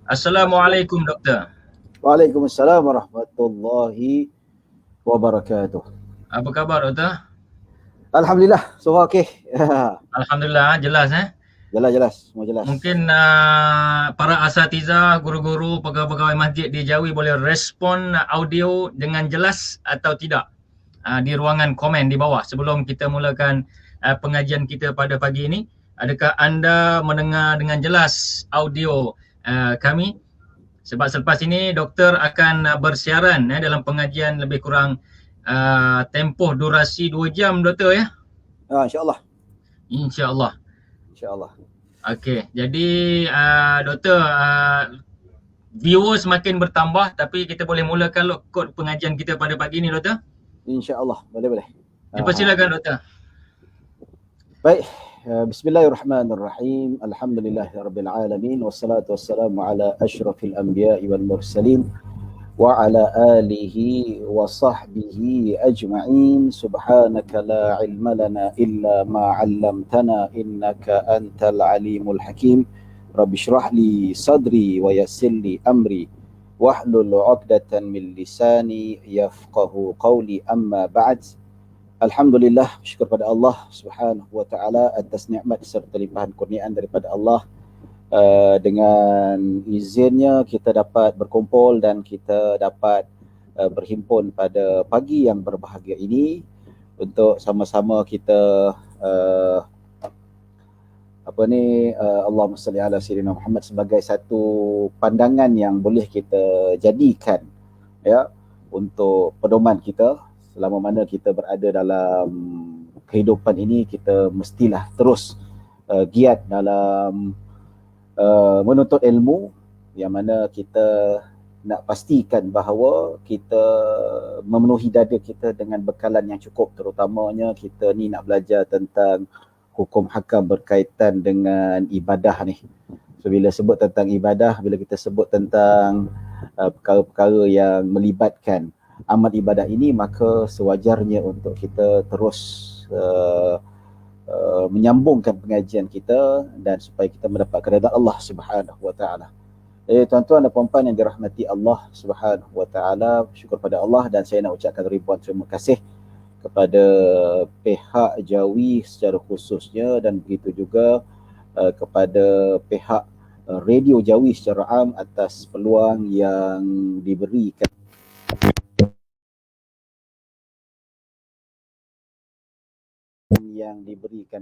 Assalamualaikum doktor. Waalaikumsalam warahmatullahi wabarakatuh. Apa khabar doktor? Alhamdulillah, semua okey. Alhamdulillah jelas Jelas, semua jelas. Mungkin para asatizah, guru-guru, pegawai-pegawai masjid di Jawi boleh respon audio dengan jelas atau tidak di ruangan komen di bawah sebelum kita mulakan pengajian kita pada pagi ini. Adakah anda mendengar dengan jelas audio kami? Sebab selepas ini doktor akan bersiaran dalam pengajian lebih kurang tempoh durasi 2 jam doktor ya. InsyaAllah. InsyaAllah. InsyaAllah. Okey, jadi doktor, viewers semakin bertambah tapi kita boleh mulakan kod pengajian kita pada pagi ini doktor. InsyaAllah, boleh. Dipersilakan doktor. Baik, bismillahirrahmanirrahim. Alhamdulillahirrabbilalamin. Wassalatu wassalamu ala ashrafil anbiya'i wal mursalin wa ala alihi wa sahbihi ajma'in. Subhanaka la ilma lana illa ma 'allamtana innaka antal alimul hakim. Rabbi shrah li sadri wa yassir li amri wahlul 'uqdatan min lisani yafqahu qawli, amma ba'd. Alhamdulillah, syukur pada Allah Subhanahu wa taala atas nikmat serta limpahan kurniaan daripada Allah. Dengan izinnya kita dapat berkumpul dan kita dapat berhimpun pada pagi yang berbahagia ini untuk sama-sama kita Allahumma salli ala sayyidina Muhammad sebagai satu pandangan yang boleh kita jadikan ya untuk pedoman kita selama mana kita berada dalam kehidupan ini. Kita mestilah terus giat dalam menuntut ilmu, yang mana kita nak pastikan bahawa kita memenuhi dada kita dengan bekalan yang cukup, terutamanya kita ni nak belajar tentang hukum hakam berkaitan dengan ibadah ni. So bila sebut tentang ibadah, bila kita sebut tentang perkara-perkara yang melibatkan amal ibadah ini, maka sewajarnya untuk kita terus menyambungkan pengajian kita dan supaya kita mendapat keridhaan Allah Subhanahu wa taala. Tuan-tuan dan puan-puan yang dirahmati Allah Subhanahu wa taala, syukur pada Allah dan saya nak ucapkan ribuan terima kasih kepada pihak Jawi secara khususnya dan begitu juga kepada pihak Radio Jawi secara am atas peluang yang diberikan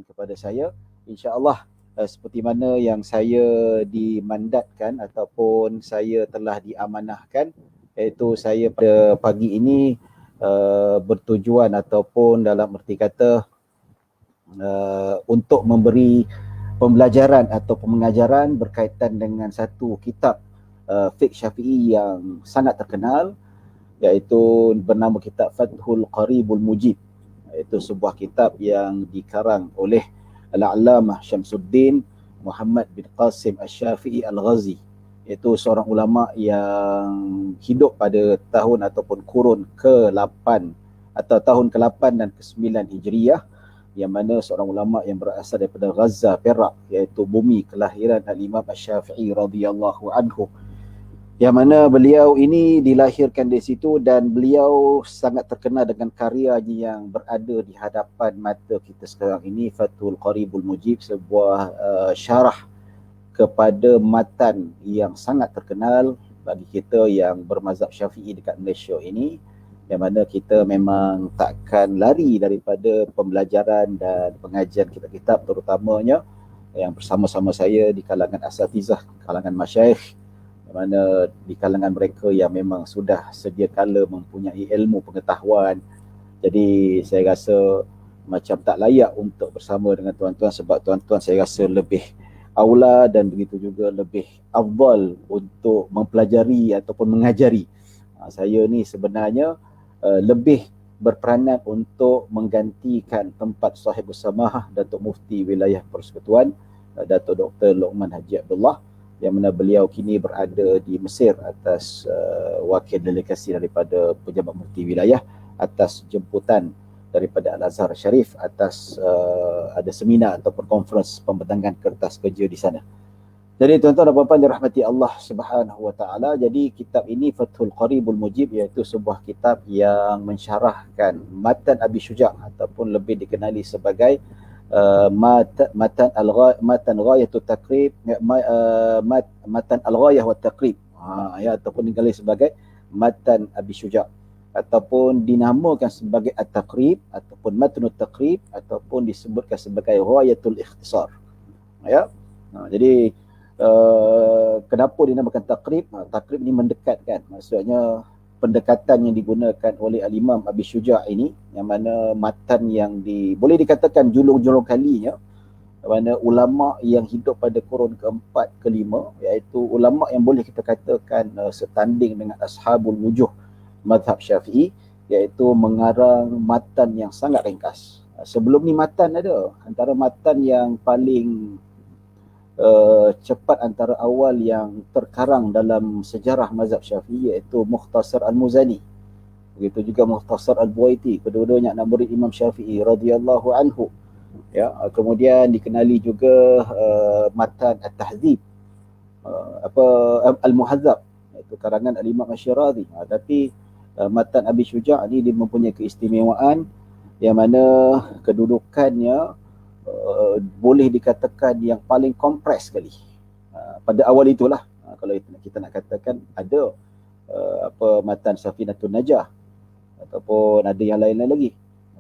kepada saya. InsyaAllah seperti mana yang saya dimandatkan ataupun saya telah diamanahkan, iaitu saya pada pagi ini bertujuan ataupun dalam erti kata untuk memberi pembelajaran atau pengajaran berkaitan dengan satu kitab fiqh Syafi'i yang sangat terkenal, iaitu bernama kitab Fathul Qaribul Mujib. Itu sebuah kitab yang dikarang oleh Al-Allamah Syamsuddin Muhammad bin Qasim Asy-Syafi'i Al-Ghazi. Itu seorang ulama yang hidup pada tahun ataupun kurun ke-8 atau tahun ke-8 dan ke-9 Hijriah, yang mana seorang ulama yang berasal daripada Gaza, Perak, iaitu bumi kelahiran Al-Imam Asy-Syafi'i radhiyallahu anhu, yang mana beliau ini dilahirkan di situ dan beliau sangat terkenal dengan karyanya yang berada di hadapan mata kita sekarang ini, Fathul Qaribul Mujib, sebuah syarah kepada matan yang sangat terkenal bagi kita yang bermazhab Syafi'i dekat Malaysia ini, yang mana kita memang takkan lari daripada pembelajaran dan pengajian kitab-kitab, terutamanya yang bersama-sama saya di kalangan asatizah, kalangan masyayikh, mana di kalangan mereka yang memang sudah sedia kala mempunyai ilmu pengetahuan. Jadi saya rasa macam tak layak untuk bersama dengan tuan-tuan, sebab tuan-tuan saya rasa lebih aula dan begitu juga lebih afdal untuk mempelajari ataupun mengajari. Saya ni sebenarnya lebih berperanan untuk menggantikan tempat sahibus samahah Datuk Mufti Wilayah Persekutuan Datuk Dr. Luqman Haji Abdullah, yang mana beliau kini berada di Mesir atas wakil delegasi daripada pejabat mufti wilayah atas jemputan daripada Al-Azhar Sharif atas ada seminar ataupun konferens pembentangan kertas kerja di sana. Jadi tuan-tuan dan puan-puan dirahmati Allah Subhanahu wa taala, jadi kitab ini Fathul Qaribul Mujib, iaitu sebuah kitab yang mensyarahkan matan Abi Syuja' ataupun lebih dikenali sebagai matan Ghayatut Taqrib, matan Al-Ghayah wa Taqrib, ya, ataupun dikenali sebagai matan Abi Syuja', ataupun dinamakan sebagai At-Taqrib ataupun Matnut Taqrib, ataupun disebutkan sebagai Ghayatul Ikhtisar, ya. Jadi kenapa dinamakan takrib? Takrib ni mendekatkan. Maksudnya pendekatan yang digunakan oleh Al-Imam Abi Syuja' ini, yang mana matan yang boleh dikatakan julung-julung kalinya, mana ulama yang hidup pada kurun keempat, kelima, iaitu ulama yang boleh kita katakan setanding dengan ashabul wujuh mazhab Syafi'i, iaitu mengarang matan yang sangat ringkas. Sebelum ni matan ada, antara matan yang paling cepat antara awal yang terkarang dalam sejarah mazhab Syafi'i, iaitu Mukhtasar Al-Muzani. Begitu juga Mukhtasar Al-Buaiti, kedua-duanya anak murid Imam Syafi'i radhiyallahu anhu. Ya, kemudian dikenali juga matan At-Tahdzib, Al-Muhadzab, iaitu karangan Al-Imam Asy-Syirazi. Tapi matan Abi Syuja' ni dia mempunyai keistimewaan yang mana kedudukannya boleh dikatakan yang paling kompres sekali. Pada awal itulah, kalau kita nak katakan ada matan Safinatun Najah ataupun ada yang lain-lain lagi.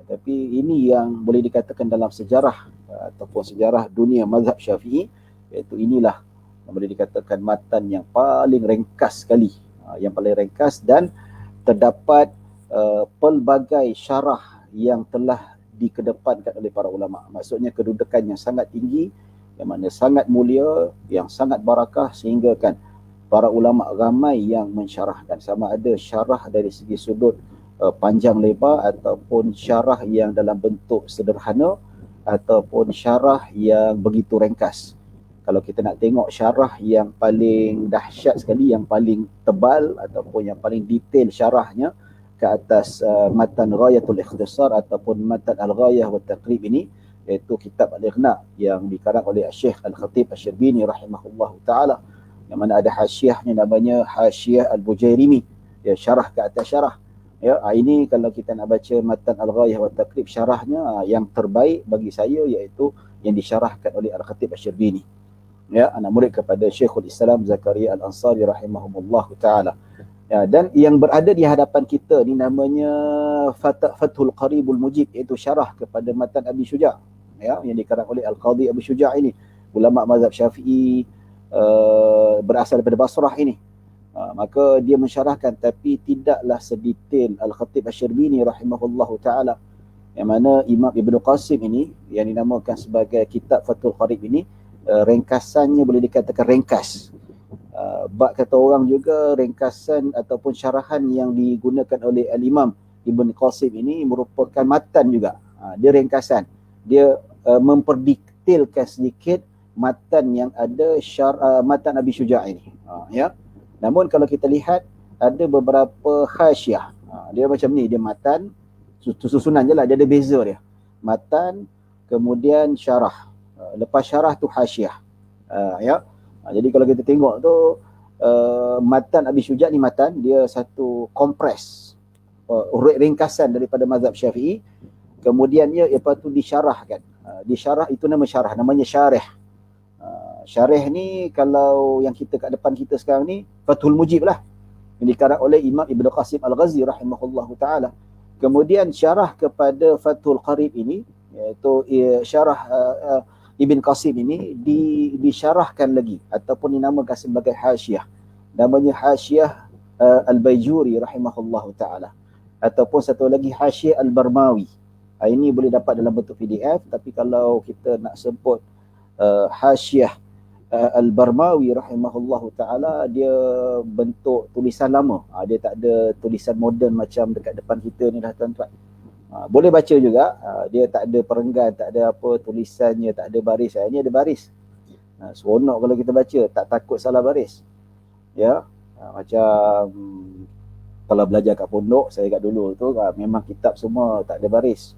Tapi ini yang boleh dikatakan dalam sejarah ataupun sejarah dunia mazhab Syafi'i, iaitu inilah yang boleh dikatakan matan yang paling ringkas sekali, yang paling ringkas, dan terdapat pelbagai syarah yang telah dikedepankan oleh para ulama. Maksudnya kedudukan yang sangat tinggi, yang mana sangat mulia, yang sangat barakah, sehingga kan para ulama ramai yang mensyarahkan, sama ada syarah dari segi sudut panjang lebar, ataupun syarah yang dalam bentuk sederhana, ataupun syarah yang begitu ringkas. Kalau kita nak tengok syarah yang paling dahsyat sekali, yang paling tebal ataupun yang paling detail syarahnya ke atas matan Ghayatul Ikhtisar ataupun matan Al-Ghayah wa Taqrib ini, iaitu kitab Al-Ighna yang dikarang oleh Syekh Al-Khatib Asy-Syarbini rahimahullahu taala, yang mana ada hasyiahnya namanya Hasyiah Al-Bujairimi, ya, syarah ke atas syarah. Ya, ini kalau kita nak baca matan Al-Ghayah wa Taqrib, syarahnya yang terbaik bagi saya iaitu yang disyarahkan oleh Al-Khatib Asy-Syarbini, ya, anak murid kepada Syekhul Islam Zakaria Al-Ansari rahimahumullahu taala. Ya, dan yang berada di hadapan kita ni namanya Fathul Qaribul Mujib, iaitu syarah kepada matan Abi Syuja', ya, yang dikarang oleh Al-Qadhi Abi Syuja' ini, ulama mazhab Syafi'i, berasal daripada Basrah ini. Maka dia mensyarahkan, tapi tidaklah sedetail Al-Khatib Asy-Syarbini rahimahullahu taala, yang mana Imam Ibn Qasim ini, yang dinamakan sebagai kitab Fathul Qarib ini, ringkasannya boleh dikatakan ringkas. Bak kata orang juga, ringkasan ataupun syarahan yang digunakan oleh Al-Imam Ibn Qasim ini merupakan matan juga. Dia ringkasan, dia memperdetailkan sedikit matan yang ada matan Abi Syuja' ini, ya. Namun kalau kita lihat ada beberapa hasyiah, dia macam ni, dia matan susunan je lah, dia ada beza dia. Matan, kemudian syarah, lepas syarah tu hasyiah, ya. Jadi kalau kita tengok tu, matan Abi Syuja' ni matan, dia satu kompres, ringkasan daripada mazhab Syafi'i. Kemudian lepas tu disyarahkan. Disyarah itu nama syarah, namanya syarih. Syarih ni kalau yang kita kat depan kita sekarang ni, Fathul Mujib lah, yang dikarang oleh Imam Ibn Qasim Al-Ghazi rahimahullahu ta'ala. Kemudian syarah kepada Fathul Qarib ini, iaitu syarah Ibn Qasim ini, disyarahkan lagi ataupun dinamakan sebagai hasyiah, namanya Hasyiah Al-Baijuri rahimahullahu ta'ala, ataupun satu lagi Hasyiah Al-Barmawi. Ini boleh dapat dalam bentuk PDF, tapi kalau kita nak sebut Hasyiah Al-Barmawi rahimahullahu ta'ala, dia bentuk tulisan lama, dia tak ada tulisan moden macam dekat depan kita ni dah, tuan-tuan. Boleh baca juga, dia tak ada perenggan, tak ada apa, tulisannya tak ada baris. Ini ada baris, seronok kalau kita baca, tak takut salah baris, ya. Macam kalau belajar kat pondok saya kat dulu tu, memang kitab semua tak ada baris.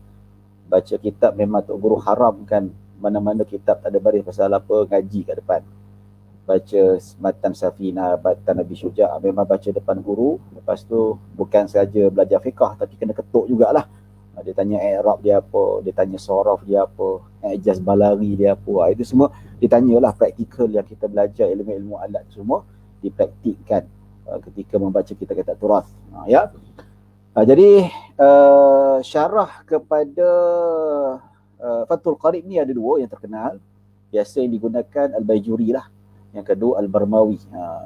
Baca kitab memang Tok Guru haramkan mana-mana kitab tak ada baris, pasal apa, ngaji kat depan. baca matan Safina, matan Abi Syuja', memang baca depan guru. Lepas tu bukan saja belajar fiqh tapi kena ketuk jugalah. Dia tanya i'rab dia apa, dia tanya sorof dia apa, ijaz balaghi dia apa. Itu semua ditanyalah, praktikal yang kita belajar ilmu-ilmu alat semua dipraktikkan ketika membaca kitab-kitab turas. Ya. Jadi syarah kepada Fathul Qarib ni ada dua yang terkenal. Biasa yang digunakan Al-Baijuri lah. Yang kedua Al-Barmawi.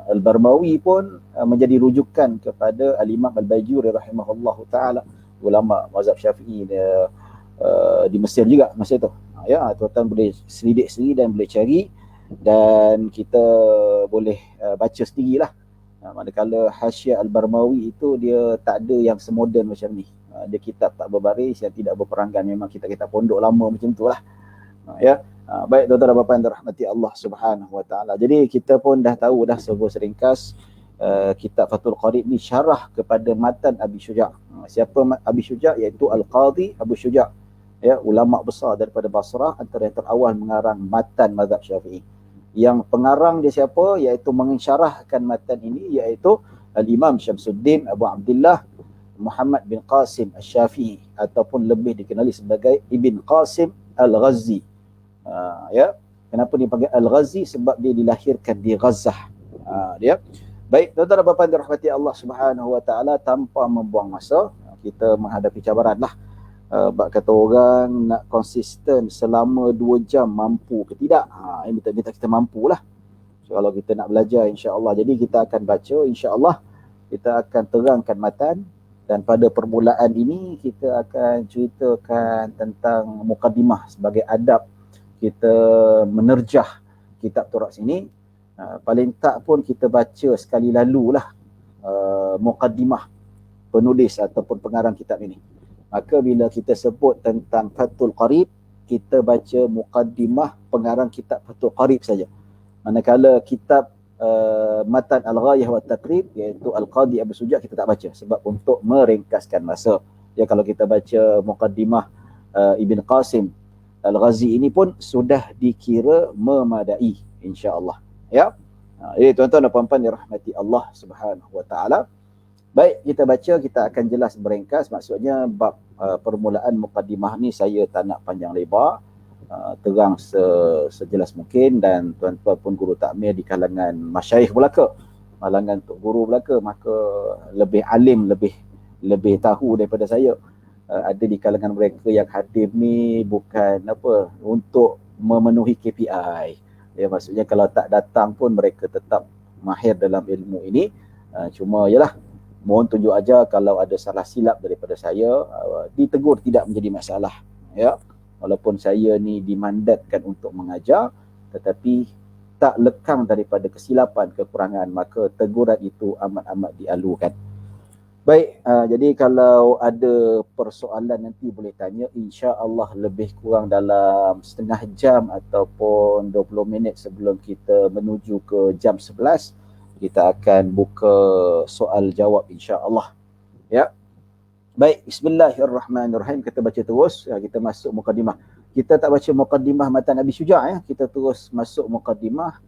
Al-Barmawi pun menjadi rujukan kepada Al-Imam Al-Baijuri rahimahullahu ta'ala, ulama mazhab Syafi'i di Mesir juga masa itu. Ya, tuan-tuan boleh selidik sendiri dan boleh cari, dan kita boleh baca sendirilah. Manakala Hasyiah Al-Barmawi itu dia tak ada yang semoden macam ni. Dia kitab tak berbaris yang tidak berperanggan, memang kitab-kitab pondok lama macam tu lah. Ya. Baik tuan-tuan dan puan-puan yang dirahmati Allah Subhanahu wa taala. Jadi kita pun dah tahu dah sebuah seringkas kitab Fathul Qarib ni syarah kepada matan Abi Syuja'. Siapa Abi Syuja'? Iaitu Al-Qadhi Abu Syuja'. Ya, ulama besar daripada Basrah, antara yang terawal mengarang matan mazhab Syafi'i. Yang pengarang dia siapa? Iaitu mensyarahkan matan ini iaitu Al-Imam Syamsuddin Abu Abdullah Muhammad bin Qasim Asy-Syafi'i, ataupun lebih dikenali sebagai Ibn Qasim Al-Ghazi. Ya, kenapa dipanggil Al-Ghazi? Sebab dia dilahirkan di Gazzah. Dia. Baik, tuan-tuan dan puan-puan dirahmati Allah Subhanahu wa taala, tanpa membuang masa kita menghadapi cabaranlah. Bak kata orang nak konsisten selama 2 jam, mampu ke tidak? Ini minta kita mampulah. So, kalau kita nak belajar insya-Allah. Jadi kita akan baca insya-Allah, kita akan terangkan matan, dan pada permulaan ini kita akan ceritakan tentang mukadimah sebagai adab kita menerjah kitab turas ini. Paling tak pun kita baca sekali lalulah mukadimah penulis ataupun pengarang kitab ini. Maka bila kita sebut tentang Fathul Qarib, kita baca mukadimah pengarang kitab Fathul Qarib saja. Manakala kitab Matan Al-Ghayah wa Taqrib iaitu Al-Qadhi Abu Syuja' kita tak baca, sebab untuk meringkaskan masa. Ya, kalau kita baca mukadimah Ibn Qasim Al-Ghazi ini pun sudah dikira memadai insya-Allah. Ya. Jadi tuan-tuan dan puan-puan dirahmati Allah Subhanahu wa taala. Baik, kita baca, kita akan jelas meringkas. Maksudnya bab permulaan mukadimah ni saya tak nak panjang lebar, terang sejelas mungkin, dan tuan-tuan pun guru takmir di kalangan masyayikh belaka, kalangan tok guru belaka, maka lebih alim, lebih tahu daripada saya. Ada di kalangan mereka yang hadir ni bukan apa untuk memenuhi KPI. Ya, maksudnya kalau tak datang pun mereka tetap mahir dalam ilmu ini. Cuma yalah, mohon tunjuk aja kalau ada salah silap daripada saya, ditegur, tidak menjadi masalah. Ya, walaupun saya ni dimandatkan untuk mengajar, tetapi tak lekang daripada kesilapan, kekurangan, maka teguran itu amat-amat dialukan. Baik, jadi kalau ada persoalan nanti boleh tanya. InsyaAllah lebih kurang dalam setengah jam ataupun 20 minit sebelum kita menuju ke jam 11, kita akan buka soal jawab insyaAllah. Ya. Baik, bismillahirrahmanirrahim. Kita baca terus, kita masuk mukadimah. Kita tak baca mukadimah matan Abi Syuja', ya. Kita terus masuk mukadimah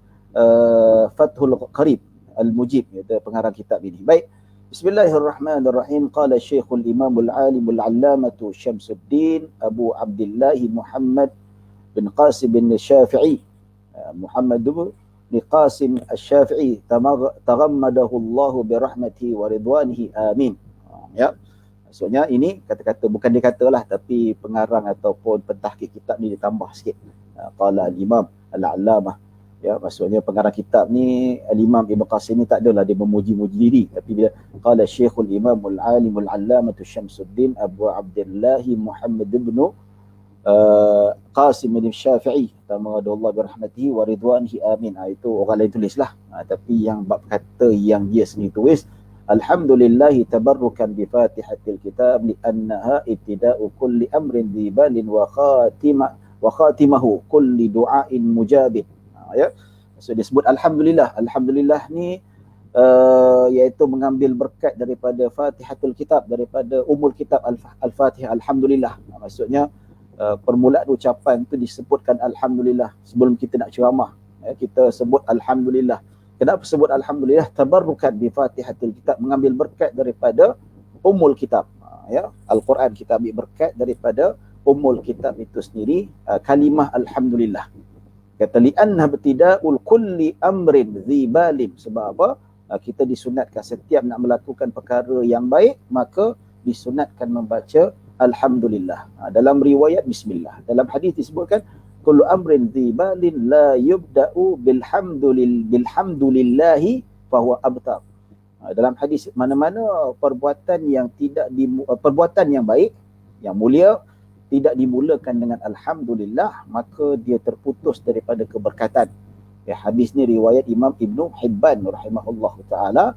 Fathul Qarib Al-Mujib, iaitu pengarang kitab ini. Baik. Bismillahirrahmanirrahim. Qala Syekhul Imamul Alimul Allamatu Syamsuddin Abu Abdullah Muhammad bin Qasim bin Syafi'i. Muhammad bin Qasim Asy-Syafi'i taghammadahu Allah bi rahmatihi wa ridwanihi amin. Ya. Maksudnya ini kata-kata bukan dia katalah, tapi pengarang ataupun pentahqiq kitab ni ditambah sikit. Qala al-Imam al-Allamah. Ya, maksudnya pengarang kitab ni Al-Imam Ibn Qasim ni tak adalah dia memuji-muji diri, tapi bila qala Syekhul Imamul Alimul Allamatu Syamsuddin Abu Abdullah Muhammad bin Qasim bin Syafi'i tamadallahu bi rahmatihi wa ridwanihi amin. Itu orang lain tulislah. Tapi yang bab kata yang dia sendiri tulis, alhamdulillah tabarrukan bi Fatihatil Kitab li annaha ibtida'u kulli amrin dhibalin wa khatimahu kulli du'ain mujabin. Ya, so disebut alhamdulillah. Alhamdulillah ni iaitu mengambil berkat daripada Fatihatul Kitab, daripada umul kitab Al-Fatihah. Alhamdulillah. Maksudnya permulaan ucapan tu disebutkan alhamdulillah sebelum kita nak ceramah. Ya, kita sebut alhamdulillah. Kenapa sebut alhamdulillah? Tabarrukan bi Fatihatil Kitab, mengambil berkat daripada Ummul Kitab. Ya, Al-Quran kita ambil berkat daripada Ummul Kitab itu sendiri, kalimah alhamdulillah. Kata li'anna ibtida'ul kulli amrin zibalim. Sebab apa? Kita disunatkan setiap nak melakukan perkara yang baik, maka disunatkan membaca alhamdulillah. Dalam riwayat bismillah. Dalam hadis disebutkan kullu amrin zibalin la yubda'u bilhamdulillahi fahuwa abtar. Dalam hadis, mana-mana perbuatan yang perbuatan yang baik, yang mulia, tidak dimulakan dengan alhamdulillah, maka dia terputus daripada keberkatan. Ya, hadis ni riwayat Imam Ibnu Hibban rahimahullah taala,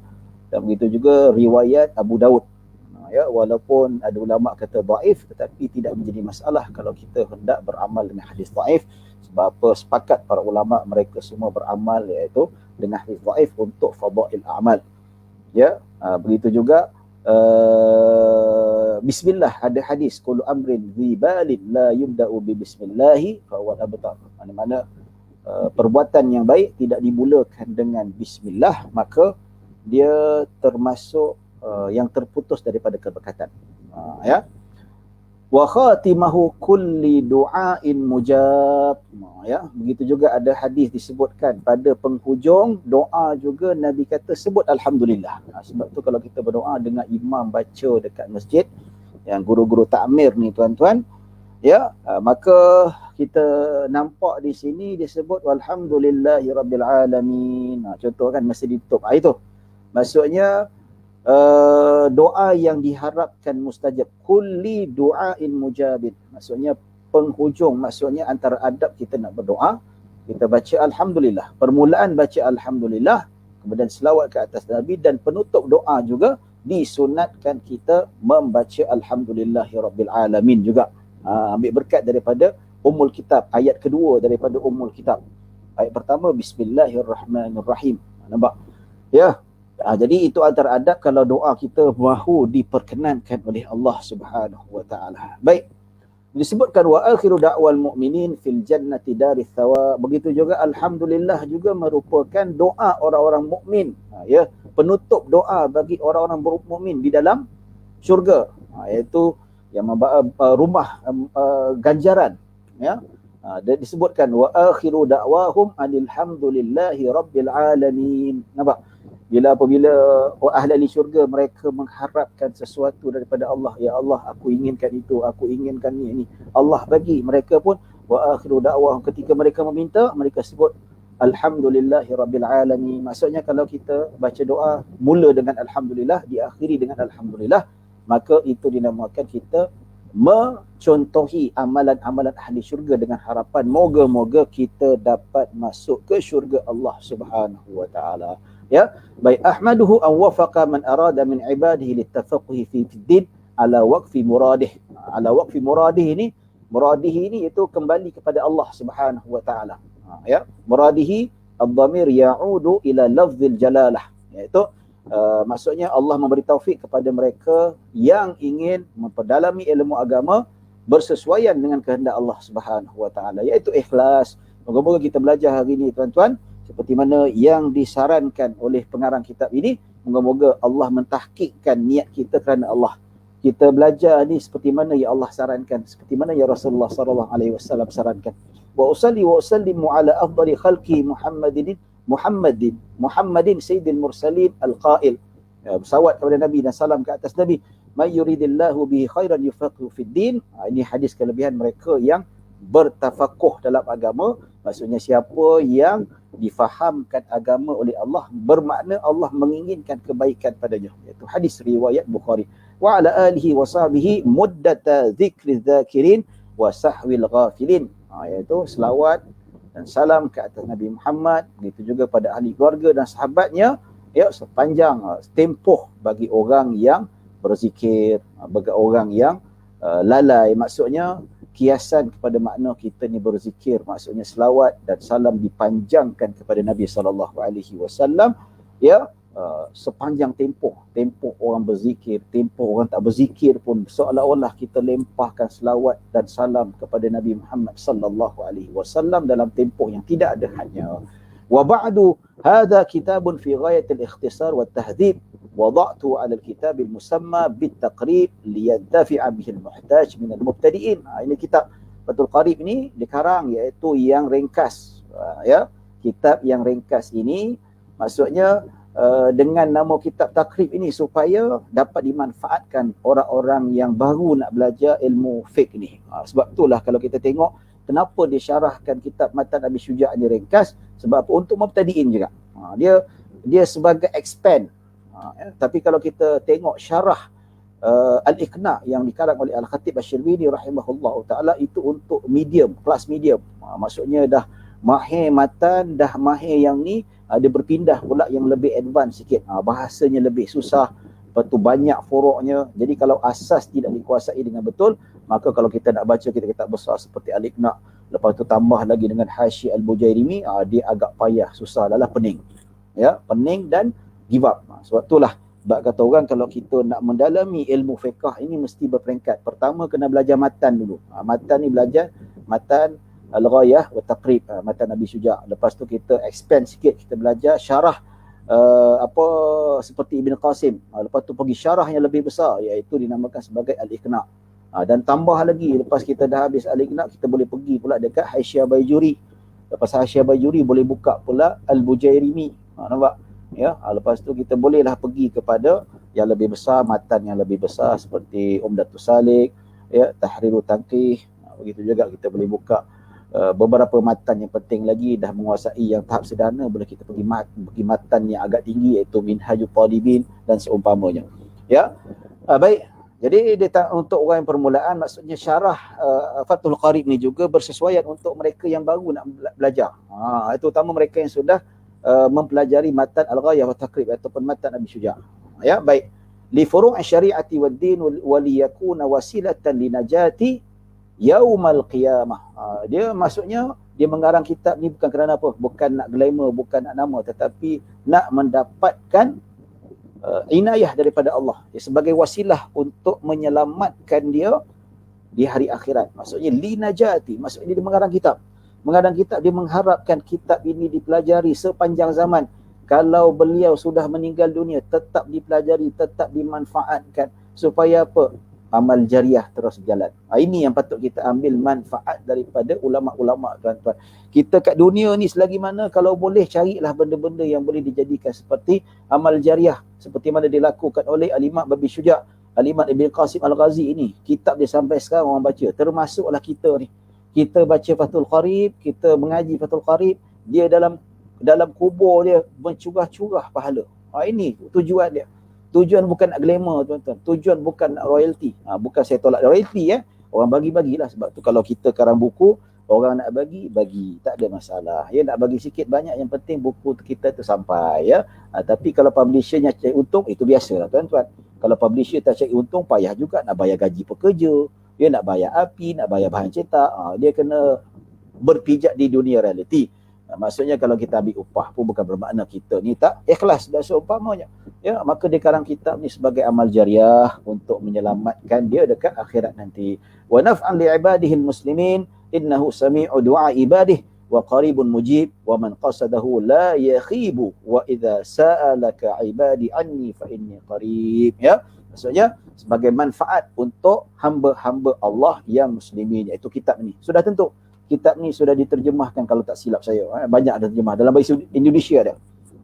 dan begitu juga riwayat Abu Daud. Ya, walaupun ada ulama kata dhaif, tetapi tidak menjadi masalah kalau kita hendak beramal dengan hadis dhaif. Sebab apa? Sepakat para ulama mereka semua beramal iaitu dengan hadis dhaif untuk fadail amal. Ya, begitu juga bismillah, ada hadis kullu amrin zibalin la yubda'u bi bismillahi fa huwa abtar. Mana-mana perbuatan yang baik tidak dimulakan dengan bismillah, maka dia termasuk yang terputus daripada keberkatan. Ya. Wa khatimahu kulli du'ain mujab. Ya, begitu juga ada hadis disebutkan pada penghujung doa juga Nabi kata sebut alhamdulillah. Sebab tu kalau kita berdoa dengan imam baca dekat masjid, yang guru-guru takmir ni tuan-tuan, ya, maka kita nampak di sini disebut walhamdulillahirabbil alamin. Contoh kan masa ditutup. Itu maksudnya doa yang diharapkan mustajab. Kulli du'ain mujabin. Maksudnya penghujung, maksudnya antara adab kita nak berdoa, kita baca alhamdulillah. Permulaan baca alhamdulillah, kemudian selawat ke atas Nabi, dan penutup doa juga disunatkan kita membaca alhamdulillahirabbil alamin juga. Ambil berkat daripada Ummul Kitab, ayat kedua daripada Ummul Kitab. Ayat pertama bismillahirrahmanirrahim. Nampak? Ya. Jadi itu antara adab kalau doa kita mahu diperkenankan oleh Allah Subhanahu wa taala. Baik. Disebutkan wa akhiru da'wal mu'minin fil jannati daris thawab. Begitu juga alhamdulillah juga merupakan doa orang-orang mukmin. Ya, penutup doa bagi orang-orang mukmin di dalam syurga. Iaitu yang rumah ganjaran, ya. Dan disebutkan wa akhiru da'wahum alhamdulillahi rabbil alamin. Nampak? Apabila ahli syurga mereka mengharapkan sesuatu daripada Allah, ya Allah aku inginkan itu, aku inginkan ini, Allah bagi, mereka pun wa akhiru da'wahum, ketika mereka meminta mereka sebut alhamdulillahi rabbil alamin. Maksudnya kalau kita baca doa mula dengan alhamdulillah, diakhiri dengan alhamdulillah, maka itu dinamakan kita mencontohi amalan-amalan ahli syurga dengan harapan moga-moga kita dapat masuk ke syurga Allah Subhanahu wa taala. Ya, baik, ahmaduhu an wafaqa man arada min ibadihi litafaqquhi fi din ala waqfi muradih. Ala waqfi muradih ini itu kembali kepada Allah Subhanahu wa taala. Ya, muradihi ad-dhamir ya'udu ila lafzil jalalah, iaitu maksudnya Allah memberi taufik kepada mereka yang ingin memperdalami ilmu agama bersesuaian dengan kehendak Allah Subhanahu wa taala, iaitu ikhlas. Moga-moga kita belajar hari ini tuan-tuan seperti mana yang disarankan oleh pengarang kitab ini. Moga-moga Allah mentahqiqkan niat kita kerana Allah. Kita belajar ni seperti mana ya Allah sarankan, seperti mana ya Rasulullah sallallahu alaihi wasallam sarankan. Wa usalli wa usallimu ala afdali khalqi Muhammadin sayyidil mursalin al-qail. Salawat kepada Nabi dan salam ke atas Nabi. May yuridillahu bihi khairan yufaqihu fid din. Ini hadis kelebihan mereka yang bertafakuh dalam agama. Maksudnya siapa yang difahamkan agama oleh Allah, bermakna Allah menginginkan kebaikan padanya. Iaitu hadis riwayat Bukhari. Wa ala alihi wa sahbihi muddata dzikri dzakirin wa sahwil ghafilin. Iaitu selawat dan salam ke atas Nabi Muhammad, begitu juga pada ahli keluarga dan sahabatnya, ya, sepanjang tempoh bagi orang yang berzikir, bagi orang yang lalai. Maksudnya kiasan kepada makna kita ni berzikir, maksudnya selawat dan salam dipanjangkan kepada Nabi sallallahu alaihi wasallam, ya, sepanjang tempoh orang berzikir, tempoh orang tak berzikir pun seolah-olah kita lempahkan selawat dan salam kepada Nabi Muhammad sallallahu alaihi wasallam dalam tempoh yang tidak ada hadnya. Wa ba'du hadha kitabun fi ghayat al-ikhtisar wa at-tahdhib wada'tu 'ala al-kitab al-musamma bit-taqrib liyantafi'a bihi al-muhtaj min al-mubtadi'in. Ini kitab Fathul Qarib ni dikarang iaitu yang ringkas, ya. Kitab yang ringkas ini maksudnya dengan nama kitab takrib ini supaya dapat dimanfaatkan orang-orang yang baru nak belajar ilmu fiqh ni. Sebab itulah kalau kita tengok kenapa dia syarahkan kitab Matan Abi Syuja' ni ringkas, sebab apa? Untuk mubtadi'in juga. Dia sebagai expand. Tapi kalau kita tengok syarah Al-Iqna' yang dikarang oleh Al-Khatib Asy-Syirbizi rahimahullah ta'ala, itu untuk medium, kelas medium. Maksudnya dah mahir matan, dah mahir yang ni, dia berpindah pula yang lebih advance sikit. Bahasanya lebih susah, lepas tu banyak furuknya. Jadi kalau asas tidak dikuasai dengan betul, maka kalau kita nak baca kitab-kitab besar seperti Al-Iqna', lepas tu tambah lagi dengan Hasyi Al-Bujairimi, dia agak payah, susah, adalah pening. Ya, pening dan give up. Sebab itulah sebab kata orang kalau kita nak mendalami ilmu fiqh ini mesti berperingkat. Pertama kena belajar matan dulu. Matan ni belajar matan Al-Ghayah wa Taqrib, Matan Abi Syuja'. Lepas tu kita expand sikit, kita belajar syarah seperti Ibn Qasim. Lepas tu pergi syarah yang lebih besar iaitu dinamakan sebagai Al-Iqna'. Dan tambah lagi, lepas kita dah habis Al-Iqna', kita boleh pergi pula dekat Hasyiah Baijuri. Lepas Hasyiah Baijuri boleh buka pula Al-Bujairimi. Nampak? Ya, lepas tu kita bolehlah pergi kepada yang lebih besar, matan yang lebih besar seperti Umdatus Salik, ya, Tahrirut Tanqih. Begitu juga kita boleh buka beberapa matan yang penting lagi, dah menguasai yang tahap sederhana, boleh kita pergi matan yang agak tinggi iaitu Minhajul Talibin dan seumpamanya. Ya. Baik. Jadi untuk orang yang permulaan, maksudnya syarah Fathul Qarib ni juga bersesuaian untuk mereka yang baru nak belajar. Itu utama mereka yang sudah mempelajari matan Al-Ghayah wa Taqrib ataupun matan Abi Syuja'. Ya, baik. Li furu' syari'ati wad din wa liyakuna wasilatan linajati yaumal qiyamah. Dia maksudnya dia mengarang kitab ni bukan kerana apa? Bukan nak glamour, bukan nak nama, tetapi nak mendapatkan inayah daripada Allah. Dia sebagai wasilah untuk menyelamatkan dia di hari akhirat. Maksudnya linajati, maksudnya dia mengarang kitab. Mengarang kitab, dia mengharapkan kitab ini dipelajari sepanjang zaman. Kalau beliau sudah meninggal dunia, tetap dipelajari, tetap dimanfaatkan. Supaya apa? Amal jariah terus berjalan. Ini yang patut kita ambil manfaat daripada ulama-ulama, tuan-tuan. Kita kat dunia ni selagi mana, kalau boleh carilah benda-benda yang boleh dijadikan seperti amal jariah. Seperti mana dilakukan oleh Al-Imam Abi Syuja', Al-Imam Ibn Qasim Al-Ghazi ini. Kitab dia sampai sekarang orang baca. Termasuklah kita ni. Kita baca Fathul Qarib, kita mengaji Fathul Qarib, dia dalam kubur dia mencurah-curah pahala. Ini tujuan dia. Tujuan bukan nak glamour, tuan-tuan. Tujuan bukan nak royalty. Bukan saya tolak royalty, ya. Orang bagi-bagilah. Sebab tu kalau kita karang buku, orang nak bagi, tak ada masalah. Ya, nak bagi sikit banyak, yang penting buku kita tu sampai, ya. Tapi kalau publishernya cari untung, itu biasalah, tuan-tuan. Kalau publisher tak cari untung, payah juga nak bayar gaji pekerja. Dia nak bayar api, nak bayar bahan cetak. Dia kena berpijak di dunia realiti. Maksudnya kalau kita ambil upah pun bukan bermakna kita ni tak ikhlas dan seumpamanya. Ya, maka dia karang kitab ni sebagai amal jariah untuk menyelamatkan dia dekat akhirat nanti. Wa naf'an li ibadihi muslimin innahu sami'u du'a ibadihi wa qaribun mujib wa man qasadahu la yakhibu wa idza sa'alaka ibadi anni fa inni qarib. Ya. Maksudnya sebagai manfaat untuk hamba-hamba Allah yang muslimin, iaitu kitab ni. Sudah tentu kitab ni sudah diterjemahkan kalau tak silap saya. Banyak ada terjemah dalam bahasa Indonesia dia.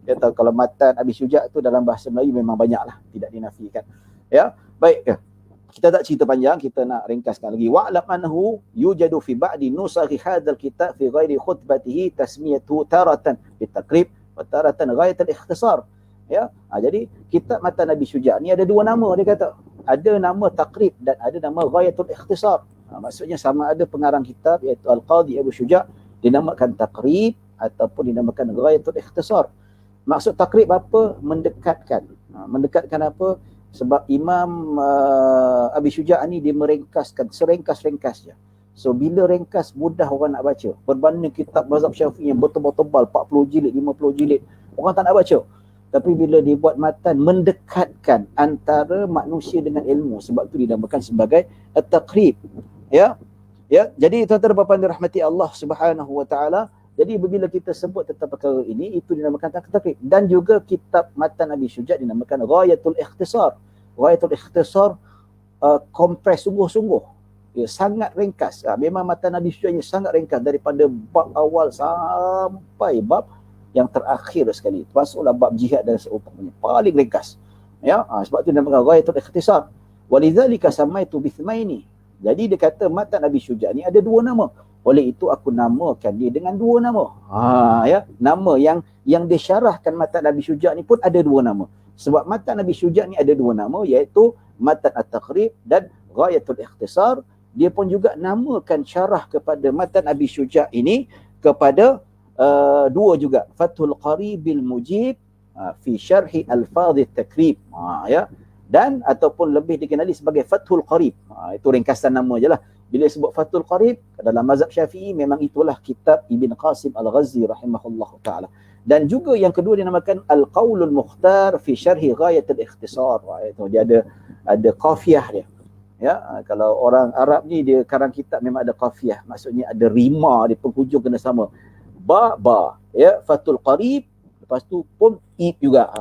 Ya, tahu kalau matan Abi Syuja' tu dalam bahasa Melayu memang banyaklah, tidak dinafikan. Ya, baik ya. Kita tak cerita panjang, kita nak ringkaskan lagi. Wa'lam annahu yujadu fi ba'di nusakhi hadzal kitab fi ghairi khutbatihi tasmiyatu taratan bitaqrib wa taratan ghayatul ikhtisar. Ya, jadi kitab matan Abi Syuja' ni ada dua nama, dia kata. Ada nama Taqrib dan ada nama Ghayatul Ikhtisar. Maksudnya sama ada pengarang kitab iaitu Al-Qadhi Abu Syuja' dinamakan Taqrib ataupun dinamakan Ghayatul Ikhtisar. Maksud Taqrib apa? Mendekatkan. Mendekatkan apa? Sebab Imam Abi Syuja' ni dia meringkaskan serengkas-ringkasnya. So bila ringkas mudah orang nak baca. Berbanding kitab mazhab Syafi'i yang betul-betul tebal 40 jilid, 50 jilid, orang tak nak baca. Tapi bila dibuat matan mendekatkan antara manusia dengan ilmu, sebab itu dinamakan sebagai at-taqrib. Ya. Ya, jadi tuan-tuan dan puan-puan dirahmati Allah Subhanahu wa taala, jadi bila kita sebut tentang perkara ini, itu dinamakan taqrib. Dan juga kitab matan Abi Syuja' dinamakan Ghayatul Ikhtisar. Ghayatul Ikhtisar kompres sungguh-sungguh. Ya, sangat ringkas. Memang matan Abi Syuja' ini sangat ringkas daripada bab awal sampai bab yang terakhir sekali. Masuklah bab jihad dan seumpamanya. Paling ringkas. Ya, sebab itu dinamakan Ghayatul Ikhtisar. Walidzalika samaitu bithmaini. Jadi dia kata matan Abi Syuja' ni ada dua nama. Oleh itu aku namakan dia dengan dua nama. Ya, nama yang disyarahkan matan Abi Syuja' ni pun ada dua nama. Sebab matan Abi Syuja' ni ada dua nama, iaitu matan At-Taqrib dan Ghayatul Ikhtisar. Dia pun juga namakan syarah kepada matan Abi Syuja' ini kepada dua juga, Fathul Qaribil Mujib fi syarhi al-fadhi takrib. Ya, dan ataupun lebih dikenali sebagai Fathul Qarib. Itu ringkasan nama je lah. Bila sebut Fathul Qarib dalam mazhab Syafi'i, memang itulah kitab Ibn Qasim Al-Ghazi rahimahullahu taala. Dan juga yang kedua dinamakan Al-Qaulul Mukhtar fi syarhi Ghayatul Ikhtisar. Itu dia ada qafiyah dia. Ya, kalau orang Arab ni dia karang kitab memang ada qafiyah, maksudnya ada rima di penghujung kena sama. Ba, ya, Fathul Qarib, lepas tu pun ib juga.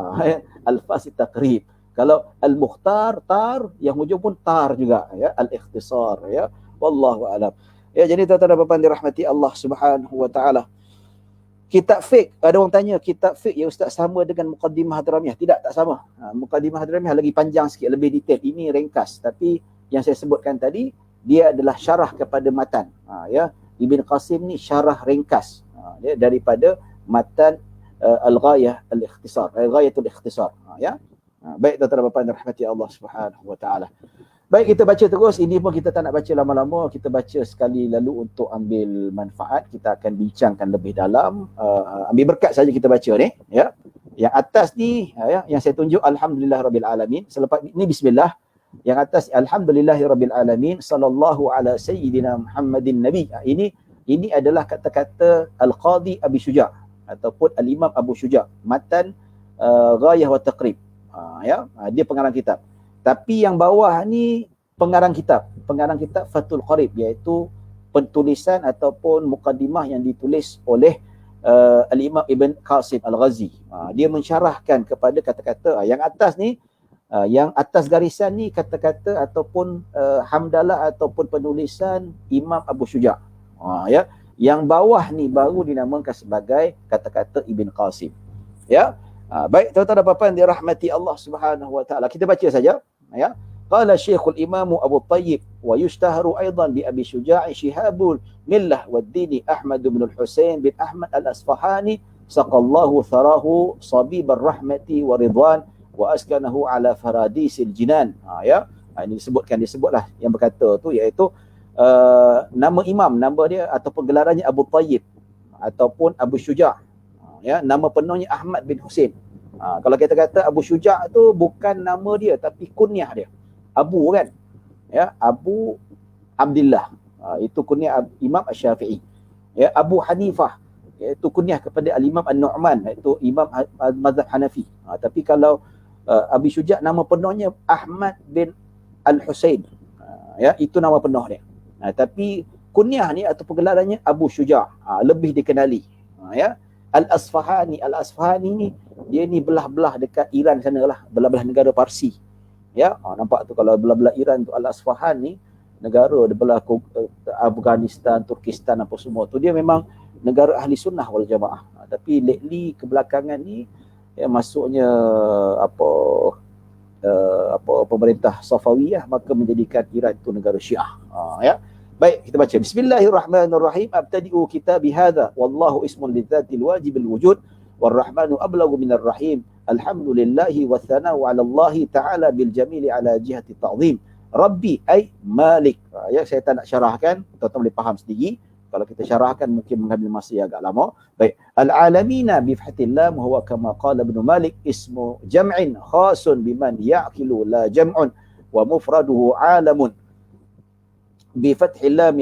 Al-Fasid Taqrib. Kalau Al-Mukhtar, tar, yang hujung pun tar juga, ya, Al-Ikhtisar, ya. Wallahu a'lam. Ya, jadi tuan-tuan dan puan-puan dirahmati Allah Subhanahu wa taala. Kitab fiqh, ada orang tanya, kitab fiqh ya Ustaz sama dengan Muqaddimah Hadramiyah? Tidak, tak sama. Muqaddimah Hadramiyah lagi panjang sikit, lebih detail. Ini ringkas, tapi yang saya sebutkan tadi, dia adalah syarah kepada matan. Ya, Ibn Qasim ni syarah ringkas ya, daripada matan Al-Ghayah Al-Ikhtisar, Ghayatul Ikhtisar. Ya. Baik tuan-tuan dan puan-puan dirahmati Allah Subhanahu wa taala. Baik, kita baca terus. Ini pun kita tak nak baca lama-lama, kita baca sekali lalu untuk ambil manfaat. Kita akan bincangkan lebih dalam, ambil berkat saja kita baca ni, ya. Yang atas ni, ya, yang saya tunjuk alhamdulillahirabbil alamin. Selepas ini bismillah. Yang atas alhamdulillahirabbil alamin sallallahu ala sayyidina Muhammadin nabi. Ini adalah kata-kata Al-Qadhi Abi Syuja' ataupun Al-Imam Abu Syuja', matan Ghayah wa Taqrib. Ya, dia pengarang kitab. Tapi yang bawah ni pengarang kitab Fathul Qarib, iaitu pentulisan ataupun mukaddimah yang ditulis oleh Al-Imam Ibn Qasim Al-Ghazi. Dia mensyarahkan kepada kata-kata yang atas ni, yang atas garisan ni kata-kata ataupun hamdalah ataupun penulisan Imam Abu Syuja'. Ya, yang bawah ni baru dinamakan sebagai kata-kata Ibn Qasim. Ya. Baik tuan-tuan dan puan-puan dirahmati Allah Subhanahu wa taala. Kita baca saja, ya. Qala Syekhul Imam Abu Tayyib wa yushtaharu aidan bi Abi Syuja' Shihabul Millah wad-Din Ahmad bin Al-Husain bin Ahmad Al-Asfahani saqallahu tharahu sabib ar-rahmati wa ridwan wa askanahu ala faradisil jinan. Ya. Ini disebutlah yang berkata tu, iaitu nama imam, nama dia ataupun gelarannya Abu Tayyib ataupun Abu Syuja'. Ya, nama penuhnya Ahmad bin Husain. Kalau kita kata Abu Syuja' tu bukan nama dia tapi kunyah dia. Abu kan? Ya, Abu Abdullah. Itu kunyah Imam Asy-Syafi'i. Ya, Abu Hanifah, iaitu kunyah kepada Al-Imam An-Nu'man, iaitu Imam mazhab Hanafi. Tapi kalau Abu Syuja' nama penuhnya Ahmad bin Al-Husain. Ya, itu nama penuh dia. Tapi kunyah ni atau gelarannya Abu Syuja', lebih dikenali. Ya. Al-Asfahani ni dia ni belah-belah dekat Iran sana lah, belah-belah negara Parsi. Ya, nampak tu kalau belah-belah Iran tu Al-Asfahan ni negara di belah Afghanistan, Turkistan apa semua tu, dia memang negara ahli sunnah wal jamaah. Tapi lately kebelakangan ni ya, masuknya pemerintah Safawiyah, maka menjadikan Iran tu negara Syiah. Ya. Baik, kita baca. Bismillahirrahmanirrahim. Abtadi'u kitabi hadha wallahu ismun lidzatil wajibil wujud warrahmanu ablagu minar rahim. Alhamdulillahi wa thana'u 'ala Allah ta'ala bil jamili 'ala jihati ta'zim. Rabbi ay Malik. Ya, saya tak nak syarahkan, tuan-tuan boleh faham sendiri. Kalau kita syarahkan mungkin mengambil masa yang agak lama. Baik. Al-alamina bi fathillah huwa kama qala Ibn Malik ismu jam'in khasun biman ya'qilu la jam'un wa mufraduhu 'alamun. بفتح اللام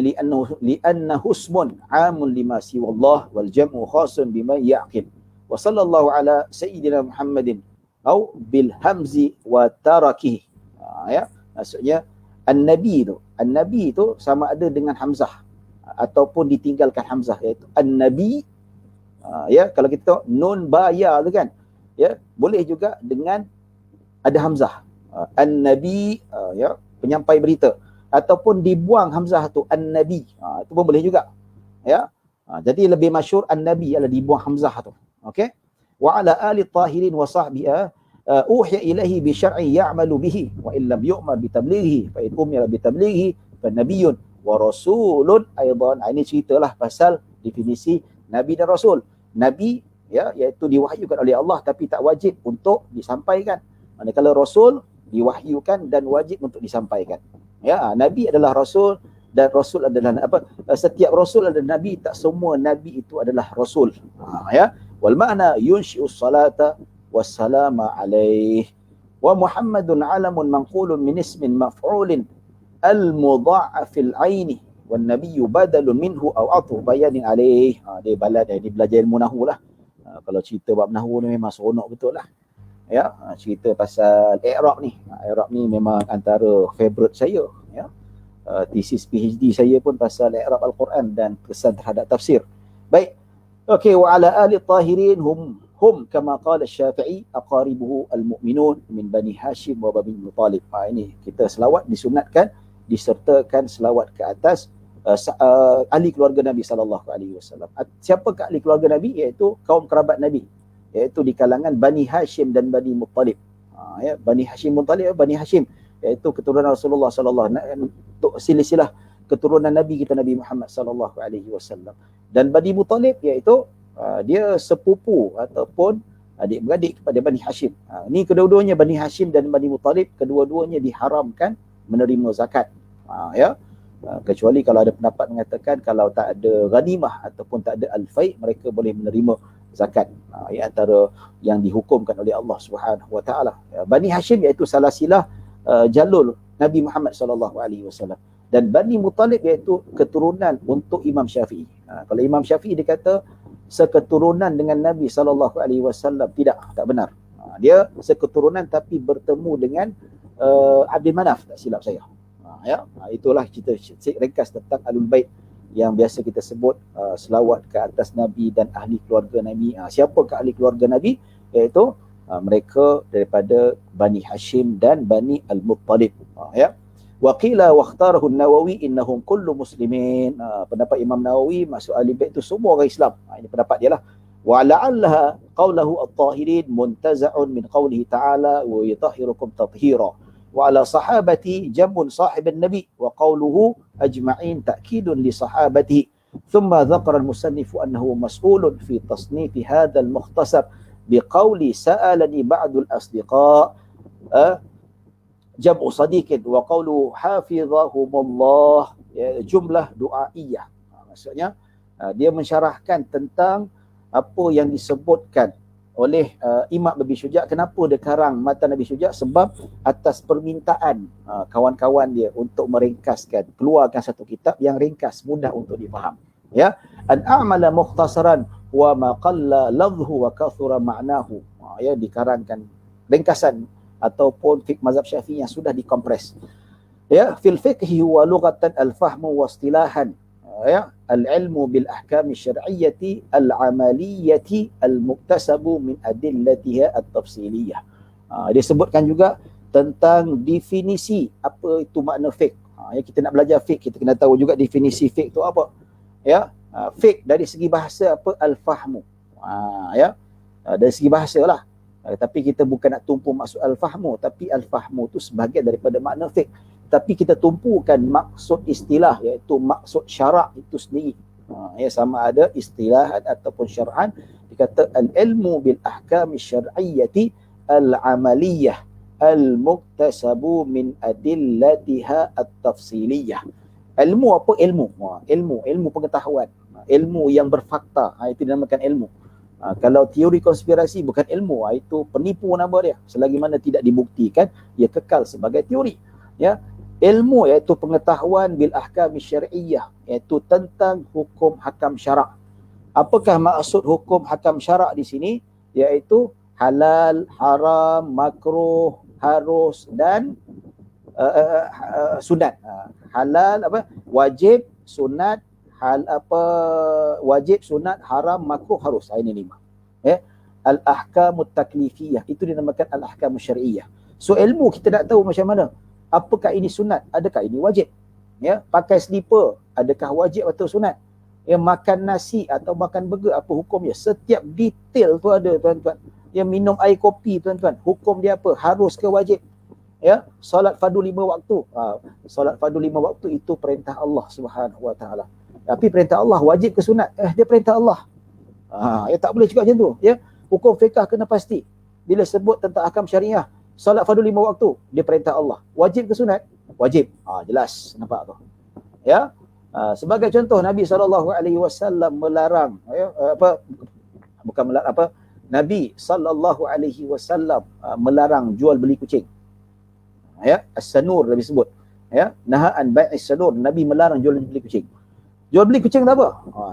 لأنه اسم عام لما سوى الله والجمع خاص بما يعقل. wa sallallahu ala sayyidina Muhammadin au bil hamzi wa tarakihi. Ya, maksudnya an-nabi tu sama ada dengan hamzah ataupun ditinggalkan hamzah, iaitu an-nabi. Ya, kalau kita nun ba ya tu kan, ya, boleh juga dengan ada hamzah, an-nabi, ya, penyampai berita, ataupun dibuang hamzah tu an-nabi, itu pun boleh juga, ya. Jadi lebih masyhur an-nabi ialah dibuang hamzah tu. Okey, wa ala ali tahirin wa sahbihi uhiya ilaihi bi syar'i ya'malu bihi wa illam yu'mar bi tablighihi fa in umira bi tablighihi fa nabiyyun wa rasulun aidan. Ini ceritalah pasal definisi nabi dan rasul. Nabi, ya, iaitu diwahyukan oleh Allah tapi tak wajib untuk disampaikan. Manakala rasul diwahyukan dan wajib untuk disampaikan. Ya, nabi adalah rasul dan rasul adalah apa? Setiap rasul adalah nabi, tak semua nabi itu adalah rasul. Ya, wal ma'na yunshi'us salata wassalama alaih wa Muhammadun alamun manqulun min ismin maf'ulin al-mudha'afil aini wan nabiyyu badalun minhu aw athu bayanin alaih. Dia balad, dia belajar ilmu nahwu lah. Kalau cerita bab nahwu ni memang seronok betul lah. Ya, cerita pasal i'rab ni. I'rab ni memang antara favorite saya, ya. Thesis PhD saya pun pasal i'rab al-Quran dan kesan terhadap tafsir. Baik. Okey, wa ala ali tahirin hum kama qala Syafi'i aqaribuhu al-mu'minun min Bani Hashim wa Bani Muttalib. Ini kita selawat disunatkan disertakan selawat ke atas ahli keluarga Nabi sallallahu alaihi wasallam. Siapakah ahli keluarga Nabi? Iaitu kaum kerabat Nabi, iaitu di kalangan Bani Hashim dan Bani Muttalib. Ya, Bani Hashim Muttalib, Bani Hashim iaitu keturunan Rasulullah sallallahu alaihi wasallam, untuk silsilah keturunan Nabi kita Nabi Muhammad sallallahu alaihi wasallam. Dan Bani Muttalib iaitu dia sepupu ataupun adik-beradik kepada Bani Hashim. Ni kedua-duanya Bani Hashim dan Bani Muttalib, kedua-duanya diharamkan menerima zakat. Ya, kecuali kalau ada pendapat mengatakan kalau tak ada ghanimah ataupun tak ada al-fai, mereka boleh menerima zakat. Ia antara yang dihukumkan oleh Allah Subhanahu Wa Taala. Bani Hashim iaitu salah silah jalur Nabi Muhammad sallallahu alaihi wasallam, dan Bani Muttalib iaitu keturunan untuk Imam Syafi'i. Kalau Imam Syafi'i dia kata seketurunan dengan Nabi sallallahu alaihi wasallam, tidak, tak benar. Dia seketurunan tapi bertemu dengan Abdul Manaf, tak silap saya. Ya, itulah cerita ringkas tentang Ahlul Bait yang biasa kita sebut selawat ke atas Nabi dan ahli keluarga Nabi. Siapakah ahli keluarga Nabi? Iaitu mereka daripada Bani Hashim dan Bani Al-Muttalib. Ya. Wa qila wa ikhtarahu an-Nawawi innahum kullu muslimin. Pendapat Imam Nawawi maksud ahli bait itu semua orang Islam. Ini pendapat dia lah. Wa la'allaha qawluhu at-tahirin muntaza'un min qawlihi ta'ala wa yutahhirukum tathhira. Wa ala sahabati jamun sahib an-nabi wa qawluhu ajma'in ta'kidun li sahabatihi. Thumma dhakara al-musannif annahu mas'ulun fi tasnif hadha al-mukhtasar biqawli sa'alani ba'du al-asdiqa jam'u sadiqin wa qawlu hafizahumullah, jumlah du'aiyah. Maksudnya dia mensyarahkan tentang apa yang disebutkan oleh Imam Nabi Syuja'. Kenapa dia karang matan Nabi Syuja'? Sebab atas permintaan kawan-kawan dia untuk meringkaskan, keluarkan satu kitab yang ringkas, mudah untuk difaham. Ya, an a'mala mukhtasaran wa ma qalla lafdhu wa kathura ma'nahu. Ya, dikarangkan ringkasan ataupun fiqh mazhab Syafi'i yang sudah dikompres. Ya, fil fiqhi wa lughatan al-fahmu wa istilahan. Ya, al-ilmu bil ahkam syar'iyyati al-amaliyati al-muktasabu min adillatiha at-tafsiliyah. Dia sebutkan juga tentang definisi apa itu makna fiqh. Ya, kita nak belajar fiqh, kita kena tahu juga definisi fiqh itu apa. Ya, fiqh dari segi bahasa apa? Al-fahmu. Ya, dari segi bahasa lah. Tapi kita bukan nak tumpu maksud al-fahmu, tapi al-fahmu itu sebahagian daripada makna fiqh. Tapi kita tumpukan maksud istilah, iaitu maksud syarak itu sendiri. Ya, sama ada istilah ataupun syar'an. Dikata al-ilmu bil ahkam syar'iyyati al-amaliyah al-muktasabu min adillatiha at-tafsiliyah. Ilmu apa? Ilmu pengetahuan, ilmu yang berfakta. Itu dinamakan ilmu. Kalau teori konspirasi bukan ilmu, itu penipu nama dia. Selagi mana tidak dibuktikan, ia kekal sebagai teori. Ya, ilmu iaitu pengetahuan bil ahkam syar'iyyah, iaitu tentang hukum hakam syarak. Apakah maksud hukum hakam syarak di sini? Iaitu halal, haram, makruh, harus dan sunat. Halal apa? Wajib, sunat, wajib, sunat, haram, makruh, harus. Ini 5. Ya. Al-ahkamut taklifiyah, itu dinamakan al-ahkamus syar'iyyah. So ilmu kita nak tahu macam mana. Apakah ini sunat? Adakah ini wajib? Ya, pakai slipper, adakah wajib atau sunat? Ya, makan nasi atau makan burger, apa hukumnya? Setiap detail tu ada, tuan-tuan. Ya, minum air kopi, tuan-tuan, hukum dia apa? Harus ke wajib? Ya, solat fardu 5 waktu. Solat fardu 5 waktu itu perintah Allah Subhanahu Wa Taala. Tapi perintah Allah wajib ke sunat? Dia perintah Allah. Ya, tak boleh juga macam tu. Ya, hukum fiqah kena pasti. Bila sebut tentang ahkam syariah, solat fardu 5 waktu, dia perintah Allah. Wajib ke sunat? Wajib. Jelas, nampak tu. Ya. Sebagai contoh, Nabi SAW melarang, Nabi SAW melarang jual beli kucing. Ya, as-sanur Nabi sebut. Ya, nahaan bai'is sanur, Nabi melarang jual beli kucing. Jual beli kucing tak apa?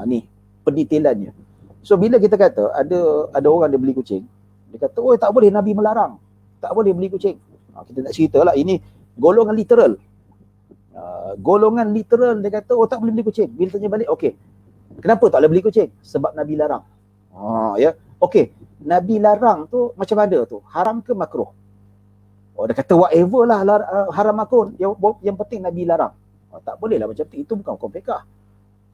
Ni pendetailannya. So bila kita kata ada orang dia beli kucing, dia kata, "Oh, tak boleh, Nabi melarang. Tak boleh beli kucing." Kita nak ceritalah, ini golongan literal. Golongan literal dia kata, "Oh, tak boleh beli kucing." Bila tanya balik, okey, kenapa tak boleh beli kucing? Sebab Nabi larang. Ya, okey, Nabi larang tu macam mana tu? Haram ke makruh? Dia kata whatever lah, haram makruh, yang penting Nabi larang. Tak boleh lah macam tu, itu bukan hukum fiqah.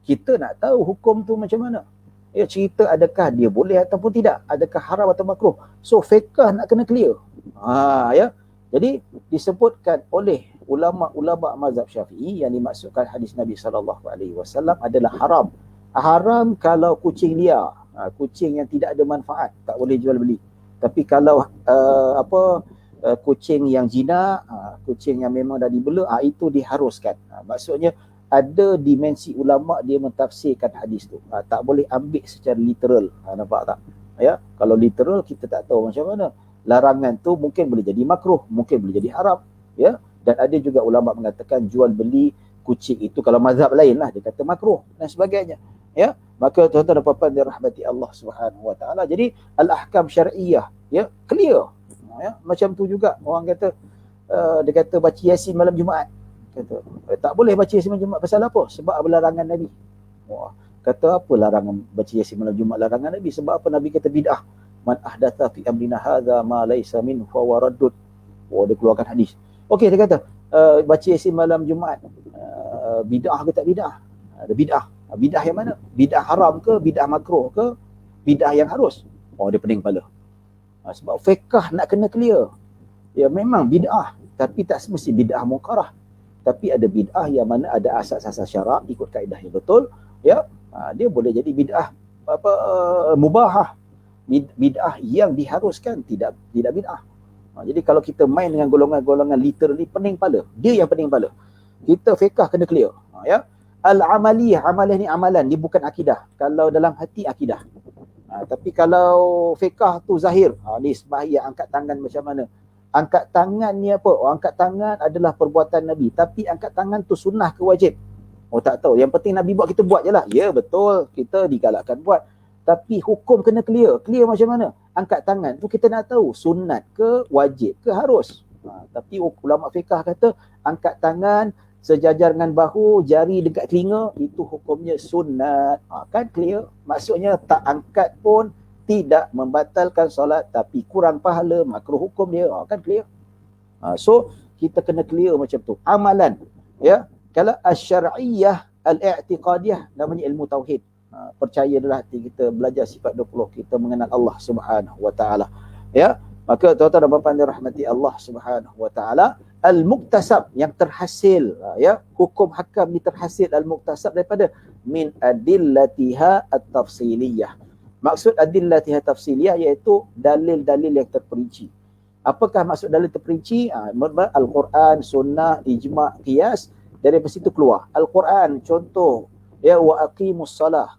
Kita nak tahu hukum tu macam mana. Ya, cerita adakah dia boleh ataupun tidak, adakah haram atau makruh. So fiqah nak kena clear. Ya, jadi disebutkan oleh ulama-ulama mazhab Syafi'i, yang dimaksudkan hadis Nabi SAW adalah haram. Haram kalau kucing liar, kucing yang tidak ada manfaat, tak boleh jual beli. Tapi kalau kucing yang jinak, kucing yang memang dah dibela, itu diharuskan. Maksudnya ada dimensi ulama dia mentafsirkan hadis tu. Tak boleh ambil secara literal. Nampak tak? Ya, kalau literal kita tak tahu macam mana. Larangan tu mungkin boleh jadi makruh, mungkin boleh jadi haram. Ya, dan ada juga ulama mengatakan jual beli kucing itu, kalau mazhab lain lah, dia kata makruh dan sebagainya. Ya, maka tuan-tuan dan puan-puan dirahmati Allah Subhanahu Wa Taala. Jadi al-ahkam syar'iyyah, ya, clear. Ya, macam tu juga orang kata, dia kata baca Yasin malam Jumaat. Kata tak boleh baca Yasin malam Jumaat, pasal apa? Sebab ada larangan Nabi. Kata apa larangan baca Yasin malam Jumaat, larangan Nabi? Sebab apa? Nabi kata bid'ah. Man ahdatha fi amrina hadza ma laysa minhu fa huwa raddud. Dia keluarkan hadis. Okey, dia kata baca Yasin malam Jumaat, bid'ah ke tak bid'ah? Ada bid'ah. Bid'ah yang mana? Bid'ah haram ke, bid'ah makruh ke, bid'ah yang harus? Dia pening kepala. Sebab fiqh nak kena clear. Ya, memang bid'ah, tapi tak semesti bid'ah munkarah. Tapi ada bid'ah yang mana ada asas-asas syarak, ikut kaedah yang betul. Ya, dia boleh jadi bid'ah mubahah. Bid'ah yang diharuskan, tidak bid'ah. Jadi kalau kita main dengan golongan-golongan literally, pening kepala. Dia yang pening kepala. Kita fiqh kena clear. Ya. Al-amaliyah, amalan ni amalan, dia bukan akidah. Kalau dalam hati akidah. Tapi kalau fiqh tu zahir, ni sembahyang angkat tangan macam mana? Angkat tangan ni apa? Angkat tangan adalah perbuatan Nabi, tapi angkat tangan tu sunnah ke wajib? Tak tahu. Yang penting Nabi buat, kita buat je lah. Ya, betul, kita digalakkan buat. Tapi hukum kena clear. Clear macam mana? Angkat tangan tu kita nak tahu sunat ke wajib ke harus. Tapi ulama fiqh kata angkat tangan sejajar dengan bahu, jari dekat telinga, itu hukumnya sunat. Kan clear? Maksudnya tak angkat pun tidak membatalkan solat, tapi kurang pahala, makruh hukum dia. Kan clear? So kita kena clear macam tu. Amalan, ya. Kalau asy-syar'iyyah, al-i'tiqadiyah, namanya ilmu tauhid. Percaya dalam hati kita, belajar sifat 20, kita mengenal Allah Subhanahu Wa Taala. Ya. Maka tuan-tuan dan puan-puan dirahmati Allah Subhanahu Wa Taala, al-muktasab, yang terhasil, ya, hukum hakam ni terhasil al-muktasab daripada min adillatiha at-tafsiliyah. Maksud adillatiha tafsiliyah iaitu dalil-dalil yang terperinci. Apakah maksud dalil terperinci? Al-Quran, sunnah, ijma', qiyas, dari situ keluar. Al-Quran contoh, ya, wa aqimus salah,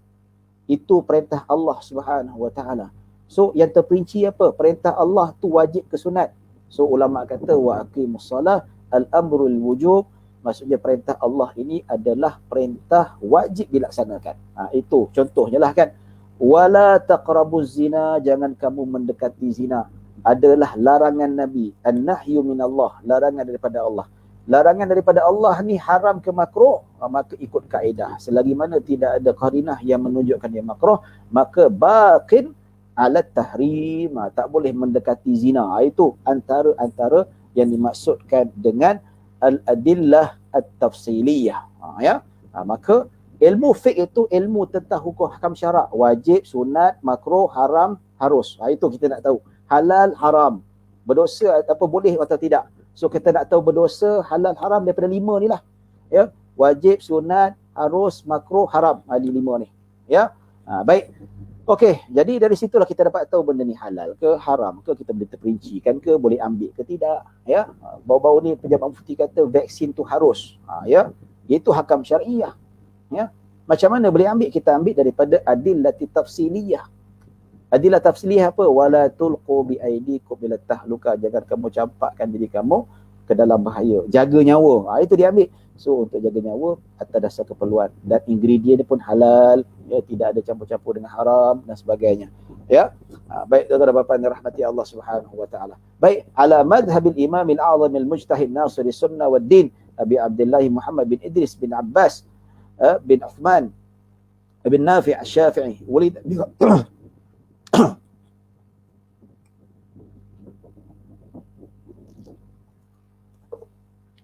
itu perintah Allah Subhanahu Wa Taala. So yang terperinci apa? Perintah Allah tu wajib ke sunat? So ulama kata wa aqimus salah al-amrul wujub, maksudnya perintah Allah ini adalah perintah wajib dilaksanakan. Itu contohnya lah kan. Wala taqrabuz zina, jangan kamu mendekati zina. Adalah larangan Nabi. An-nahyu minallah, larangan daripada Allah. Larangan daripada Allah ni haram ke makruh, maka ikut kaedah. Selagi mana tidak ada qarinah yang menunjukkan dia makruh, maka baqin ala tahrim, tak boleh mendekati zina. Itu antara yang dimaksudkan dengan al-adillah at-tafsiliyah. Maka ilmu fiqh itu ilmu tentang hukum hakam syarak, wajib, sunat, makruh, haram, harus. Itu kita nak tahu. Halal, haram, berdosa atau boleh atau tidak. So kita nak tahu berdosa, halal, haram daripada 5 ni lah. Ya, wajib, sunat, harus, makruh, haram. Ada 5 ni. Ya. Baik. Okey, jadi dari situlah kita dapat tahu benda ni halal ke haram ke, kita boleh terperincikan ke, boleh ambil ke tidak. Ya. Baru-baru ni pejabat mufti kata vaksin tu harus. Ya. Itu hakam syariah. Ya. Macam mana boleh ambil? Kita ambil daripada adillati tafsiliyah. Adillah tafsiliyah apa? Wala tulqu bi aidikum ila tahluka, jangan kamu campakkan diri kamu ke dalam bahaya. Jaga nyawa. Itu dia ambil. So untuk jaga nyawa atas dasar keperluan, dan ingredient dia pun halal, ya, tidak ada campur-campur dengan haram dan sebagainya. Ya. Baik tuan-tuan dan puan-puan rahmati Allah Subhanahu wa taala. Baik, ala madhhabil imam al-a'zam al-mujtahid nasir sunnah wad din Abi Abdullah Muhammad bin Idris bin Abbas bin Uthman bin Nafi' al-Syafi'i walid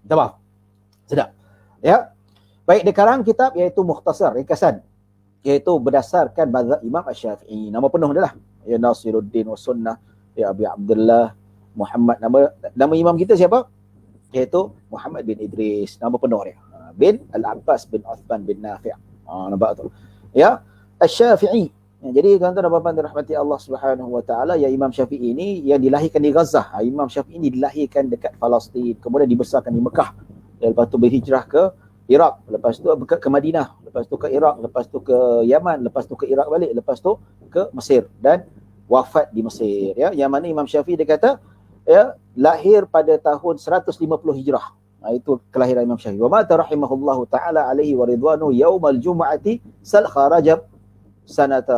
Tamam. Sedap. Ya. Baik, di karangan kitab iaitu mukhtasar, ringkasan, iaitu berdasarkan mazhab Imam Asy-Syafi'i. Nama penuh dia lah. Ya Nasiruddin wa Sunnah, ya Abi Abdullah Muhammad. Nama imam kita siapa? Iaitu Muhammad bin Idris. Nama penuh dia. Bin Al-Abbas bin Uthman bin Nafi'. Nampak tu. Ya. Asy-Syafi'i. Jadi tuan-tuan dan puan-puan dirahmati Allah Subhanahu wa taala, ya Imam Syafi'i ini yang dilahirkan di Gaza. Imam Syafi'i ini dilahirkan dekat Palestin, kemudian dibesarkan di Mekah. Lepas tu berhijrah ke Iraq, lepas tu ke Madinah, lepas tu ke Iraq, lepas tu ke Yaman, lepas tu ke Iraq balik, lepas tu ke Mesir dan wafat di Mesir. Ya, yang mana Imam Syafi'i dia kata ya lahir pada tahun 150 Hijrah. Itu kelahiran Imam Syafi'i. Wa mata rahimahullahu taala alaihi wa ridwanu yaumal jumu'ati salkha Rajab sanata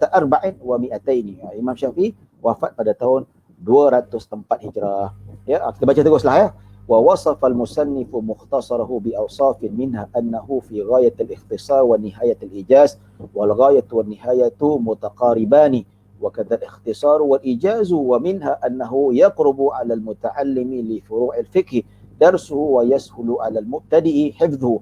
arba'in wa mi'ataini. Imam Syafi'i wafat pada tahun 204 Hijrah. Ya, kita baca teruslah ya. Wa wasafa al-musannif mukhtasarahu bi awsafin minha annahu fi ghayat al-ikhtisar wa nihayat al-ijaz wal ghayatu wan nihayatu mutaqaribani wa kadha al-ikhtisar wal ijaz wa minha annahu yaqrubu 'ala al-muta'allimi li furu' al-fiqh darsuhu wa yashulu 'ala al-mubtadi'i hifdhuhu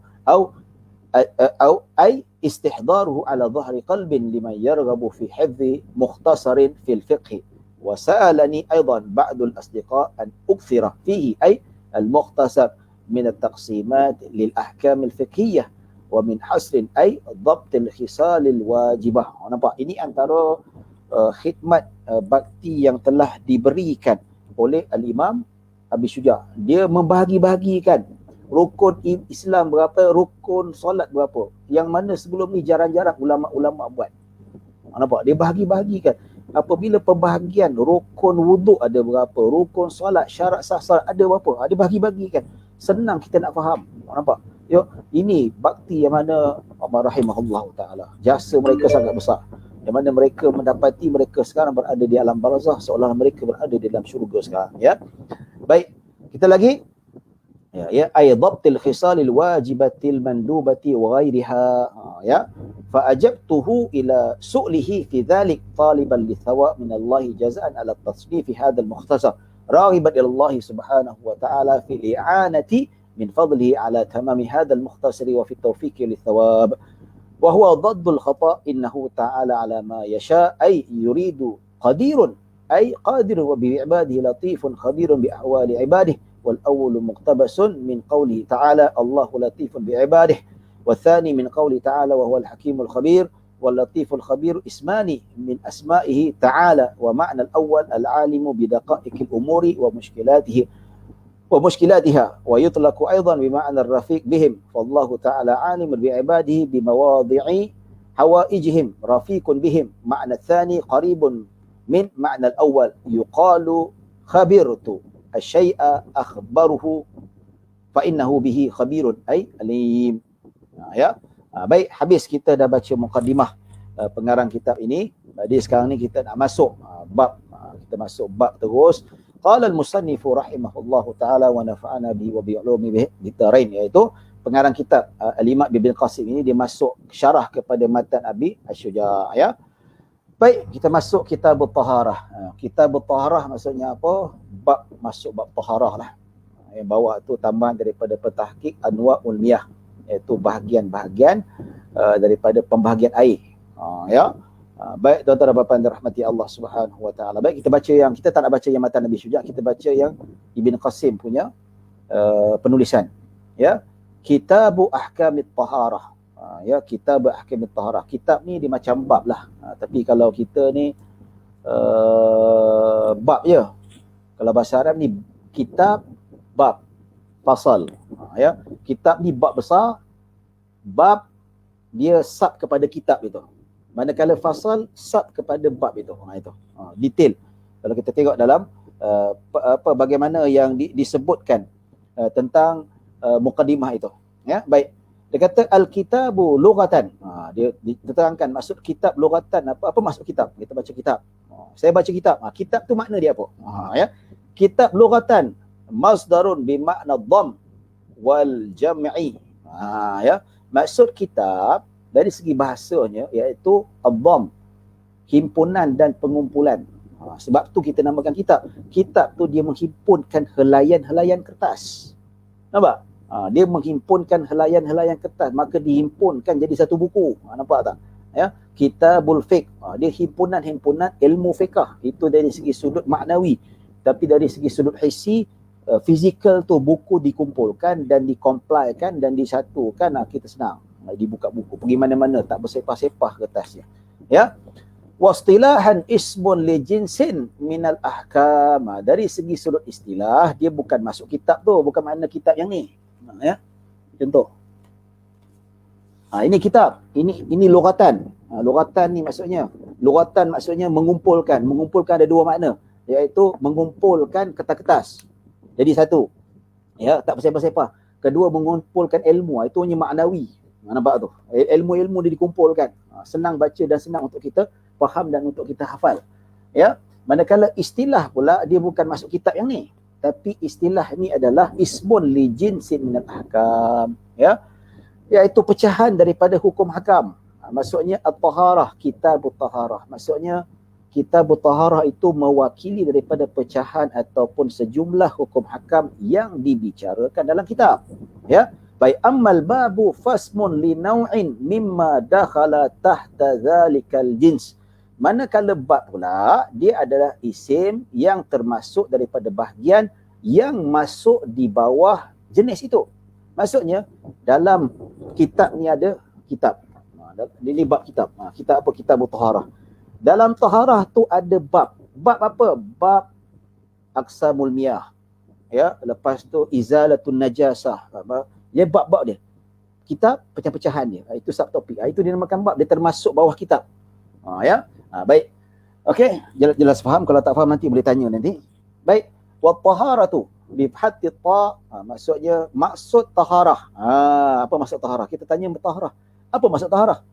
أو أي استحضاره على ظهر قلب لمن يرغب في حفظ مختصر في الفقه. وسألني أيضا بعض الأصدقاء أن أكثر فيه أي المختصر من التقسيمات للأحكام الفقهية ومن حصر أي ضبط الخصال الواجبة. Nampak, ini antara khidmat bakti yang telah diberikan oleh Al-Imam Abi Syuja'. Dia membahagi-bahagikan rukun Islam berapa, rukun solat berapa, yang mana sebelum ni jarang-jarang ulama-ulama buat. Nampak? Dia bahagi-bahagikan. Apabila pembahagian rukun wuduk ada berapa, rukun solat, syarat sah solat ada berapa, dia bahagi-bahagikan. Senang kita nak faham. Nampak? Yo, ini bakti yang mana Allah rahimahullah taala. Jasa mereka sangat besar. Yang mana mereka mendapati mereka sekarang berada di alam barzah seolah mereka berada di dalam syurga sekarang, ya. Baik, kita lagi ya ay dhabtil khisalil wajibatil mandubati wa ghairiha. Ya, fa ajabtuhu ila su'lihi fi dhalik taliban li thawab min Allah jazaan ala tasnif hadha al mukhtasar raghiban ila Allah subhanahu wa ta'ala fi i'anati min fadlihi ala tamami hadha al mukhtasar wa fi tawfiq li thawab wa huwa dhadd al khata innahu ta'ala ala ma yasha ay yuridu qadirun ay qadir wa bi ibadihi latifun khabirun bi ahwali ibadihi. والأول مقتبس من قوله تعالى الله لطيف بعباده والثاني من قوله تعالى وهو الحكيم الخبير واللطيف الخبير اسمان من أسمائه تعالى ومعنى الأول العالم بدقائق الأمور ومشكلاتها ويطلق أيضا بمعنى الرفيق بهم فالله تعالى عالم بعباده بمواضع حوائجهم رفيق بهم معنى الثاني قريب من معنى الأول يقال خبرت الشيء أخبره فإنه به خبير أي عليم. Ya. Baik, habis kita dah baca muqaddimah pengarang kitab ini. Jadi sekarang ni kita nak masuk bab, kita masuk bab terus. Qala al-musannifu rahimahullahu taala wa nafa'ana bi wa bi ulumihi bitarain, iaitu pengarang kitab Al-Imam Ibn Qasim ini dia masuk syarah kepada matan Abi Asy-Syuja', ya. Baik, kita masuk kitab taharah. Kitab taharah maksudnya apa? Bab, masuk bab taharah lah. Yang bawa tu tambahan daripada pentahqiq Anwa'ul Miyah, iaitu bahagian-bahagian daripada pembahagian air. Ya. Baik tuan-tuan dan puan-puan dirahmati Allah Subhanahu wa taala. Baik, kita baca yang, kita tak nak baca yang matan Nabi Syuja', kita baca yang Ibn Qasim punya penulisan. Ya. Kitabu Ahkamit Taharah. Ya, Kitab Ahkamit Taharah. Kitab ni dia macam bab lah. Tapi kalau kita ni bab je. Kalau bahasa Arab ni kitab, bab, fasal. Ya, kitab ni bab besar, bab dia sub kepada kitab itu. Manakala fasal sub kepada bab itu. Itu. Detail. Kalau kita tengok dalam bagaimana yang disebutkan tentang mukadimah itu. Ya, baik. Dia kata al-kitabu lughatan. Dia diterangkan maksud kitab lughatan apa maksud kitab? Kita baca kitab. Saya baca kitab. Kitab tu makna dia apa? Ya. Kitab lughatan masdarun bi makna dhamm wal jam'i. Ya. Maksud kitab dari segi bahasanya iaitu ad-dhamm, himpunan dan pengumpulan. Sebab tu kita namakan kitab. Kitab tu dia menghimpunkan helaian-helaian kertas. Nampak? Dia menghimpunkan helaian-helaian kertas, maka dihimpunkan jadi satu buku. Nampak tak? Ya, Kitabul Fiqh. Dia himpunan-himpunan ilmu fiqh. Itu dari segi sudut maknawi. Tapi dari segi sudut hissi, fizikal tu buku dikumpulkan dan dikomplaikan dan disatukan, kita senang. Dibuka buku, pergi mana-mana tak bersepah-sepah kertasnya. Ya. Wastilahan ismun li jinsin minal ahkam. Dari segi sudut istilah, dia bukan masuk kitab tu, bukan makna kitab yang ni. Ya. Contoh. Ini kitab, ini lughatan. Lughatan ni maksudnya, lughatan maksudnya mengumpulkan. Mengumpulkan ada dua makna, iaitu mengumpulkan kertas-kertas jadi satu. Ya, tak bersepah-sepah. Kedua, mengumpulkan ilmu. Itu hanya maknawi. Nampak tu? Ilmu-ilmu dia dikumpulkan. Senang baca dan senang untuk kita faham dan untuk kita hafal. Ya. Manakala istilah pula dia bukan masuk kitab yang ni. Tapi istilah ni adalah ismun li jinsin minal ahkam. Ya. Iaitu pecahan daripada hukum hakam. Maksudnya at-taharah, kitabut taharah. Maksudnya kitabut taharah itu mewakili daripada pecahan ataupun sejumlah hukum hakam yang dibicarakan dalam kitab. Ya. Baik, ammal babu fasmun li naw'in mimma dakhala tahta zalikal jins. Manakala bab pula, dia adalah isim yang termasuk daripada bahagian yang masuk di bawah jenis itu. Maksudnya, dalam kitab ni ada kitab. Ini bab kitab. Kitab apa? Kitab taharah. Dalam taharah tu ada bab. Bab apa? Bab aqsamul miyah. Ya, lepas tu izalatun najasah. Dia bab-bab dia. Kitab, pecah-pecahan dia. Itu subtopik. Itu dinamakan bab. Dia termasuk bawah kitab. Ya. Baik. Okey. Jelas faham. Kalau tak faham nanti boleh tanya nanti. Baik. Wa taharatu bi fathi ta. Maksudnya maksud taharah. Apa maksud taharah? Kita tanya taharah. Apa maksud taharah?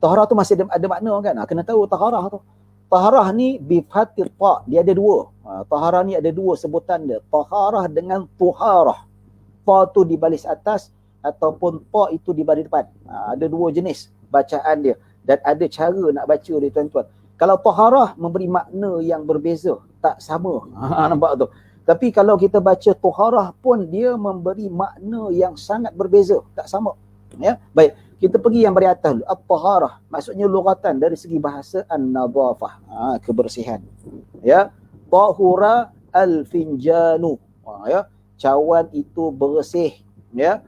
Taharah tu masih ada makna kan? Kena tahu taharah tu. Taharah ni bi fathi ta. Dia ada dua. Taharah ni ada dua sebutan dia. Taharah dengan tuharah. Ta tu di baris atas ataupun ta itu di baris depan. Ada dua jenis bacaan dia dan ada cara nak baca dia tuan-tuan. Kalau taharah memberi makna yang berbeza, tak sama. Nampak tu. Tapi kalau kita baca taharah pun dia memberi makna yang sangat berbeza, tak sama. Ya, baik. Kita pergi yang beri atas dulu. At-taharah maksudnya lughatan dari segi bahasa an-nadhafah, kebersihan. Ya, tahura al-finjanu. Ya, cawan itu bersih. Ya,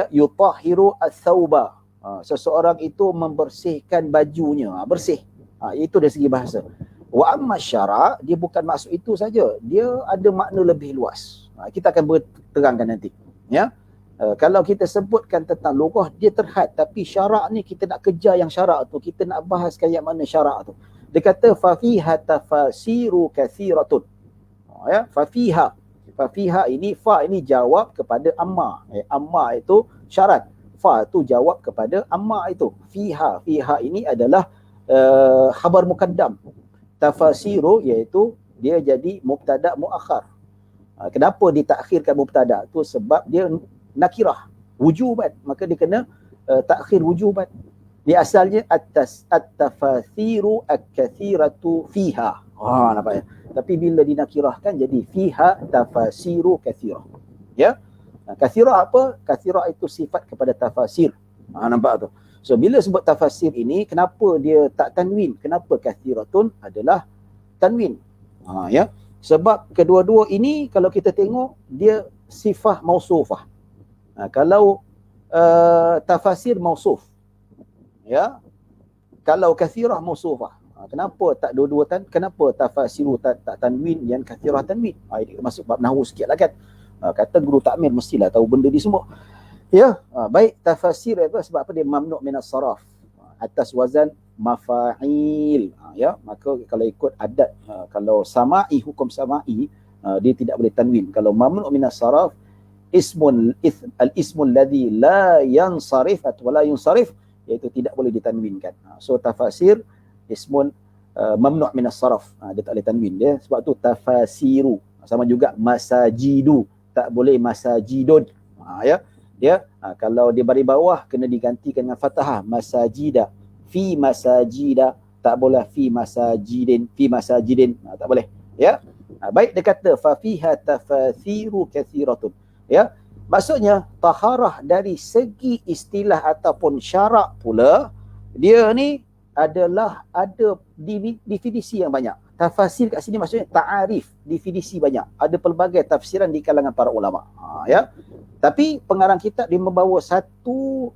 yutahhiru ats-tsauba. Seseorang itu membersihkan bajunya, bersih. Itu dari segi bahasa. Wa amma syara', dia bukan maksud itu saja. Dia ada makna lebih luas. Kita akan terangkan nanti. Ya. Kalau kita sebutkan tentang lughah, dia terhad. Tapi syara' ni kita nak kejar yang syara' tu. Kita nak bahaskan yang mana syara' tu. Dia kata fa fiha tafasiru katsiratun. Ya, fa fiha. Fa fiha ini, fa ini jawab kepada amma. Amma itu syarat. Fa tu jawab kepada amma itu. Fiha. Fiha ini adalah khabar muqaddam. Tafasiru iaitu dia jadi mubtada muakhar. Kenapa ditakhirkan mubtada tu? Sebab dia nakirah wujuban, maka dia kena takhir wujuban. Dia asalnya at-tafathiru ak-kathiratu fiha. Nampak ya? Tapi bila dinakirahkan jadi fiha tafasiru kathirah. Ya. Kathirah apa? Kathirah itu sifat kepada tafasir. Nampak tu. So bila sebut tafasir ini, kenapa dia tak tanwin? Kenapa kathiratun adalah tanwin? Ya. Sebab kedua-dua ini kalau kita tengok dia sifah mausufah. Kalau tafasir mausuf, ya. Kalau kathirah mausufah. Kenapa tak dua-dua kenapa tafasiru tak tanwin yang kathirah tanwin? Ini masuk bab nahwu sikitlah kan. Kata guru takmir mestilah tahu benda ni semua. Ya, baik tafasir itu sebab apa dia mamnu' minas saraf. Atas wazan mafa'il. Ya, maka kalau ikut adat kalau sama'i, hukum sama'i, dia tidak boleh tanwin. Kalau mamnu' minas saraf, al-ismul ladzi la yansarif atau la yunsarif, iaitu tidak boleh ditanwinkan. So tafasir ismun mamnu' minas saraf, dia tak boleh tanwin dia. Sebab tu tafasiru. Sama juga masajidu, tak boleh masajidun. Ya. Dia kalau dia baris bawah kena digantikan dengan fathah, masajida, fi masajida, tak boleh fi masajidin, tak boleh. Ya. Baik, dia kata fa fiha tafathiru kathiratun. Ya. Maksudnya taharah dari segi istilah ataupun syarak pula, dia ni adalah ada definisi yang banyak. Tafasir kat sini maksudnya ta'arif, definisi banyak. Ada pelbagai tafsiran di kalangan para ulama. Ya. Tapi pengarang kitab dia membawa satu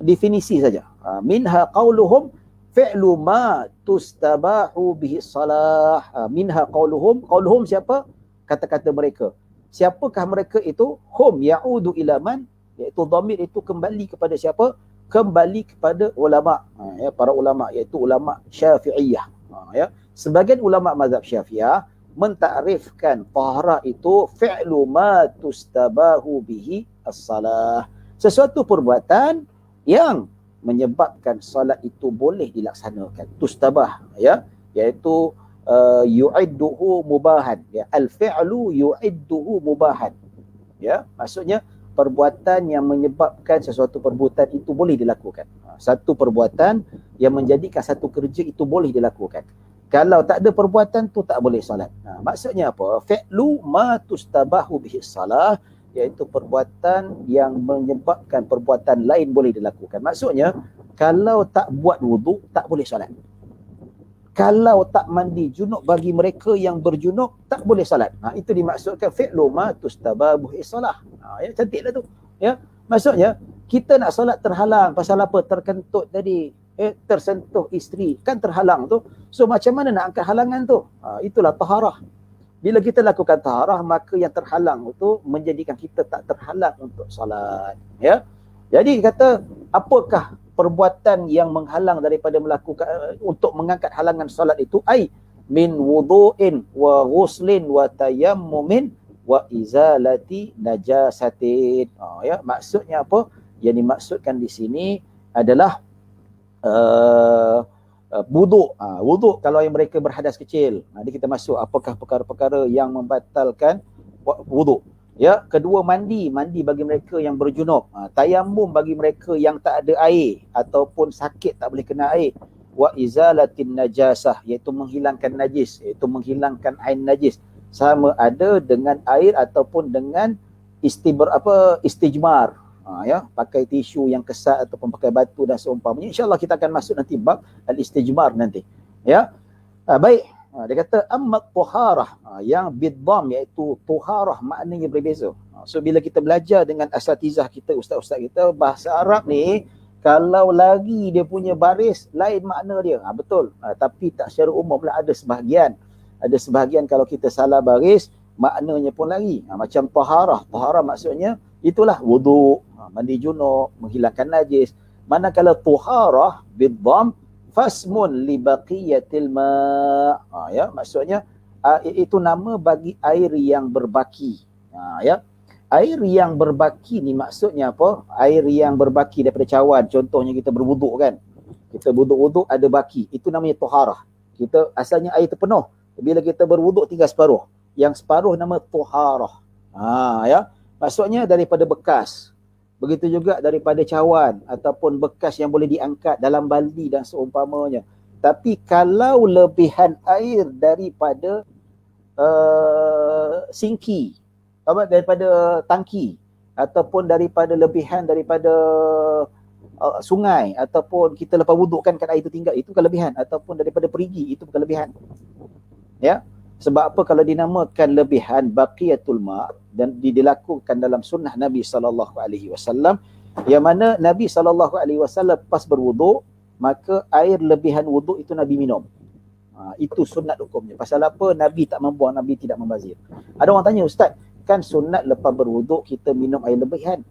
definisi saja. Minha qauluhum fi'lu ma tustabahu bihi salah. Minha qauluhum siapa? Kata-kata mereka. Siapakah mereka itu? Hum ya'udu ila man, iaitu dhamir itu kembali kepada siapa? Kembali kepada ulama. Ya, para ulama iaitu ulama Syafi'iyah. Ya. Sebagian ulama mazhab Syafi'iyah mentakrifkan taharah itu fi'lu ma tustabahu bihi as-salah. Sesuatu perbuatan yang menyebabkan salat itu boleh dilaksanakan. Tustabah, ya, iaitu yu'idduhu mubahan. Ya, al-fi'lu yu'idduhu mubahan. Ya, maksudnya perbuatan yang menyebabkan sesuatu perbuatan itu boleh dilakukan. Satu perbuatan yang menjadikan satu kerja itu boleh dilakukan. Kalau tak ada perbuatan tu tak boleh salat. Maksudnya apa? Fi'lu ma tustabahu bihi salah, iaitu perbuatan yang menyebabkan perbuatan lain boleh dilakukan. Maksudnya kalau tak buat wuduk tak boleh salat. Kalau tak mandi junub bagi mereka yang berjunub tak boleh salat. Itu dimaksudkan fi'lu ma tustabahu bihi salah. Ya, cantiklah tu. Ya, maksudnya kita nak salat terhalang pasal apa? Terkentut tadi. Tersentuh isteri, kan terhalang tu. So macam mana nak angkat halangan tu? Itulah taharah. Bila kita lakukan taharah, maka yang terhalang itu menjadikan kita tak terhalang untuk salat. Ya. Jadi kata, apakah perbuatan yang menghalang daripada melakukan untuk mengangkat halangan salat itu? Ai min wudu'in wa ghuslin wa tayammumin wa izalati najasatin. Ya, maksudnya apa? Yang dimaksudkan di sini adalah wuduk. Wuduk kalau yang mereka berhadas kecil. Jadi kita masuk apakah perkara-perkara yang membatalkan wuduk. Ya, kedua mandi bagi mereka yang berjunub. Tayammum bagi mereka yang tak ada air ataupun sakit tak boleh kena air. Wa izalatin najasah, iaitu menghilangkan najis, iaitu menghilangkan ain najis. Sama ada dengan air ataupun dengan istijmar. Ya, pakai tisu yang kesat ataupun pakai batu dan seumpamanya. InsyaAllah kita akan masuk nanti bab al-istijmar nanti. Ya. Baik. Dia kata amma tuharah, yang bidham, iaitu tuharah maknanya berbeza. So bila kita belajar dengan asatizah kita, ustaz-ustaz kita, bahasa Arab ni kalau lagi dia punya baris lain makna dia. Betul. Tapi tak secara umum lah, ada sebahagian. Ada sebahagian kalau kita salah baris maknanya pun lagi. Macam taharah. Taharah maksudnya itulah wuduk, mandi junub, menghilangkan najis. Manakala tuharah bidham fasmun li baqiyatil ma'. Ya, maksudnya itu nama bagi air yang berbaki. Ya. Air yang berbaki ni maksudnya apa? Air yang berbaki daripada cawan. Contohnya kita berwuduk kan. Kita wuduk-wuduk ada baki, itu namanya taharah. Kita asalnya air terpenuh, bila kita berwuduk tinggal separuh, yang separuh nama taharah. Ya, maksudnya daripada bekas. Begitu juga daripada cawan ataupun bekas yang boleh diangkat dalam baldi dan seumpamanya. Tapi kalau lebihan air daripada singki, daripada tangki, ataupun daripada lebihan daripada sungai, ataupun kita lepas wuduk kan air itu tinggal, itu kelebihan, ataupun daripada perigi, itu kelebihan. Ya, sebab apa kalau dinamakan lebihan baqiyatul ma' dan dilakukan dalam sunnah Nabi SAW, yang mana Nabi SAW pas berwuduk, maka air lebihan wuduk itu Nabi minum. Itu sunat hukumnya. Pasal apa? Nabi tak membuang, Nabi tidak membazir. Ada orang tanya, Ustaz, kan sunat lepas berwuduk kita minum air lebihan.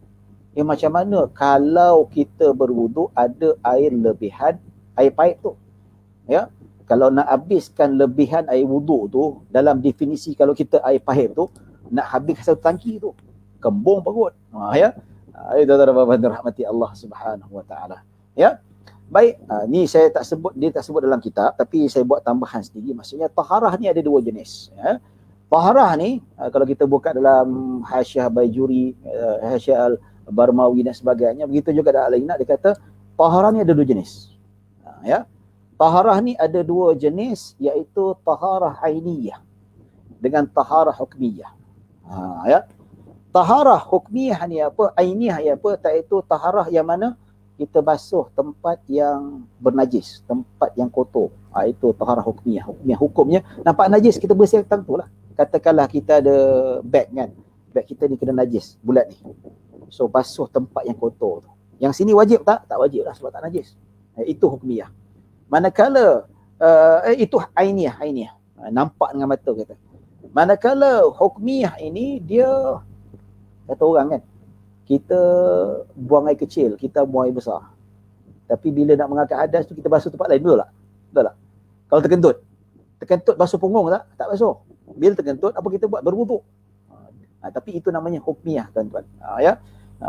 Macam mana kalau kita berwuduk ada air lebihan air paip tu? Ya, kalau nak habiskan lebihan air wuduk tu, dalam definisi kalau kita air paip tu, nak habis satu tangki tu, kembung perut. Ya, itu rahmati Allah Subhanahu Wa Taala. Ya, baik. Ni saya tak sebut, dia tak sebut dalam kitab, tapi saya buat tambahan sedikit. Maksudnya taharah ni ada dua jenis. Ya. Taharah ni kalau kita buka dalam Hasyiah Baijuri, Hasyiah Al-Barmawi dan sebagainya, begitu juga dalam Al-Inaq dia kata taharah ni ada dua jenis. Ya. Taharah ni ada dua jenis, iaitu taharah ainiyah dengan taharah hukmiyah. Ya. Taharah hukmiyah ni apa? Ainiyah ni apa? Iaitu taharah yang mana kita basuh tempat yang bernajis, tempat yang kotor. Itu taharah hukmiyah. Hukumnya nampak najis, kita bersihkan tu lah. Katakanlah kita ada beg kan, beg kita ni kena najis bulat ni, so basuh tempat yang kotor tu. Yang sini wajib tak? Tak wajib lah sebab tak najis. Itu hukmiyah. Manakala itu ainiyah, nampak dengan mata kata. Manakala hukmiyah ini dia kata orang kan, kita buang air kecil, kita buang air besar. Tapi bila nak mengangkat hadas tu kita basuh tempat lain, betul tak? Betul tak? Kalau terkentut basuh punggung tak? Tak basuh. Bila terkentut apa kita buat? Berwuduk. Tapi itu namanya hukmiyah, tuan-tuan. Ya.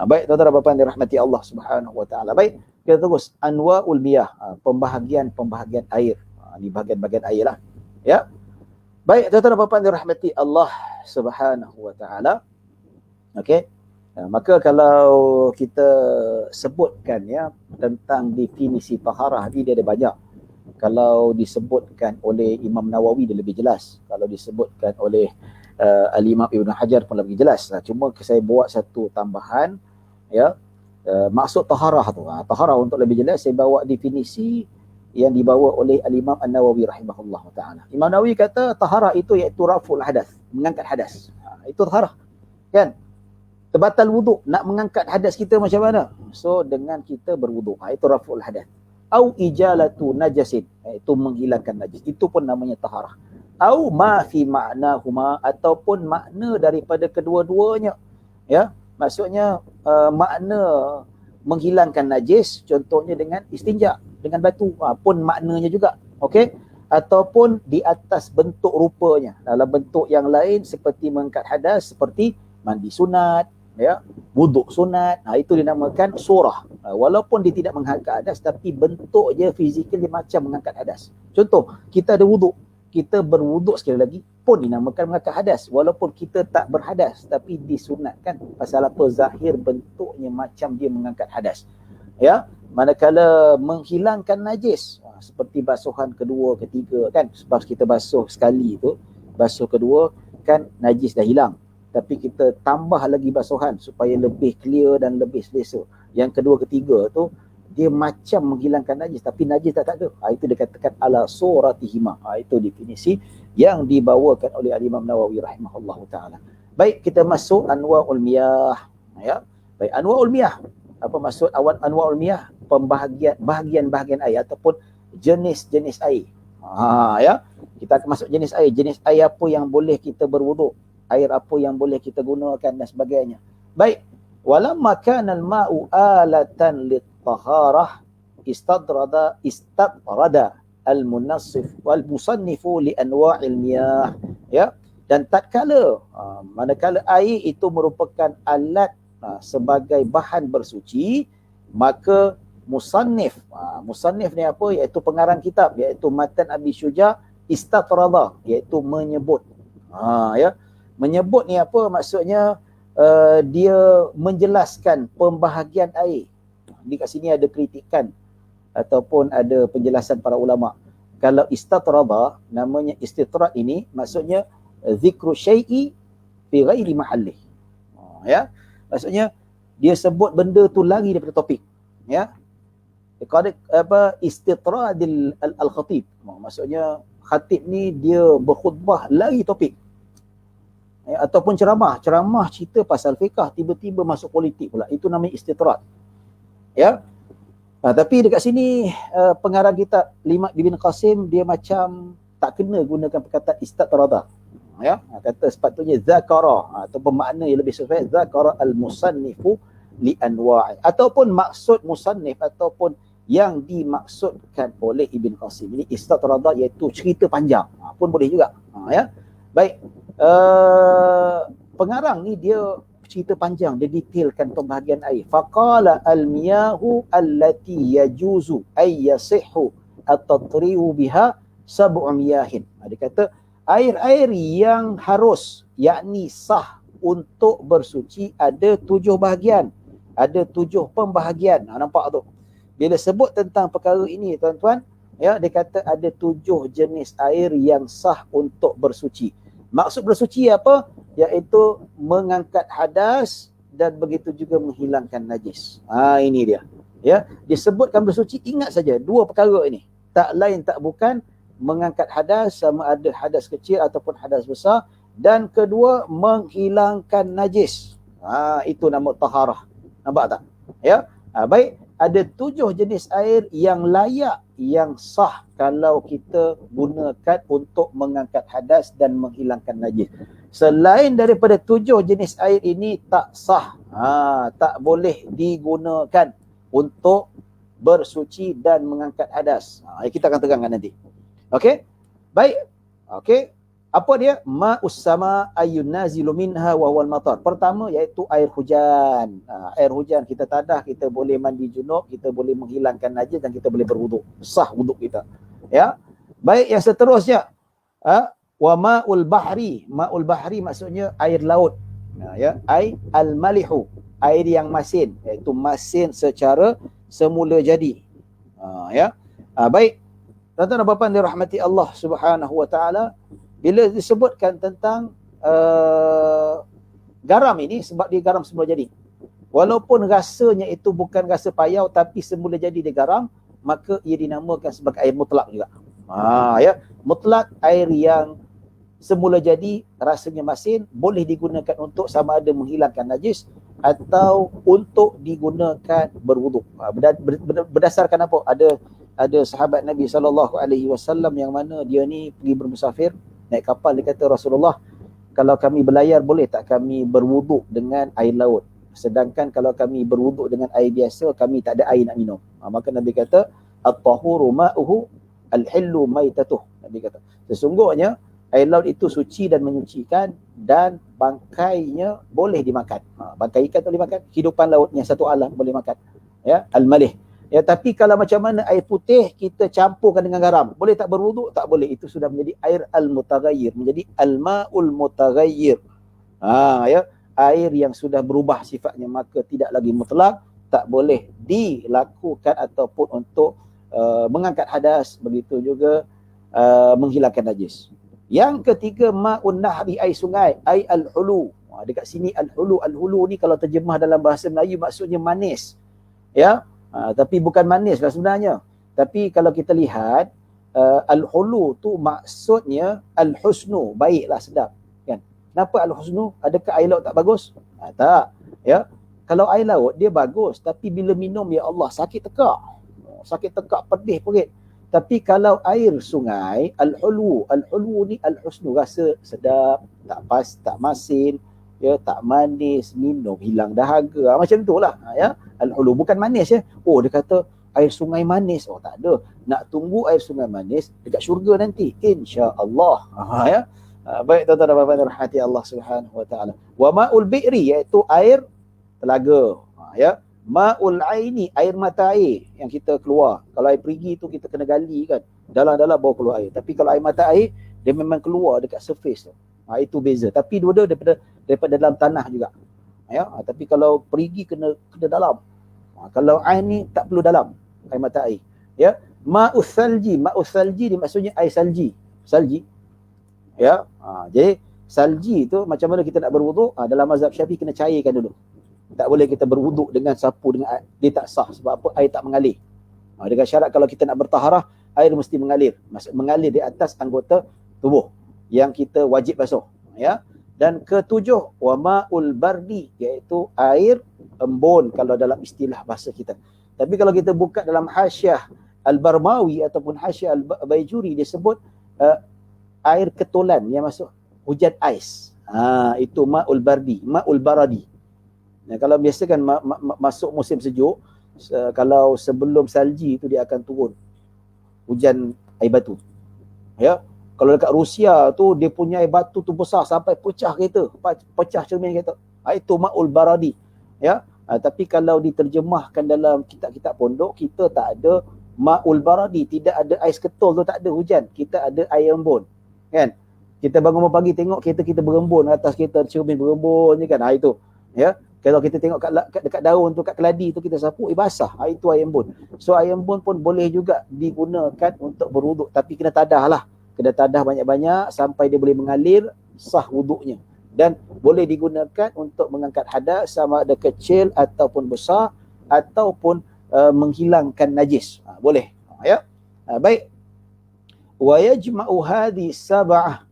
Baik, tuan-tuan dan puan-puan dirahmati Allah Subhanahu Wa Taala. Baik, kita terus anwaul miyah, pembahagian air. Ini bahagian-bahagian air lah. Ya. Baik, tuan-tuan dan puan-puan dirahmati Allah Subhanahu Wa Taala. Okey. Maka kalau kita sebutkan ya tentang definisi taharah ni, dia ada banyak. Kalau disebutkan oleh Imam Nawawi dia lebih jelas. Kalau disebutkan oleh Al-Imam Ibn Hajar pun lebih jelas. Cuma saya buat satu tambahan ya. Maksud taharah tu. Taharah untuk lebih jelas saya bawa definisi yang dibawa oleh Al-Imam An-Nawawi rahimahullah taala. Imam Nawawi kata taharah itu iaitu raful hadas, mengangkat hadas. Itu taharah. Kan? Terbatal wuduk, nak mengangkat hadas kita macam mana? So dengan kita berwuduk. Itu raful hadas. Au ijalatu najasin, itu menghilangkan najis, itu pun namanya taharah. Au ma fi ma'nahuma, ataupun makna daripada kedua-duanya. Ya, maksudnya makna menghilangkan najis, contohnya dengan istinja dengan batu, pun maknanya juga. Okey, ataupun di atas bentuk rupanya, dalam bentuk yang lain seperti mengangkat hadas, seperti mandi sunat, ya, wuduk sunat, itu dinamakan surah. Walaupun dia tidak mengangkat hadas, tapi bentuk dia fizikal dia macam mengangkat hadas. Contoh, kita ada wuduk, kita berwuduk sekali lagi pun dinamakan mengangkat hadas, walaupun kita tak berhadas, tapi disunatkan. Pasal apa? Zahir bentuknya macam dia mengangkat hadas. Ya, manakala menghilangkan najis, seperti basuhan kedua, ketiga kan, sebab kita basuh sekali tu, basuh kedua kan najis dah hilang, tapi kita tambah lagi basuhan supaya lebih clear dan lebih selesa. Yang kedua, ketiga tu dia macam menghilangkan najis, tapi najis tak ada. Itu dikatakan ala suratihima. Itu definisi yang dibawakan oleh Al-Imam Nawawi rahimahullahu taala. Baik, kita masuk anwaul miyah. Ya. Baik, anwaul miyah. Apa maksud anwaul miyah? Bahagian-bahagian air ataupun jenis-jenis air. Ya. Kita akan masuk jenis air. Jenis air apa yang boleh kita berwuduk, air apa yang boleh kita gunakan dan sebagainya. Baik, walamma kana al-ma'u alatan lit-taharah istadrada al-munassif wal musannifu li anwa'il miyah. Ya, dan tatkala manakala air itu merupakan alat sebagai bahan bersuci, maka musannif. Musannif ni apa? Iaitu pengarang kitab, iaitu Matan Abi Syuja istatrada, iaitu menyebut. Ya. Menyebut ni apa? Maksudnya dia menjelaskan pembahagian air. Di kat sini ada kritikan ataupun ada penjelasan para ulama. Kalau istatrada, namanya istitrad ini maksudnya zikru syai'i fi ghairi mahallih. Ya. Maksudnya dia sebut benda tu lari daripada topik. Ya. Kalau istitradil al-khatib. Maksudnya khatib ni dia berkhutbah lari topik. Ya, ataupun ceramah cerita pasal fiqh tiba-tiba masuk politik pula. Itu namanya istitrad. Ya. Tapi dekat sini pengarang kitab Limad bin Qasim dia macam tak kena gunakan perkataan istatrada. Ya, kata sepatutnya zakara ataupun makna yang lebih sesuai zakara al-musannifu li anwa'i, ataupun maksud musannif ataupun yang dimaksudkan oleh Ibn Qasim ini istatrada iaitu cerita panjang. Pun boleh juga. Ya. Baik. Pengarang ni dia cerita panjang, dia detailkan pembahagian air. Faqala al-miyahu allati yajuzu ay yasihhu at-tatrihu biha sab'u miyahin. Dia kata air-air yang harus, yakni sah untuk bersuci ada 7 bahagian. Ada 7 pembahagian. Nampak tu? Bila sebut tentang perkara ini tuan-tuan, ya, dia kata ada 7 jenis air yang sah untuk bersuci. Maksud bersuci apa? Iaitu mengangkat hadas dan begitu juga menghilangkan najis. Ini dia. Ya, disebutkan bersuci, ingat saja 2 perkara ini. Tak lain tak bukan mengangkat hadas, sama ada hadas kecil ataupun hadas besar, dan kedua menghilangkan najis. Itu nama taharah. Nampak tak? Ya. Baik, ada 7 jenis air yang layak, yang sah kalau kita gunakan untuk mengangkat hadas dan menghilangkan najis. Selain daripada 7 jenis air ini tak sah. Tak boleh digunakan untuk bersuci dan mengangkat hadas. Kita akan terangkan nanti. Okey? Baik. Okey. Apa dia? Ma'us sama ayyun nazilu minha wa huwal matar. Pertama iaitu air hujan. Air hujan kita tadah, kita boleh mandi junub, kita boleh menghilangkan najis dan kita boleh berwuduk. Sah wuduk kita. Ya. Baik, yang seterusnya wa ma'ul bahri. Ma'ul bahri maksudnya air laut. Ya, air al-malihu, air yang masin, iaitu masin secara semula jadi. Ya. Baik. Tuan-tuan dan puan-puan dirahmati Allah Subhanahu wa taala, bila disebutkan tentang garam ini, sebab dia garam semula jadi. Walaupun rasanya itu bukan rasa payau tapi semula jadi dia garam, maka ia dinamakan sebagai air mutlak juga. Ya, mutlak, air yang semula jadi rasanya masin, boleh digunakan untuk sama ada menghilangkan najis atau untuk digunakan berwuduk. Berdasarkan apa? Ada sahabat Nabi SAW yang mana dia ni pergi bermusafir, naik kapal, dia kata, Rasulullah, kalau kami berlayar boleh tak kami berwuduk dengan air laut? Sedangkan kalau kami berwuduk dengan air biasa, kami tak ada air nak minum. Maka Nabi kata, at-tahuru ma'uhu al-hillu maitatuh. Nabi kata, sesungguhnya air laut itu suci dan menyucikan, dan bangkainya boleh dimakan. Bangkai ikan boleh makan, hidupan lautnya satu alam boleh makan. Ya, al-malih. Ya, tapi kalau macam mana air putih kita campurkan dengan garam, boleh tak berwuduk? Tak boleh. Itu sudah menjadi air al-mutaghayyir, menjadi al-ma'ul mutaghayyir. Ya, air yang sudah berubah sifatnya, maka tidak lagi mutlak, tak boleh dilakukan ataupun untuk mengangkat hadas, begitu juga menghilangkan najis. Yang ketiga, ma'un nahri, air sungai, air al-hulu. Dekat sini al-hulu ni kalau terjemah dalam bahasa Melayu maksudnya manis. Ya. Tapi bukan manis lah sebenarnya. Tapi kalau kita lihat al-hulu tu maksudnya al-husnu, baiklah, sedap, kan? Kenapa al-husnu? Adakah air laut tak bagus? Tak. Ya. Kalau air laut dia bagus, tapi bila minum, ya Allah, sakit tekak. Sakit tekak, pedih perit. Tapi kalau air sungai, al-hulu ni al-husnu, rasa sedap, tak masin, ya, tak manis, minum hilang dahaga. Macam itulah, ya. Al-hulu bukan manis, ya. Oh, dia kata air sungai manis. Oh, tak ada. Nak tunggu air sungai manis dekat syurga nanti, insya-Allah. Ya. Baik, tuan-tuan dan puan-puan rahmati Allah Subhanahu wa taala. Wa ma'ul bi'ri, iaitu air telaga. Ya. Ma'ul aini, air mata air yang kita keluar. Kalau air perigi tu kita kena gali kan. Dalam-dalam bawa keluar air. Tapi kalau air mata air, dia memang keluar dekat surface tu. Itu beza. Tapi dua-dua daripada dalam tanah juga. Ya, tapi kalau perigi kena dalam. Kalau air ni tak perlu dalam, air mata air. Ya, ma'us salji ni maksudnya air salji. Salji. Ya, jadi salji tu macam mana kita nak berwuduk? Dalam mazhab Syafi'i kena cairkan dulu. Tak boleh kita berwuduk dengan sapu dengan air. Dia tak sah. Sebab apa? Air tak mengalir. Dengan syarat kalau kita nak bertaharah, air mesti mengalir. Maksud mengalir di atas anggota tubuh yang kita wajib basuh. Ya. Dan ketujuh, wa ma'ul bardi, iaitu air embun kalau dalam istilah bahasa kita. Tapi kalau kita buka dalam Hasyiah Al-Barmawi ataupun Hasyiah Al-Baijuri, dia sebut air ketulan yang masuk hujan ais. Itu ma'ul bardi, ma'ul baradi. Kalau biasa kan masuk musim sejuk, kalau sebelum salji itu dia akan turun hujan air batu. Ya. Kalau dekat Rusia tu dia punya air batu tu besar sampai pecah kereta, pecah cermin kereta. Itu ma'ul baradi. Ya. Tapi kalau diterjemahkan dalam kitab-kitab pondok, kita tak ada ma'ul baradi, tidak ada ais ketul tu, tak ada hujan. Kita ada air embun. Kan? Kita bangun pagi tengok kereta kita berembun, atas kereta cermin berembun je kan. Itu. Ya. Kalau kita tengok dekat daun tu, kat keladi tu kita sapu, basah. Itu air embun. So air embun pun boleh juga digunakan untuk berwuduk. Tapi kena tadah lah. Kena tadah banyak-banyak sampai dia boleh mengalir, sah wuduknya. Dan boleh digunakan untuk mengangkat hadas sama ada kecil ataupun besar, ataupun menghilangkan najis. Boleh. Ya. Baik. Wa yajma'u hadhi sab'ah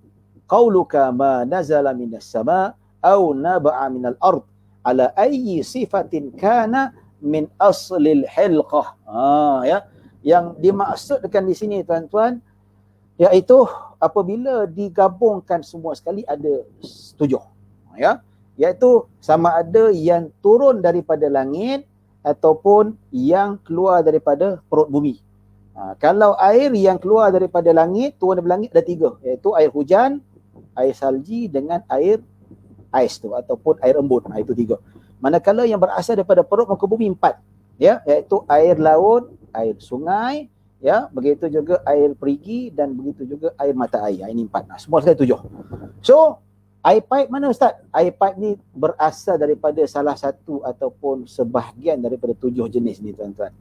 qauluka ma nazala minas sama' au naba'a minal ard ala ayyi sifatin kana min aslil hilqah. Ya. Yang dimaksudkan di sini tuan-tuan, iaitu apabila digabungkan semua sekali ada 7. Ya. Iaitu sama ada yang turun daripada langit ataupun yang keluar daripada perut bumi. Kalau air yang keluar daripada langit, turun daripada langit ada 3, iaitu air hujan, air salji dengan air ais tu ataupun air embun. Itu 3. Manakala yang berasal daripada perut muka bumi 4, ya, iaitu air laut, air sungai, ya, begitu juga air perigi dan begitu juga air mata air. Ini 4. Semua sekali 7. So, air pipe mana Ustaz? Air pipe ni berasal daripada salah satu ataupun sebahagian daripada 7 jenis ni tuan-tuan.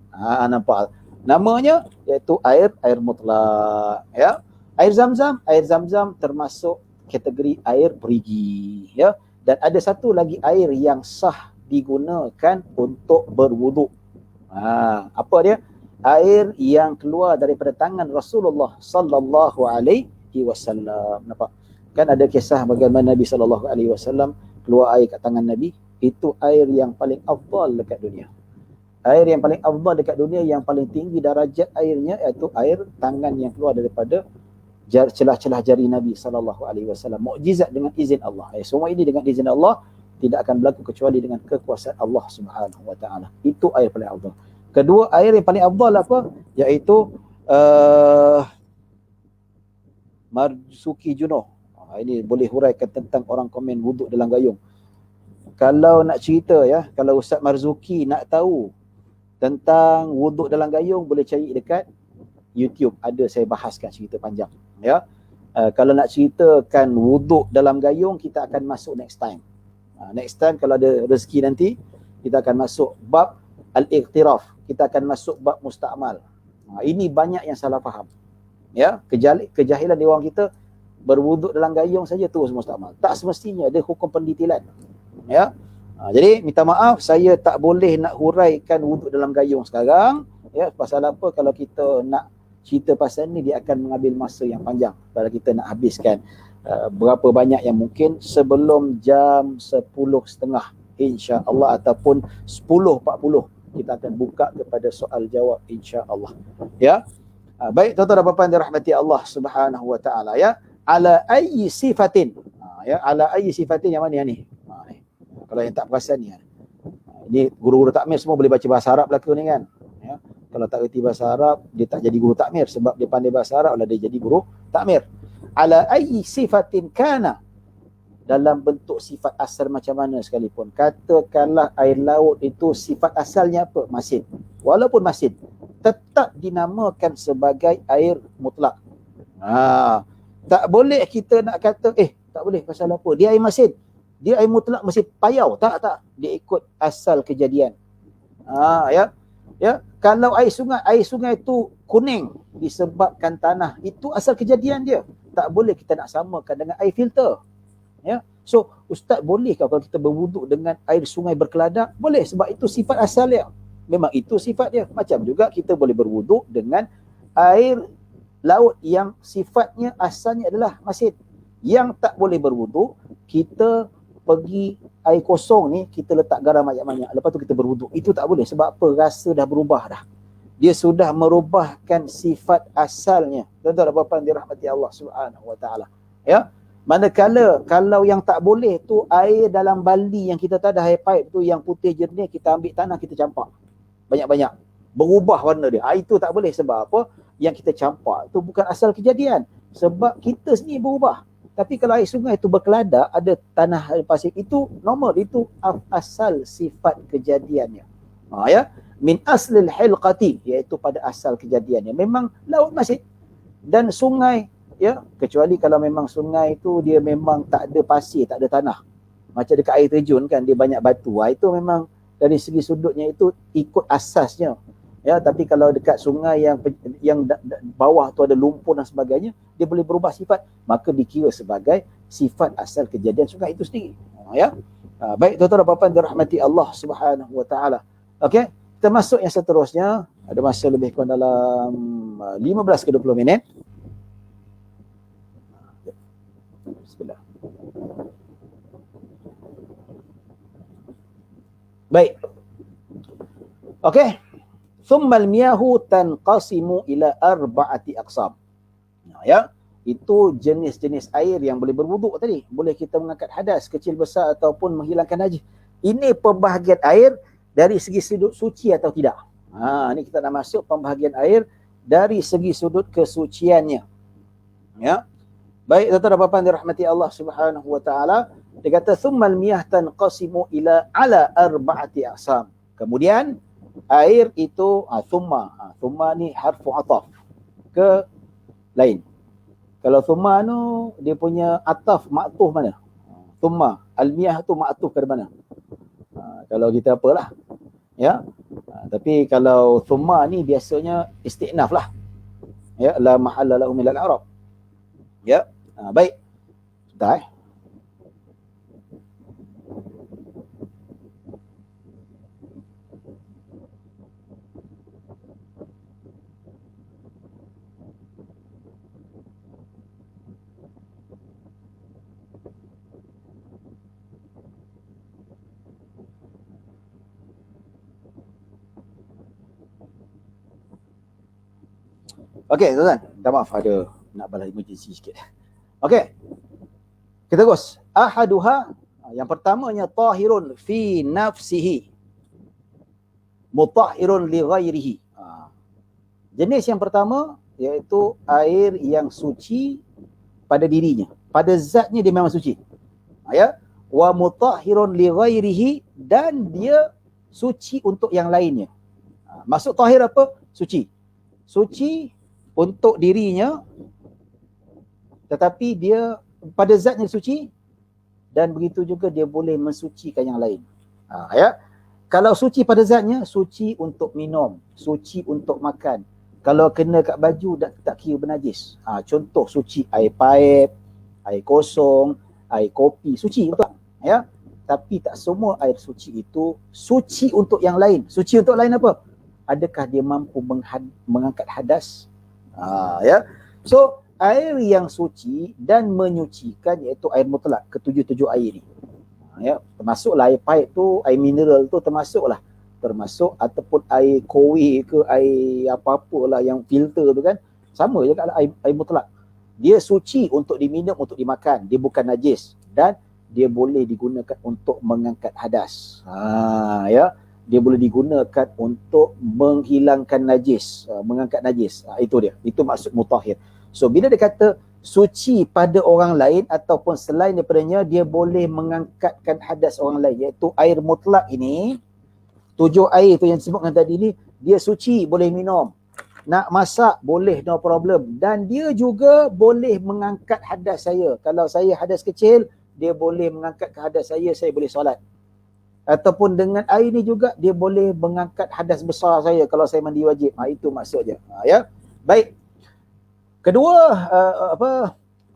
Nampak? Namanya iaitu air mutlak, ya. Air Zam-Zam termasuk kategori air perigi, ya. Dan ada satu lagi air yang sah digunakan untuk berwuduk. Apa dia? Air yang keluar daripada tangan Rasulullah sallallahu alaihi wasallam. Nampak? Kan ada kisah bagaimana Nabi sallallahu alaihi wasallam keluar air kat tangan Nabi. Itu air yang paling afdal dekat dunia. Air yang paling afdal dekat dunia, yang paling tinggi darajat airnya, iaitu air tangan yang keluar daripada celah-celah jari Nabi SAW. Mukjizat dengan izin Allah. Semua ini dengan izin Allah, tidak akan berlaku kecuali dengan kekuasaan Allah Subhanahu Wa Taala. Itu air paling afdal. Kedua, air yang paling afdal apa? Iaitu Marzuki Juno. Ini boleh huraikan tentang orang komen wuduk dalam gayung. Kalau nak cerita, ya, kalau Ustaz Marzuki nak tahu tentang wuduk dalam gayung, boleh cari dekat YouTube, ada saya bahaskan cerita panjang, ya. Kalau nak ceritakan wuduk dalam gayung, kita akan masuk next time. Next time kalau ada rezeki nanti, kita akan masuk bab al-iqtiraf, kita akan masuk bab musta'mal. Ini banyak yang salah faham, ya. Kejahilan di orang kita, berwuduk dalam gayung saja terus musta'mal. Tak semestinya, ada hukum pendetilan, ya. Jadi minta maaf, saya tak boleh nak huraikan wuduk dalam gayung sekarang, ya. Pasal apa? Kalau kita nak cerita pasal ni, dia akan mengambil masa yang panjang. Kalau kita nak habiskan berapa banyak yang mungkin sebelum jam 10.30 insya-Allah ataupun 10.40 kita akan buka kepada soal jawab insya-Allah. Ya. Baik tuan-tuan dan puan-puan dirahmati Allah Subhanahu Wa Taala, ya. Ala ayyi sifatin. Ya, ala ayyi sifatin yang mana yang ni? Kalau yang tak perasan ni. Ini guru-guru takmir semua boleh baca bahasa Arab belaka ni kan. Ya. Kalau tak reti bahasa Arab, dia tak jadi guru takmir. Sebab dia pandai bahasa Arab lah dia jadi guru takmir. Ala ayyi sifatin kana. dalam bentuk sifat asal macam mana sekalipun. Katakanlah air laut itu sifat asalnya apa? Masin. Walaupun masin, tetap dinamakan sebagai air mutlak. Tak boleh kita nak kata, tak boleh pasal apa? Dia air masin. Dia air mutlak mesti payau. Tak. Dia ikut asal kejadian. Ya. Kalau air sungai itu kuning disebabkan tanah, itu asal kejadian dia. Tak boleh kita nak samakan dengan air filter. Ya. So, ustaz boleh kalau kita berwuduk dengan air sungai berkeladak? Boleh, sebab itu sifat asal dia. Memang itu sifat dia. Macam juga kita boleh berwuduk dengan air laut yang sifatnya asalnya adalah masin. Yang tak boleh berwuduk, kita pergi air kosong ni, kita letak garam banyak-banyak, lepas tu kita berwuduk. Itu tak boleh. Sebab apa? Rasa dah berubah dah. Dia sudah merubahkan sifat asalnya. Tuan-tuan dan puan-puan dirahmati Allah Subhanahu Wa Taala. Ya. Manakala kalau yang tak boleh tu air dalam baldi yang kita tadah air pipe tu yang putih jernih, kita ambil tanah kita campak banyak-banyak, berubah warna dia. Itu tak boleh. Sebab apa? Yang kita campak tu bukan asal kejadian. Sebab kita sendiri berubah. Tapi kalau air sungai itu berkeladak, ada tanah pasir, itu normal, itu asal sifat kejadiannya. Ya, min aslil hilqati, iaitu pada asal kejadiannya. Memang laut masin dan sungai, ya, kecuali kalau memang sungai itu dia memang tak ada pasir, tak ada tanah. Macam dekat air terjun kan, dia banyak batu. Itu memang dari segi sudutnya itu ikut asasnya. Ya, tapi kalau dekat sungai yang bawah tu ada lumpur dan sebagainya, dia boleh berubah sifat, maka dikira sebagai sifat asal kejadian sungai itu sendiri. Ya. Baik tuan-tuan dan puan-puan dirahmati Allah Subhanahu Wa Taala. Okey, kita masuk yang seterusnya. Ada masa lebih kurang dalam 15 ke 20 minit. Bismillah. Baik. Okey. Thummal miyahu tanqasimu ila arba'ati aqsam. Ya, itu jenis-jenis air yang boleh berwuduk tadi. Boleh kita mengangkat hadas kecil besar ataupun menghilangkan najis. Ini pembahagian air dari segi sudut suci atau tidak. Ini kita nak masuk pembahagian air dari segi sudut kesuciannya. Ya. Baik tuan-tuan dan puan-puan dirahmati Allah Subhanahu Wa Taala, dia kata thummal miyah tanqasimu ila ala arba'ati aqsam. Kemudian air itu thumma ni harfu ataf ke lain. Kalau thumma tu dia punya ataf maktuf mana? Thumma al-miyah tu maktuf ke mana? Kalau kita apalah. Ya. Tapi kalau thumma ni biasanya istinaf lah. Ya, la mahalla lahu min al-i'rab. Ya. Baik. Sudah Okey, tuan-tuan. Minta maaf ada nak balas emergency sikit. Okey. Kita terus. Ahaduha, yang pertamanya tahirun fi nafsihi, mutahhirun li ghairihi. Jenis yang pertama iaitu air yang suci pada dirinya. Pada zatnya dia memang suci. Ya. Wa mutahhirun li ghairihi, dan dia suci untuk yang lainnya. Maksud tahir apa? Suci. Suci untuk dirinya, tetapi dia pada zatnya suci, dan begitu juga dia boleh mensucikan yang lain. Ya. Kalau suci pada zatnya, suci untuk minum, suci untuk makan. Kalau kena kat baju tak kira bernajis. Contoh suci air paip, air kosong, air kopi, suci betul. Ya. Tapi tak semua air suci itu suci untuk yang lain. Suci untuk lain apa? Adakah dia mampu mengangkat hadas? Ya. So air yang suci dan menyucikan iaitu air mutlak, ketujuh-tujuh air ni. Ya, termasuklah air paip tu, air mineral tu termasuklah. Termasuk ataupun air kowe ke air apa-apalah yang filter tu kan. Sama je kalau air mutlak. Dia suci untuk diminum, untuk dimakan. Dia bukan najis dan dia boleh digunakan untuk mengangkat hadas. Ya. Dia boleh digunakan untuk menghilangkan najis, mengangkat najis. Itu dia. Itu maksud mutahhir. So bila dia kata suci pada orang lain ataupun selain daripadanya, dia boleh mengangkatkan hadas orang lain, iaitu air mutlak ini. 7 air tu yang disebutkan tadi ni, dia suci, boleh minum. Nak masak, boleh, no problem. Dan dia juga boleh mengangkat hadas saya. Kalau saya hadas kecil, dia boleh mengangkat ke hadas saya boleh solat. Ataupun dengan air ni juga, dia boleh mengangkat hadas besar saya kalau saya mandi wajib. Itu maksudnya. Ya. Baik. Kedua,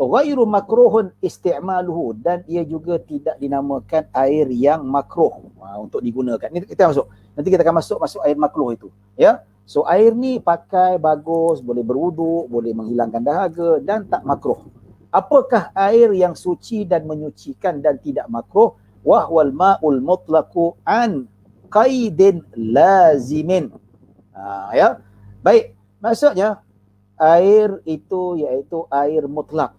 ghairu makruhun isti'maluhu, dan ia juga tidak dinamakan air yang makruh untuk digunakan. Ini kita masuk. Nanti kita akan masuk air makruh itu. Ya. So air ni pakai bagus, boleh berwuduk, boleh menghilangkan dahaga dan tak makruh. Apakah air yang suci dan menyucikan dan tidak makruh? Wahwal ma'ul mutlaqu an qaidin lazimin. Ya. Baik, maksudnya air itu iaitu air mutlak.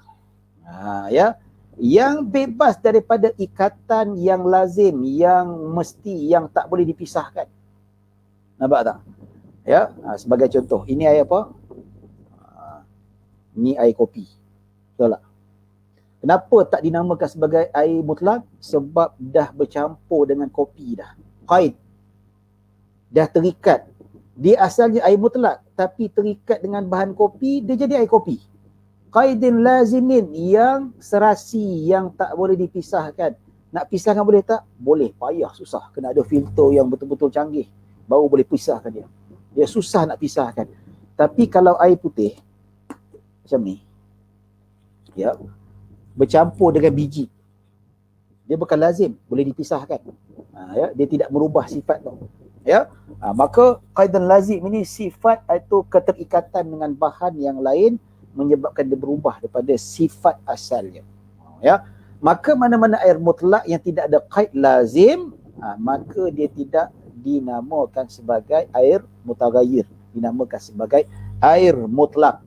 Ya. Yang bebas daripada ikatan yang lazim, yang mesti, yang tak boleh dipisahkan. Nampak tak? Ya, sebagai contoh, ini air apa? Ini air kopi. Betul tak? Kenapa tak dinamakan sebagai air mutlak? Sebab dah bercampur dengan kopi dah. Qaid. Dah terikat. Dia asalnya air mutlak, tapi terikat dengan bahan kopi, dia jadi air kopi. Qaidin lazimin, yang serasi, yang tak boleh dipisahkan. Nak pisahkan boleh tak? Boleh, payah, susah. Kena ada filter yang betul-betul canggih, baru boleh pisahkan dia. Dia susah nak pisahkan. Tapi kalau air putih macam ni, ya, bercampur dengan biji, dia bukan lazim boleh dipisahkan. Ya, dia tidak merubah sifat tu. Ya, maka qaidan lazim ini sifat itu keterikatan dengan bahan yang lain menyebabkan dia berubah daripada sifat asalnya. Ya, maka mana-mana air mutlak yang tidak ada qaid lazim, maka dia tidak dinamakan sebagai air mutaghayyir, dinamakan sebagai air mutlak.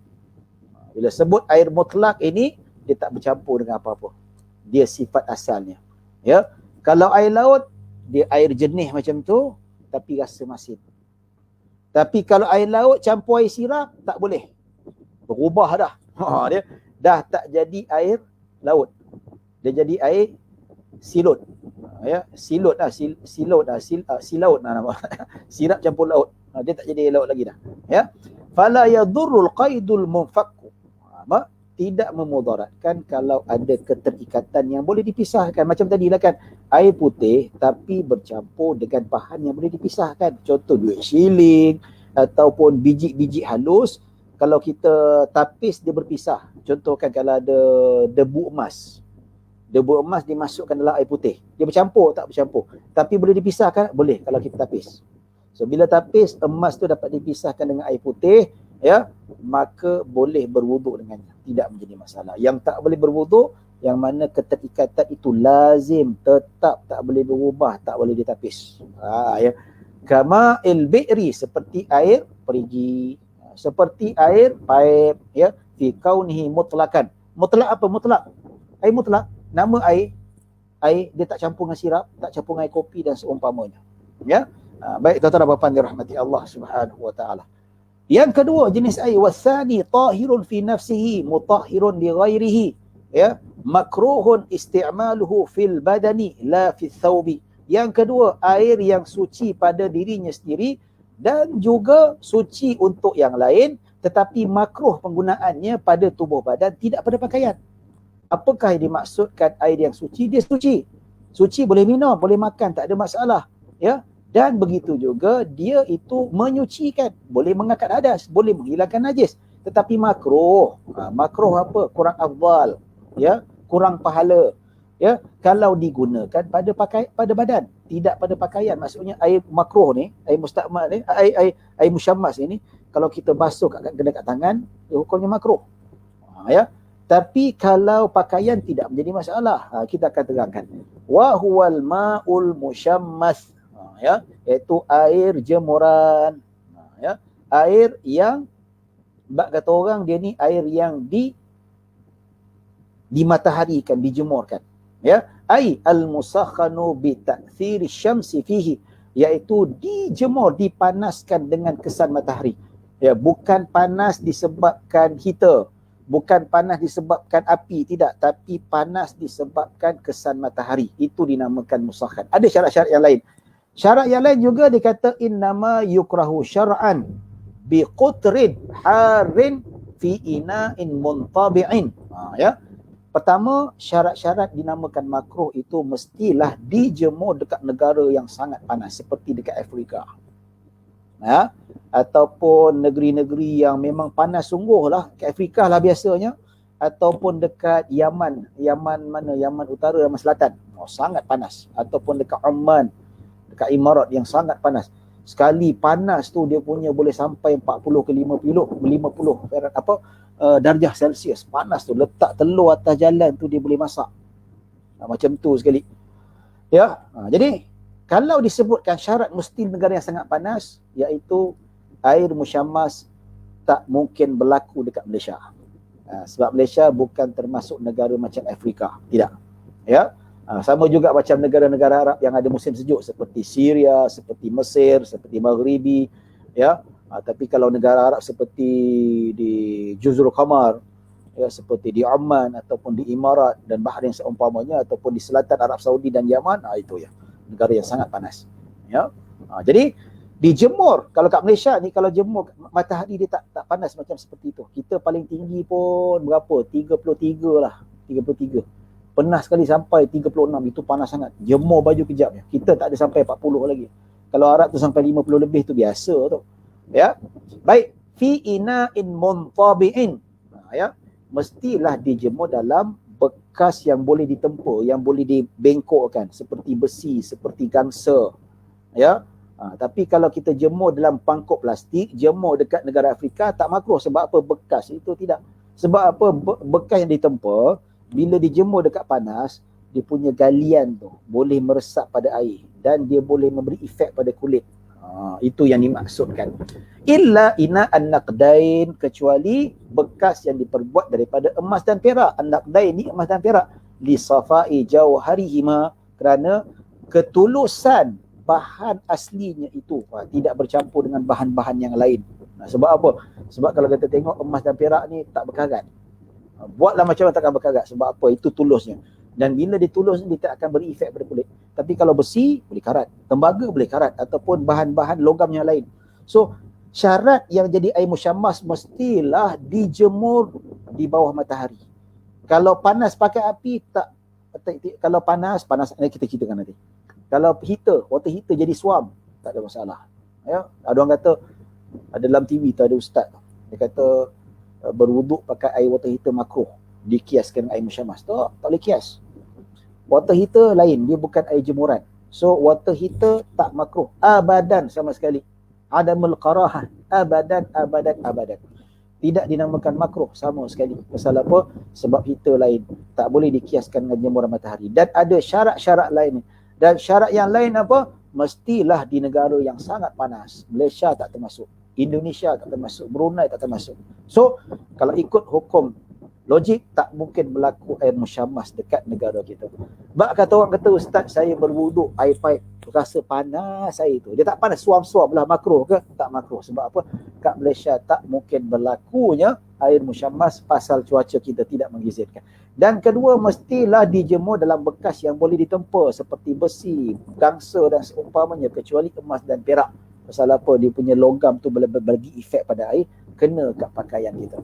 Bila sebut air mutlak ini, dia tak bercampur dengan apa-apa, dia sifat asalnya. Ya, kalau air laut, dia air jernih macam tu tapi rasa masin. Tapi kalau air laut campur air sirap, tak boleh, berubah dah. Dia dah tak jadi air laut, dia jadi air silut. Ya, silut silaut nama. Sirap campur laut. Dia tak jadi laut lagi dah. Ya. Fala yadurrul qaidul munfakku. Tidak memudaratkan kalau ada keterikatan yang boleh dipisahkan. Macam tadi lah kan, air putih tapi bercampur dengan bahan yang boleh dipisahkan. Contoh duit shilling ataupun biji-biji halus. Kalau kita tapis, dia berpisah. Contoh kan kalau ada debu emas. Debu emas dimasukkan dalam air putih. Dia bercampur tak bercampur? Tapi boleh dipisahkan? Boleh kalau kita tapis. So bila tapis, emas tu dapat dipisahkan dengan air putih, ya, maka boleh berwuduk dengannya. Tidak menjadi masalah. Yang tak boleh berwuduk, yang mana keterikatan itu lazim, tetap tak boleh berubah, tak boleh ditapis. Ya. Kama il-bi'ri, seperti air perigi, seperti air paip, ya, fi kaunihi mutlakan. Mutlak apa mutlak? Air mutlak, nama air dia tak campur dengan sirap, tak campur dengan air kopi dan seumpamanya. Ya. Baik tuan-tuan dan puan-puan dirahmati Allah Subhanahu wa taala. Yang kedua jenis air, wasani tahirun fi nafsihi mutahhirun li ghairihi, ya, makruhun isti'maluhu fil badani la fi thawbi. Yang kedua, air yang suci pada dirinya sendiri dan juga suci untuk yang lain, tetapi makruh penggunaannya pada tubuh badan, tidak pada pakaian. Apakah yang dimaksudkan air yang suci? Dia suci. Suci boleh minum, boleh makan, tak ada masalah. Ya. Dan begitu juga dia itu menyucikan, boleh mengangkat hadas, boleh menghilangkan najis. Tetapi makruh. Makruh apa? Kurang afdal. Ya, kurang pahala. Ya, kalau digunakan pada badan, tidak pada pakaian. Maksudnya air makruh ni, air mustakmal ni, air musyammas ini, kalau kita basuh kat tangan, hukumnya makruh. Ya. Tapi kalau pakaian tidak menjadi masalah. Kita akan terangkan. Wa huwal ma'ul musyammas. Ya, iaitu air jemuran. Ya, air yang kata orang dia ni air yang dimataharikan, dijemurkan. Ya, ai al-musakhanu bi ta'thiri syamsi fihi, iaitu dijemur, dipanaskan dengan kesan matahari. Ya, bukan panas disebabkan heater, Bukan panas disebabkan api, tidak, tapi panas disebabkan kesan matahari. Itu dinamakan musakhat. Ada syarat-syarat yang lain. Syarat yang lain juga dikata innama yukrahu syar'an biqutrin harin fi ina'in muntabi'in. Ya. Pertama, syarat-syarat dinamakan makruh itu mestilah dijemur dekat negara yang sangat panas seperti dekat Afrika. Ya, ataupun negeri-negeri yang memang panas sungguh lah, ke Afrika lah biasanya, ataupun dekat Yaman, Yaman Utara, Yaman Selatan, sangat panas, ataupun dekat Oman, dekat Emirat yang sangat panas. Sekali panas tu dia punya boleh sampai 40 ke 50 darjah Celsius. Panas tu, letak telur atas jalan tu dia boleh masak. Macam tu sekali. Ya, jadi kalau disebutkan syarat mesti negara yang sangat panas, iaitu air musyammas tak mungkin berlaku dekat Malaysia. Sebab Malaysia bukan termasuk negara macam Afrika. Tidak. Ya. Sama juga macam negara-negara Arab yang ada musim sejuk seperti Syria, seperti Mesir, seperti Maghribi. Ya. Tapi kalau negara Arab seperti di Jazirul Qamar, ya, seperti di Oman ataupun di Emirat dan Bahrain seumpamanya, ataupun di selatan Arab Saudi dan Yaman, itu ya, negara yang sangat panas. Ya. Jadi dijemur, kalau kat Malaysia ni kalau jemur matahari dia tak panas macam seperti itu. Kita paling tinggi pun berapa? 33 lah, 33. Pernah sekali sampai 36, itu panas sangat. Jemur baju kejap ya. Kita tak ada sampai 40 lagi. Kalau Arab tu sampai 50 lebih tu biasa tu. Ya. Baik, fi ina'in muntabi'in. Ya. Mestilah dijemur dalam bekas yang boleh ditempa, yang boleh dibengkokkan, seperti besi, seperti gangsa. Ya. Tapi kalau kita jemur dalam pangkuk plastik, jemur dekat negara Afrika tak makruh. Sebab apa? Bekas itu tidak. Sebab apa? Bekas yang ditempa, bila dijemur dekat panas, dia punya galian tu boleh meresap pada air dan dia boleh memberi efek pada kulit. Itu yang dimaksudkan. Illa ina an-naqdain, kecuali bekas yang diperbuat daripada emas dan perak. An-naqdain ni emas dan perak. Li safai jauharihima, kerana ketulusan bahan aslinya itu tidak bercampur dengan bahan-bahan yang lain. Sebab apa? Sebab kalau kita tengok emas dan perak ni tak berkarat. Buatlah macam mana takkan berkarat. Sebab apa? Itu tulusnya. Dan bila ditulus dia tak akan beri efek pada kulit. Tapi kalau besi boleh karat, tembaga boleh karat, ataupun bahan-bahan logam yang lain. So syarat yang jadi air musyammas mestilah dijemur di bawah matahari. Kalau panas pakai api tak. Kalau panas kita ceritakan nanti. Kalau heater, water heater jadi suam, tak ada masalah. Ya, ada orang kata, ada dalam TV tu ada ustaz tu, dia kata berwuduk pakai air water heater makruh, dikiaskan air musyammas. Tak boleh kias. Water heater lain, dia bukan air jemuran. So water heater tak makruh abadan sama sekali. Adamul qarahah, abadan. Tidak dinamakan makruh sama sekali. Pasal apa? Sebab heater lain, tak boleh dikiaskan dengan jemuran matahari. Dan ada syarat-syarat lain. Dan syarat yang lain apa? Mestilah di negara yang sangat panas. Malaysia tak termasuk, Indonesia tak termasuk, Brunei tak termasuk. So kalau ikut hukum logik, tak mungkin berlaku air musyammas dekat negara kita. Sebab kata orang kata, ustaz saya berwuduk air paip rasa panas air tu. Dia tak panas, suam-suam lah, makruh ke? Tak makruh. Sebab apa? Kat Malaysia tak mungkin berlakunya air musyammas pasal cuaca kita tidak mengizinkan. Dan kedua, mestilah dijemur dalam bekas yang boleh ditempa seperti besi, gangsa dan seumpamanya, kecuali emas dan perak. Pasal apa? Dia punya logam tu boleh bagi efek pada air, kena kat pakaian kita.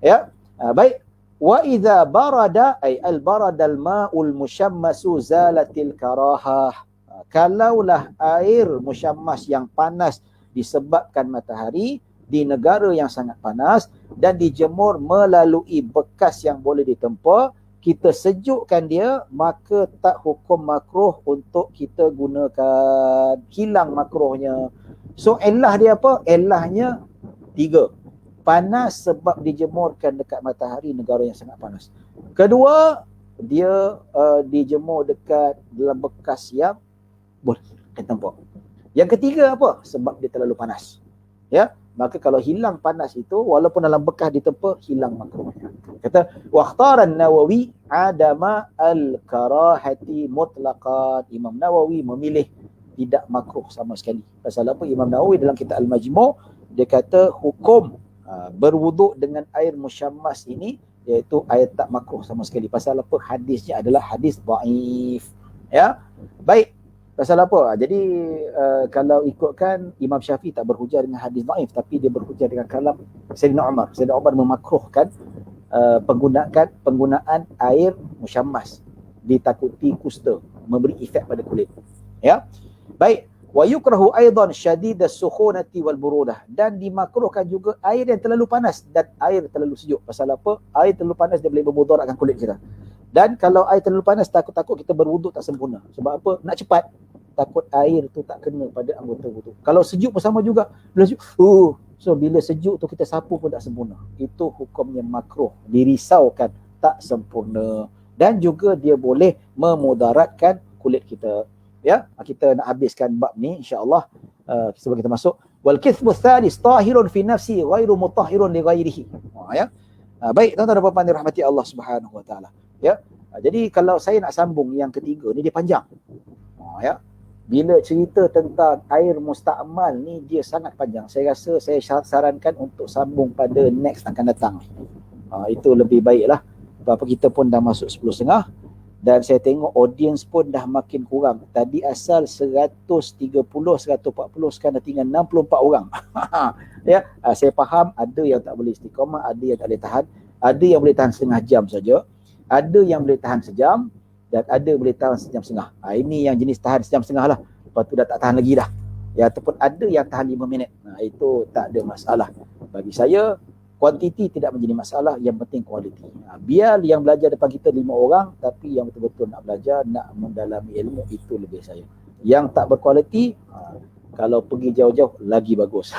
Ya. Baik. Wa idza barada ay al barada al ma'ul musyammasu zalatil karahah. Kalaulah air musyammas yang panas disebabkan matahari di negara yang sangat panas dan dijemur melalui bekas yang boleh ditempa, kita sejukkan dia, maka tak hukum makruh untuk kita gunakan. Hilang makruhnya. So elah dia apa? Elahnya 3. Panas sebab dijemurkan dekat matahari negara yang sangat panas. Kedua, dia dijemur dekat dalam bekas yang boleh ditempa. Yang ketiga apa? Sebab dia terlalu panas. Ya, maka kalau hilang panas itu, walaupun dalam bekas ditempa, hilang makruhnya. Kata waqtaran Nawawi adama al-karahati mutlaqan. Imam Nawawi memilih tidak makruh sama sekali. Pasal apa? Imam Nawawi dalam kitab Al-Majmu' dia kata hukum Berwuduk dengan air musyammas ini iaitu air tak makruh sama sekali. Pasal apa? Hadisnya adalah hadis dhaif. Ya. Baik. Pasal apa? Jadi kalau ikutkan Imam Syafi'i tak berhujah dengan hadis dhaif, tapi dia berhujah dengan kalam Sayyidina Umar. Sayyidina Umar memakruhkan penggunaan air musyammas, ditakuti kusta, memberi efek pada kulit. Ya. Baik. Wa yukrahu aidan syadidas sukhunati wal burudah, dan dimakruhkan juga air yang terlalu panas dan air terlalu sejuk. Pasal apa? Air terlalu panas dia boleh bermudaratkan kulit kita. Dan kalau air terlalu panas, takut-takut kita berwuduk tak sempurna. Sebab apa? Nak cepat, takut air tu tak kena pada anggota wuduk. Kalau sejuk pun sama juga. Bila sejuk, so bila sejuk tu kita sapu pun tak sempurna. Itu hukumnya makruh, dirisaukan, tak sempurna. Dan juga dia boleh memudaratkan kulit kita. Ya, kita nak habiskan bab ni insya-Allah sebelum kita masuk. Wal kithbu tsalis tahirun fi nafsi ghairu mutahhirun li ghairihi. Ya. Baik, tuan-tuan dan puan-puan dirahmati Allah Subhanahu wa taala. Ya. Jadi kalau saya nak sambung yang ketiga ni, dia panjang. Ya. Bila cerita tentang air musta'mal ni dia sangat panjang. Saya rasa saya sarankan untuk sambung pada next akan datang. Itu lebih baiklah. Sebab kita pun dah masuk 10.30. Dan saya tengok audience pun dah makin kurang. Tadi asal 130, 140, sekarang dah tinggal 64 orang. Ya, saya faham ada yang tak boleh istiqamah, ada yang tak boleh tahan, ada yang boleh tahan setengah jam saja, ada yang boleh tahan sejam, dan ada boleh tahan sejam setengah. Ini yang jenis tahan sejam setengah lah. Lepas tu dah tak tahan lagi dah. Ya, ataupun ada yang tahan 5 minit. Itu tak ada masalah. Bagi saya, kuantiti tidak menjadi masalah, yang penting kualiti. Biar yang belajar depan kita 5 orang, tapi yang betul-betul nak belajar, nak mendalami ilmu, itu lebih saya. Yang tak berkualiti, kalau pergi jauh-jauh lagi bagus.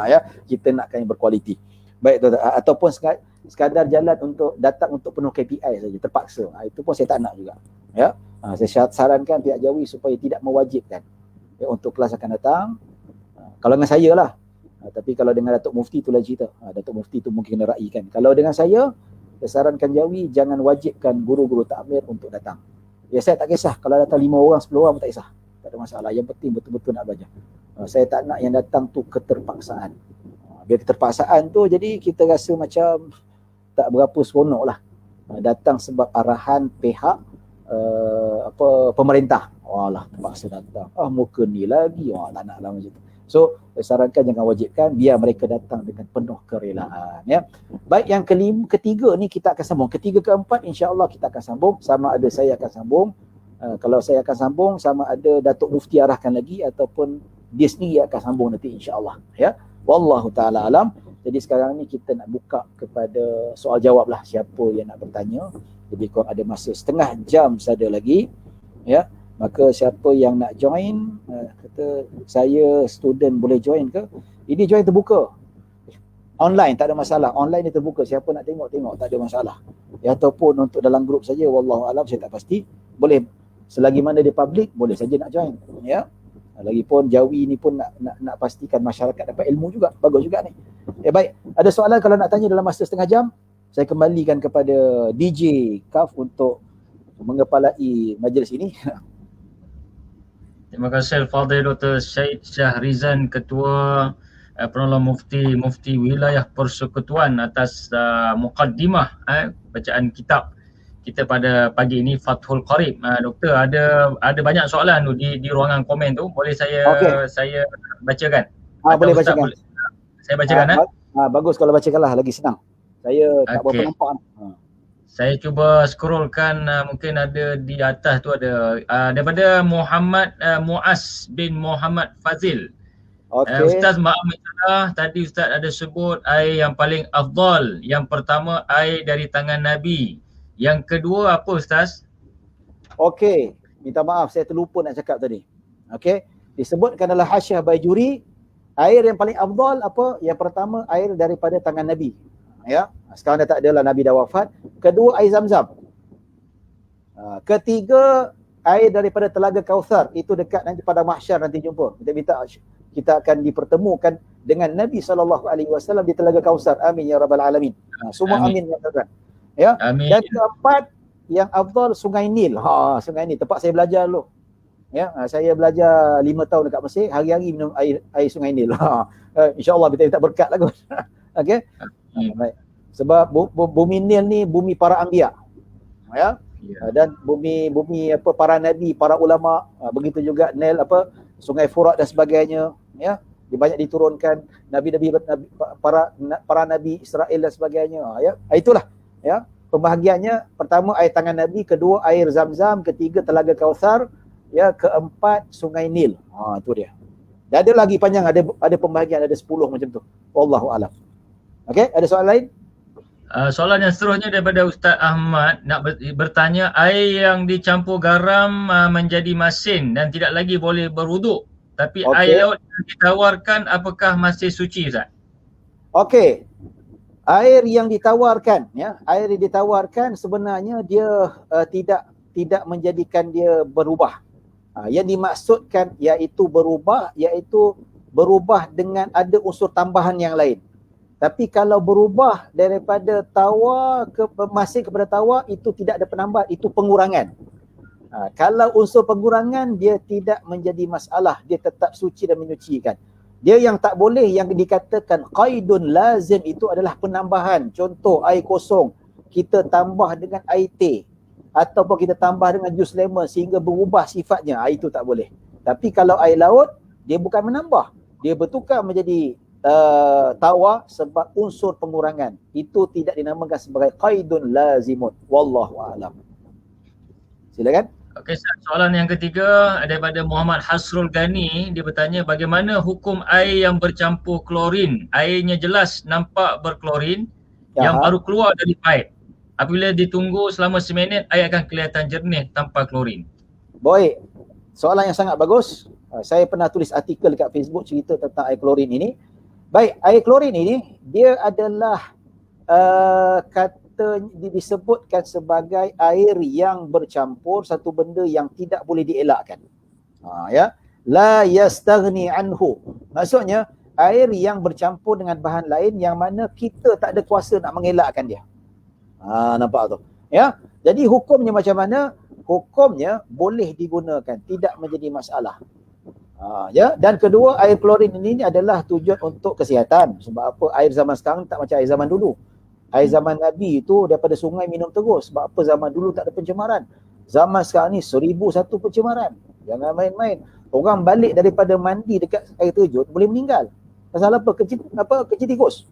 Ya, kita nakkan yang berkualiti. Baik, ataupun sekadar jalan untuk datang untuk penuh KPI saja, terpaksa. Itu pun saya tak nak juga. Ya, saya sarankan pihak Jawi supaya tidak mewajibkan. Ya, untuk kelas akan datang, kalau dengan saya lah. Tapi kalau dengan Datuk Mufti tu lain cerita. Datuk Mufti tu mungkin kena raikan. Kalau dengan saya sarankan Jawi jangan wajibkan guru-guru takmir untuk datang. Ya, saya tak kisah kalau datang 5 orang, 10 orang pun tak kisah. Tak ada masalah. Yang penting betul-betul nak belajar. Saya tak nak yang datang tu keterpaksaan. Biar keterpaksaan tu jadi kita rasa macam tak berapa seronok lah. Datang sebab arahan pihak pemerintah. Walah, terpaksa datang. Muka ni lagi. Tak nak lah macam tu. So, saya sarankan jangan wajibkan, biar mereka datang dengan penuh kerelaan. Ya. Baik, yang ketiga ni kita akan sambung. Ketiga, keempat insya-Allah kita akan sambung. Sama ada saya akan sambung. Kalau saya akan sambung, sama ada Datuk Mufti arahkan lagi ataupun dia sendiri akan sambung nanti insya-Allah. Ya. Wallahu taala alam. Jadi sekarang ni kita nak buka kepada soal jawab lah, siapa yang nak bertanya. Jadi korang ada masa setengah jam saja lagi. Ya. Maka siapa yang nak join, kata saya student boleh join ke? Ini join terbuka. Online tak ada masalah. Online ni terbuka. Siapa nak tengok tak ada masalah. Ya, ataupun untuk dalam grup saja, wallahu alam, saya tak pasti. Boleh selagi mana dia public, boleh saja nak join. Ya. Lagipun Jawi ni pun nak pastikan masyarakat dapat ilmu juga. Bagus juga ni. Ya, baik. Ada soalan kalau nak tanya dalam masa setengah jam, saya kembalikan kepada DJ Kaf untuk mengepalai majlis ini. Terima kasih Al-Fadhil Dr. Syed Syahrizan, Ketua Penolong Mufti Wilayah Persekutuan atas muqaddimah bacaan kitab kita pada pagi ini, Fathul Qarib. Doktor, ada banyak soalan tu di ruangan komen tu, boleh saya bacakan? Boleh bacakan. Saya bacakan. Bagus kalau bacakanlah, lagi senang. Saya tak berapa nampak. Saya cuba scrollkan, mungkin ada di atas tu ada daripada Muhammad Muaz bin Muhammad Fazil. Ustaz, maaf minta tadi Ustaz ada sebut air yang paling afdal. Yang pertama air dari tangan Nabi. Yang kedua apa Ustaz? Okey, minta maaf saya terlupa nak cakap tadi. Okey, disebutkan dalam Hasyiah Bajuri, air yang paling afdal apa? Yang pertama air daripada tangan Nabi. Ya, sekarang dah tak ada lah, Nabi dah wafat. Kedua air Zam-Zam. Ketiga air daripada Telaga Kautsar, itu dekat nanti pada mahsyar nanti jumpa. Kita minta kita akan dipertemukan dengan Nabi SAW di Telaga Kautsar. Amin ya rabbal alamin. Semua amin ya tuan. Ya. Amin. Dan keempat yang afdal Sungai Nil. Sungai Nil tempat saya belajar dulu. Ya, saya belajar 5 tahun dekat Mesir, hari-hari minum air Sungai Nil. InsyaAllah kita minta berkat lah kot. Okey. Hmm. Baik. Sebab bumi Nil ni bumi para anbiya. Ya. Dan bumi apa para nabi, para ulama, begitu juga Nil apa Sungai Furat dan sebagainya, ya. Dia banyak diturunkan nabi-nabi, para nabi Israel dan sebagainya, ya. Itulah, ya. Pembahagiannya, pertama air tangan Nabi, kedua air Zam-Zam, ketiga Telaga Kausar, ya, keempat Sungai Nil. Itu dia. Dan ada lagi panjang, ada pembahagian, ada 10 macam tu. Wallahu alam. Okey, ada soalan lain? Soalan yang seterusnya daripada Ustaz Ahmad nak bertanya, air yang dicampur garam menjadi masin dan tidak lagi boleh berwuduk, tapi air laut yang ditawarkan apakah masih suci, Ustaz? Okey. Air yang ditawarkan, ya, air yang ditawarkan sebenarnya dia tidak menjadikan dia berubah. Yang dimaksudkan iaitu berubah dengan ada unsur tambahan yang lain. Tapi kalau berubah daripada tawar ke masin kepada tawar, itu tidak ada penambahan, itu pengurangan. Kalau unsur pengurangan, dia tidak menjadi masalah, dia tetap suci dan menyucikan. Dia yang tak boleh, yang dikatakan qaidun lazim, itu adalah penambahan. Contoh air kosong, kita tambah dengan air teh, ataupun kita tambah dengan jus lemon sehingga berubah sifatnya, itu tak boleh. Tapi kalau air laut, dia bukan menambah, dia bertukar menjadi tawar sebab unsur pengurangan. Itu tidak dinamakan sebagai qaidun lazimun. Wallahu a'lam. Silakan. Okey, soalan yang ketiga daripada Muhammad Hasrul Ghani. Dia bertanya, bagaimana hukum air yang bercampur klorin? Airnya jelas nampak berklorin yang baru keluar dari paip. Apabila ditunggu selama seminit, air akan kelihatan jernih tanpa klorin. Baik. Soalan yang sangat bagus. Saya pernah tulis artikel dekat Facebook cerita tentang air klorin ini. Baik, air klorin ini dia adalah disebutkan sebagai air yang bercampur satu benda yang tidak boleh dielakkan. Ya, la yastaghni anhu. Maksudnya air yang bercampur dengan bahan lain yang mana kita tak ada kuasa nak mengelakkan dia. Nampak tu? Ya. Jadi hukumnya macam mana? Hukumnya boleh digunakan, tidak menjadi masalah. Ya, dan kedua, air klorin ini adalah tujuan untuk kesihatan. Sebab apa? Air zaman sekarang tak macam air zaman dulu. Air zaman Nabi itu daripada sungai minum terus. Sebab apa? Zaman dulu tak ada pencemaran. Zaman sekarang ni 1001 pencemaran. Jangan main-main. Orang balik daripada mandi dekat air terjun boleh meninggal. Pasal apa? Kecil tikus.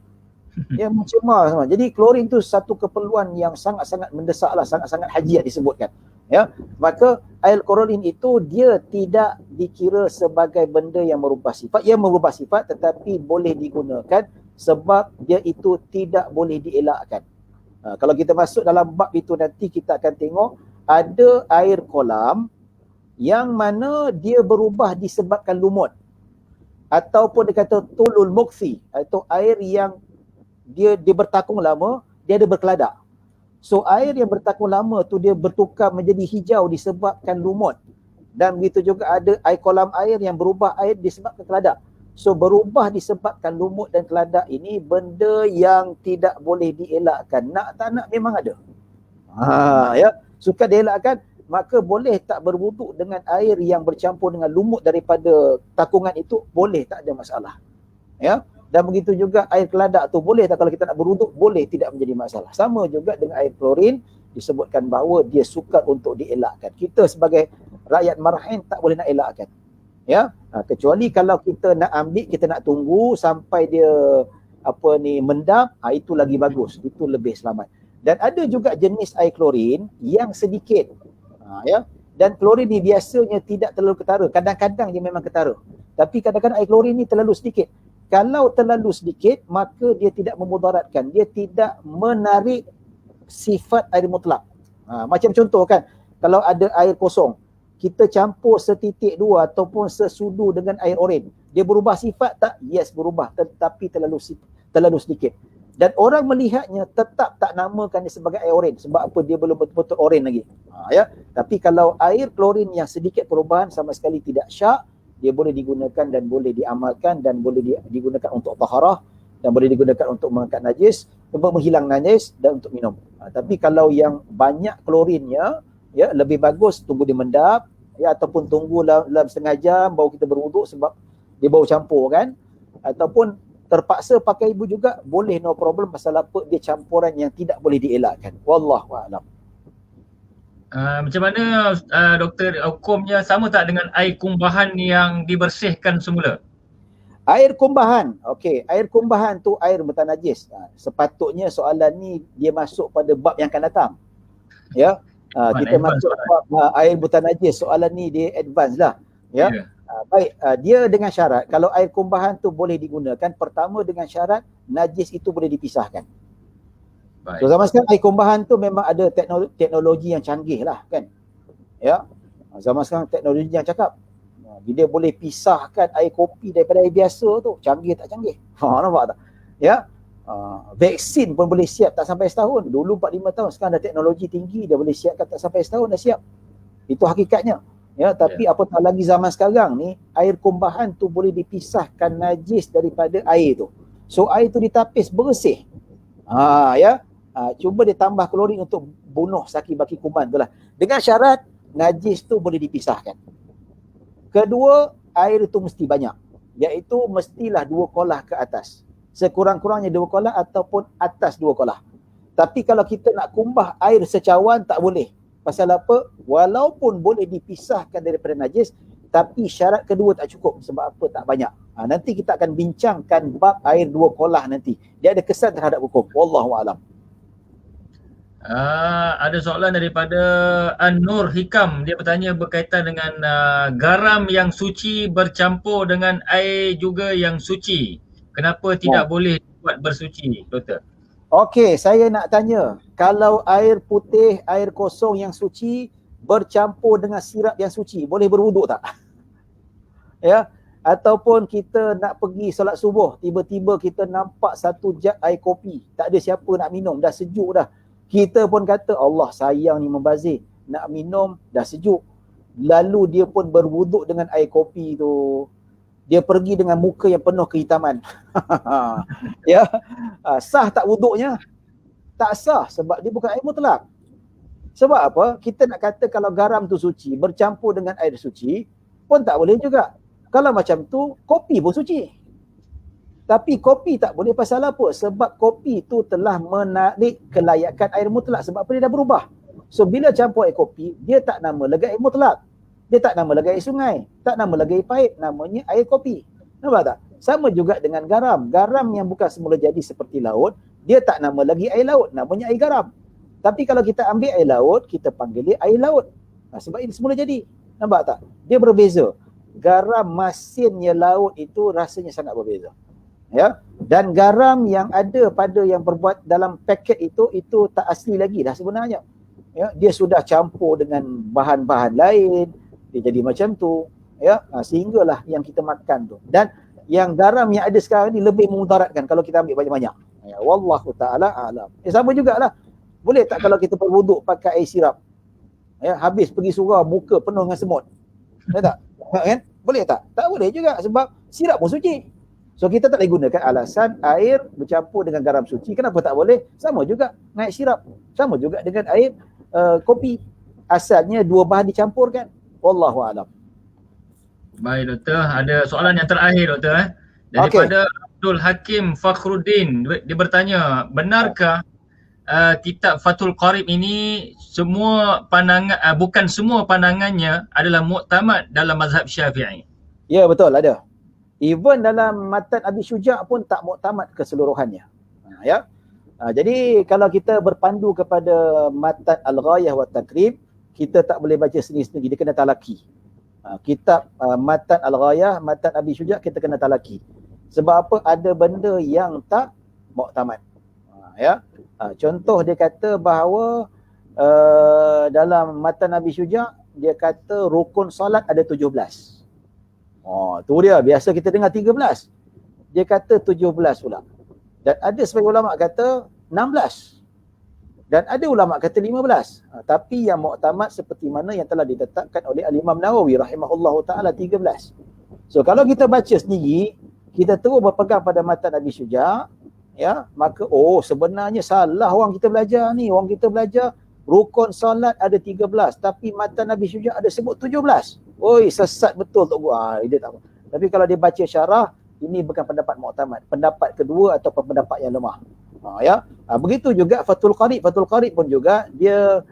Dia mencemar semua. Jadi klorin tu satu keperluan yang sangat-sangat mendesak lah, sangat-sangat hajiat disebutkan. Ya, maka air klorin itu dia tidak dikira sebagai benda yang merubah sifat. Ia merubah sifat tetapi boleh digunakan sebab dia itu tidak boleh dielakkan. Kalau kita masuk dalam bab itu nanti kita akan tengok ada air kolam yang mana dia berubah disebabkan lumut. Ataupun dia kata tulul mukfi, iaitu air yang dia bertakung lama, dia ada berkeladak. So air yang bertakung lama tu dia bertukar menjadi hijau disebabkan lumut. Dan begitu juga ada air kolam air yang berubah air disebabkan keladak. So berubah disebabkan lumut dan keladak ini benda yang tidak boleh dielakkan. Nak tak nak memang ada. Ya, suka dielakkan, maka boleh tak berwuduk dengan air yang bercampur dengan lumut daripada takungan itu, boleh, tak ada masalah. Ya. Dan begitu juga air keladak tu boleh tak kalau kita nak berwuduk, boleh, tidak menjadi masalah. Sama juga dengan air klorin, disebutkan bahawa dia sukar untuk dielakkan. Kita sebagai rakyat marahin tak boleh nak elakkan. Ya, kecuali kalau kita nak ambil, kita nak tunggu sampai dia mendap, itu lagi bagus, itu lebih selamat. Dan ada juga jenis air klorin yang sedikit. Ya, dan klorin ni biasanya tidak terlalu ketara. Kadang-kadang dia memang ketara. Tapi kadang-kadang air klorin ni terlalu sedikit. Kalau terlalu sedikit, maka dia tidak memudaratkan. Dia tidak menarik sifat air mutlak. Macam contoh kan, kalau ada air kosong, kita campur setitik dua ataupun sesudu dengan air oren. Dia berubah sifat tak? Yes, berubah. Tetapi terlalu sedikit. Dan orang melihatnya tetap tak namakan dia sebagai air oren. Sebab apa? Dia belum betul-betul oren lagi. Ya. Tapi kalau air klorin yang sedikit perubahan sama sekali tidak syak, dia boleh digunakan dan boleh diamalkan dan boleh digunakan untuk taharah dan boleh digunakan untuk mengangkat najis, untuk menghilang najis dan untuk minum. Tapi kalau yang banyak klorinnya, ya, lebih bagus tunggu dia mendap, ya, ataupun tunggu dalam setengah jam baru kita berwuduk sebab dia bau campur kan, ataupun terpaksa pakai ibu juga, boleh, no problem. Pasal apa? Dia campuran yang tidak boleh dielakkan. Wallahu a'lam. Macam mana doktor, hukumnya sama tak dengan air kumbahan yang dibersihkan semula? Air kumbahan, okey, air kumbahan tu air bertanajis. Sepatutnya soalan ni dia masuk pada bab yang akan datang. Ya, kita masuk bab air bertanajis. Soalan ni dia advance lah. Ya, baik, dia dengan syarat kalau air kumbahan tu boleh digunakan, pertama dengan syarat najis itu boleh dipisahkan. Baik. So zaman sekarang air kumbahan tu memang ada teknologi yang canggih lah kan. Ya, zaman sekarang teknologi yang cakap. Dia boleh pisahkan air kopi daripada air biasa tu. Canggih tak canggih? Nampak tak? Ya. Vaksin pun boleh siap tak sampai setahun. Dulu 4-5 tahun. Sekarang ada teknologi tinggi. Dia boleh siapkan tak sampai setahun dah siap. Itu hakikatnya. Ya, tapi apatah lagi zaman sekarang ni, air kumbahan tu boleh dipisahkan najis daripada air tu. So air tu ditapis bersih. Ya. Cuba dia tambah klorin untuk bunuh saki-baki kuman tu lah. Dengan syarat najis tu boleh dipisahkan. Kedua, air itu mesti banyak. Iaitu mestilah 2 kolah ke atas. Sekurang-kurangnya 2 kolah ataupun atas 2 kolah. Tapi kalau kita nak kumbah air secawan, tak boleh. Pasal apa? Walaupun boleh dipisahkan daripada najis, tapi syarat kedua tak cukup. Sebab apa? Tak banyak. Nanti kita akan bincangkan bab air 2 kolah nanti. Dia ada kesan terhadap hukum. Wallahu'alam. Ada soalan daripada An-Nur Hikam. Dia bertanya berkaitan dengan garam yang suci bercampur dengan air juga yang suci. Kenapa tidak boleh buat bersuci, doktor? Okey, saya nak tanya. Kalau air putih, air kosong yang suci bercampur dengan sirap yang suci, boleh berwuduk tak? Ya, ataupun kita nak pergi solat subuh, tiba-tiba kita nampak 1 jug air kopi. Tak ada siapa nak minum, dah sejuk dah. Kita pun kata, Allah sayang ni membazir. Nak minum, dah sejuk. Lalu dia pun berwuduk dengan air kopi tu. Dia pergi dengan muka yang penuh kehitaman. Ya, sah tak wuduknya? Tak sah sebab dia bukan air mutlak. Sebab apa? Kita nak kata kalau garam tu suci, bercampur dengan air suci, pun tak boleh juga. Kalau macam tu, kopi pun suci. Tapi kopi tak boleh pasal apa? Sebab kopi tu telah menarik kelayakan air mutlak. Sebab apa? Dia dah berubah. So bila campur air kopi, dia tak nama lagi air mutlak. Dia tak nama lagi air sungai. Tak nama lagi air pahit. Namanya air kopi. Nampak tak? Sama juga dengan garam. Garam yang bukan semula jadi seperti laut, dia tak nama lagi air laut. Namanya air garam. Tapi kalau kita ambil air laut, kita panggil dia air laut. Sebab ini semula jadi. Nampak tak? Dia berbeza. Garam masinnya laut itu rasanya sangat berbeza. Ya, dan garam yang ada pada yang berbuat dalam paket itu tak asli lagi dah sebenarnya. Ya, dia sudah campur dengan bahan-bahan lain, dia jadi macam tu. Ya, sehinggalah yang kita makan tu. Dan yang garam yang ada sekarang ni lebih memudaratkan kalau kita ambil banyak-banyak. Ya, wallahu taala alam. Sama jugalah. Boleh tak kalau kita berwuduk pakai air sirap? Ya, habis pergi surau muka penuh dengan semut. Boleh tak? Kan? Boleh tak? Tak boleh juga sebab sirap pun suci. So kita tak boleh gunakan alasan air bercampur dengan garam suci. Kenapa tak boleh? Sama juga naik sirap. Sama juga dengan air kopi. Asalnya 2 bahan dicampurkan. Wallahu'alam. Baik doktor, ada soalan yang terakhir doktor. Daripada Abdul Hakim Fakhruddin. Dia bertanya, benarkah kitab Fathul Qarib ini semua pandangan, bukan semua pandangannya adalah muktamad dalam mazhab Syafi'i? Ya betul, ada. Even dalam matan Abi Syuja' pun tak muktamad keseluruhannya. Ya. Jadi kalau kita berpandu kepada matan Al-Ghayah wa Takrib, kita tak boleh baca sendiri-sendiri, dia kena talaki. Kitab matan Al-Ghayah, matan Abi Syuja' kita kena talaki. Sebab apa? Ada benda yang tak muktamad. Ya. Contoh dia kata bahawa dalam matan Abi Syuja' dia kata rukun solat ada 17. Tu dia. Biasa kita dengar 13. Dia kata 17 pula. Dan ada sebagian ulama kata 16. Dan ada ulama kata 15. Tapi yang muktamad seperti mana yang telah ditetapkan oleh Al-Imam Nawawi rahimahullahu ta'ala 13. So kalau kita baca sendiri, kita terus berpegang pada matan Abi Syuja', ya, maka sebenarnya salah orang kita belajar ni. Orang kita belajar rukun solat ada 13, tapi matan Nabi Syuja' ada sebut 17. Oi, sesat betul Tok Guru. Dia tak apa. Tapi kalau dia baca syarah, ini bukan pendapat muktamad. Pendapat kedua ataupun pendapat yang lemah. Begitu juga Fathul Qarib. Fathul Qarib pun juga dia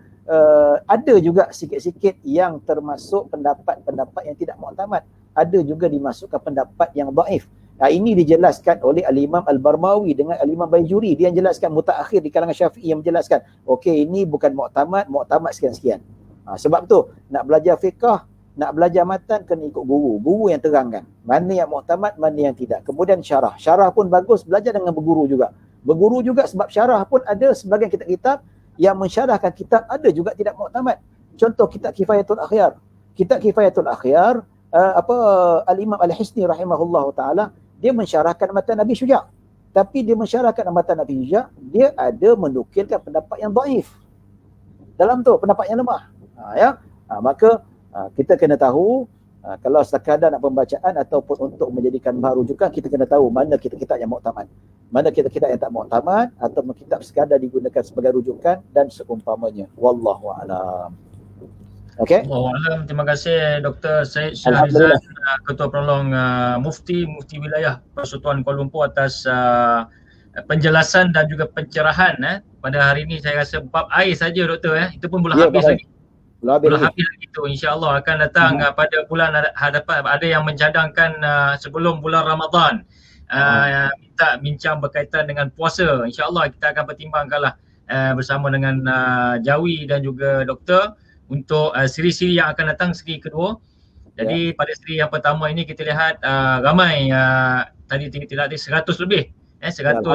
ada juga sikit-sikit yang termasuk pendapat-pendapat yang tidak muktamad. Ada juga dimasukkan pendapat yang dhaif. Ini dijelaskan oleh Al-Imam Al-Barmawi dengan Al-Imam Baijuri. Dia yang jelaskan, mutaakhir di kalangan Syafi'i yang menjelaskan, okey, ini bukan muktamad sekian-sekian. Sebab tu nak belajar fiqh, nak belajar matan kena ikut guru yang terangkan mana yang muktamad, mana yang tidak. Kemudian syarah pun bagus, belajar dengan berguru juga sebab syarah pun ada sebahagian kitab-kitab yang mensyarahkan kitab ada juga tidak muktamad. Contoh kitab Kifayatul Akhyar, Al-Imam Al-Hisni rahimahullahu taala, dia mensyarahkan matan Nabi Syuja'. Tapi dia mensyarahkan matan Nabi Syuja', dia ada menukilkan pendapat yang dhaif. Dalam tu pendapat yang lemah. Maka kita kena tahu, kalau sekadar nak pembacaan ataupun untuk menjadikan bahan rujukan, kita kena tahu mana kitab-kitab yang muktamad, mana kitab-kitab yang tak muktamad, atau kitab sekadar digunakan sebagai rujukan dan seumpamanya. Wallahu a'lam. Okey. Wallahualam. Terima kasih Dr. Syed Syahrizan, Ketua Penolong Mufti Wilayah Persekutuan Kuala Lumpur atas penjelasan dan juga pencerahan pada hari ini. Saya rasa bab air saja Doktor, itu pun belum habis lagi. Belum habis lagi tu. InsyaAllah akan datang pada bulan hadapan. Ada yang mencadangkan sebelum bulan Ramadan minta bincang berkaitan dengan puasa. InsyaAllah kita akan pertimbangkanlah bersama dengan Jawi dan juga Doktor untuk siri-siri yang akan datang, siri kedua. Jadi pada siri yang pertama ini kita lihat ramai, tadi tidak ada 100 lebih, 160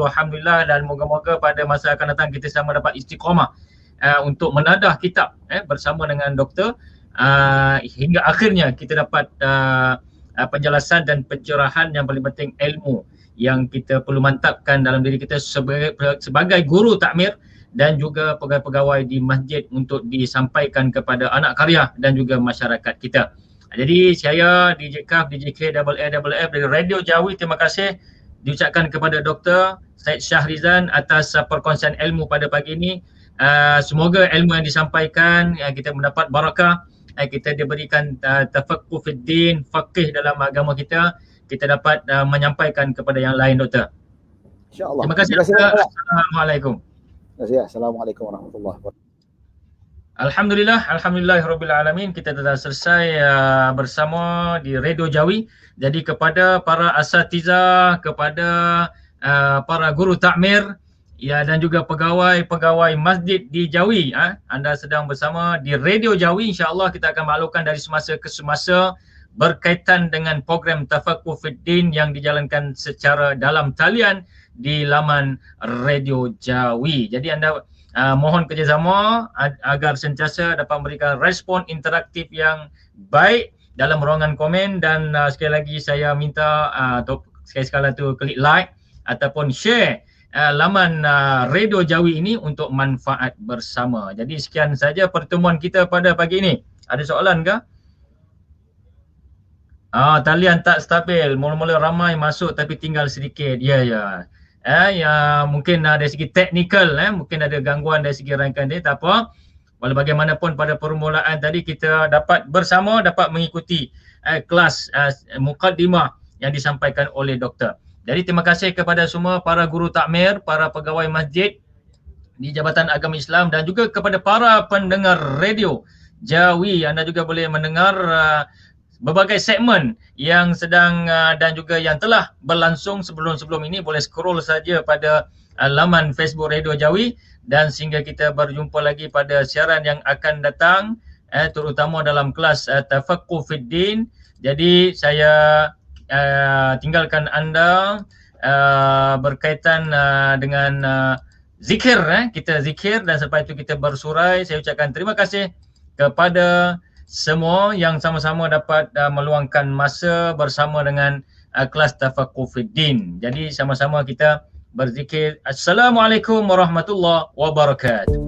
alhamdulillah, dan moga-moga pada masa akan datang kita sama dapat istiqamah untuk menadah kitab bersama dengan Doktor hingga akhirnya kita dapat penjelasan dan pencerahan yang paling penting, ilmu yang kita perlu mantapkan dalam diri kita sebagai guru takmir dan juga pegawai-pegawai di masjid untuk disampaikan kepada anak karya dan juga masyarakat kita. Jadi saya DJ Kaf, DJ K, AAF dari Radio Jawi, terima kasih diucapkan kepada Dr. Syed Syahrizan atas perkongsian ilmu pada pagi ini. Semoga ilmu yang disampaikan kita mendapat barakah, kita diberikan tafaqquh fid din, faqih dalam agama kita dapat menyampaikan kepada yang lain, Doktor. InsyaAllah. Terima kasih. Assalamualaikum. Assalamualaikum warahmatullahi wabarakatuh. Alhamdulillahirabbil alamin. Kita telah selesai bersama di Radio Jawi. Jadi kepada para asatizah, kepada para guru takmir dan juga pegawai masjid di Jawi, anda sedang bersama di Radio Jawi. InsyaAllah kita akan maklumkan dari semasa ke semasa berkaitan dengan program Tafaqquh Fid Din yang dijalankan secara dalam talian di laman Radio Jawi. Jadi anda mohon kerjasama agar sentiasa dapat memberikan respon interaktif yang baik dalam ruangan komen, dan sekali lagi saya minta sekali-sekala tu klik like ataupun share laman Radio Jawi ini untuk manfaat bersama. Jadi sekian saja pertemuan kita pada pagi ini. Ada soalan ke? Talian tak stabil, mula-mula ramai masuk tapi tinggal sedikit. Ya, mungkin dari segi teknikal, mungkin ada gangguan dari segi rangkaian dia, tak apa. Walau bagaimanapun pada permulaan tadi kita dapat bersama, dapat mengikuti kelas muqaddimah yang disampaikan oleh Doktor. Jadi terima kasih kepada semua para guru takmir, para pegawai masjid di Jabatan Agama Islam dan juga kepada para pendengar Radio Jawi. Anda juga boleh mendengar berbagai segmen yang sedang dan juga yang telah berlangsung sebelum ini. Boleh scroll saja pada laman Facebook Radio Jawi, dan sehingga kita berjumpa lagi pada siaran yang akan datang, terutama dalam kelas Tafaqquh Fid Din. Jadi saya tinggalkan anda berkaitan dengan zikir, kita zikir dan selepas itu kita bersurai. Saya ucapkan terima kasih kepada semua yang sama-sama dapat meluangkan masa bersama dengan kelas Tafaqquh Fid Din. Jadi sama-sama kita berzikir. Assalamualaikum warahmatullahi wabarakatuh.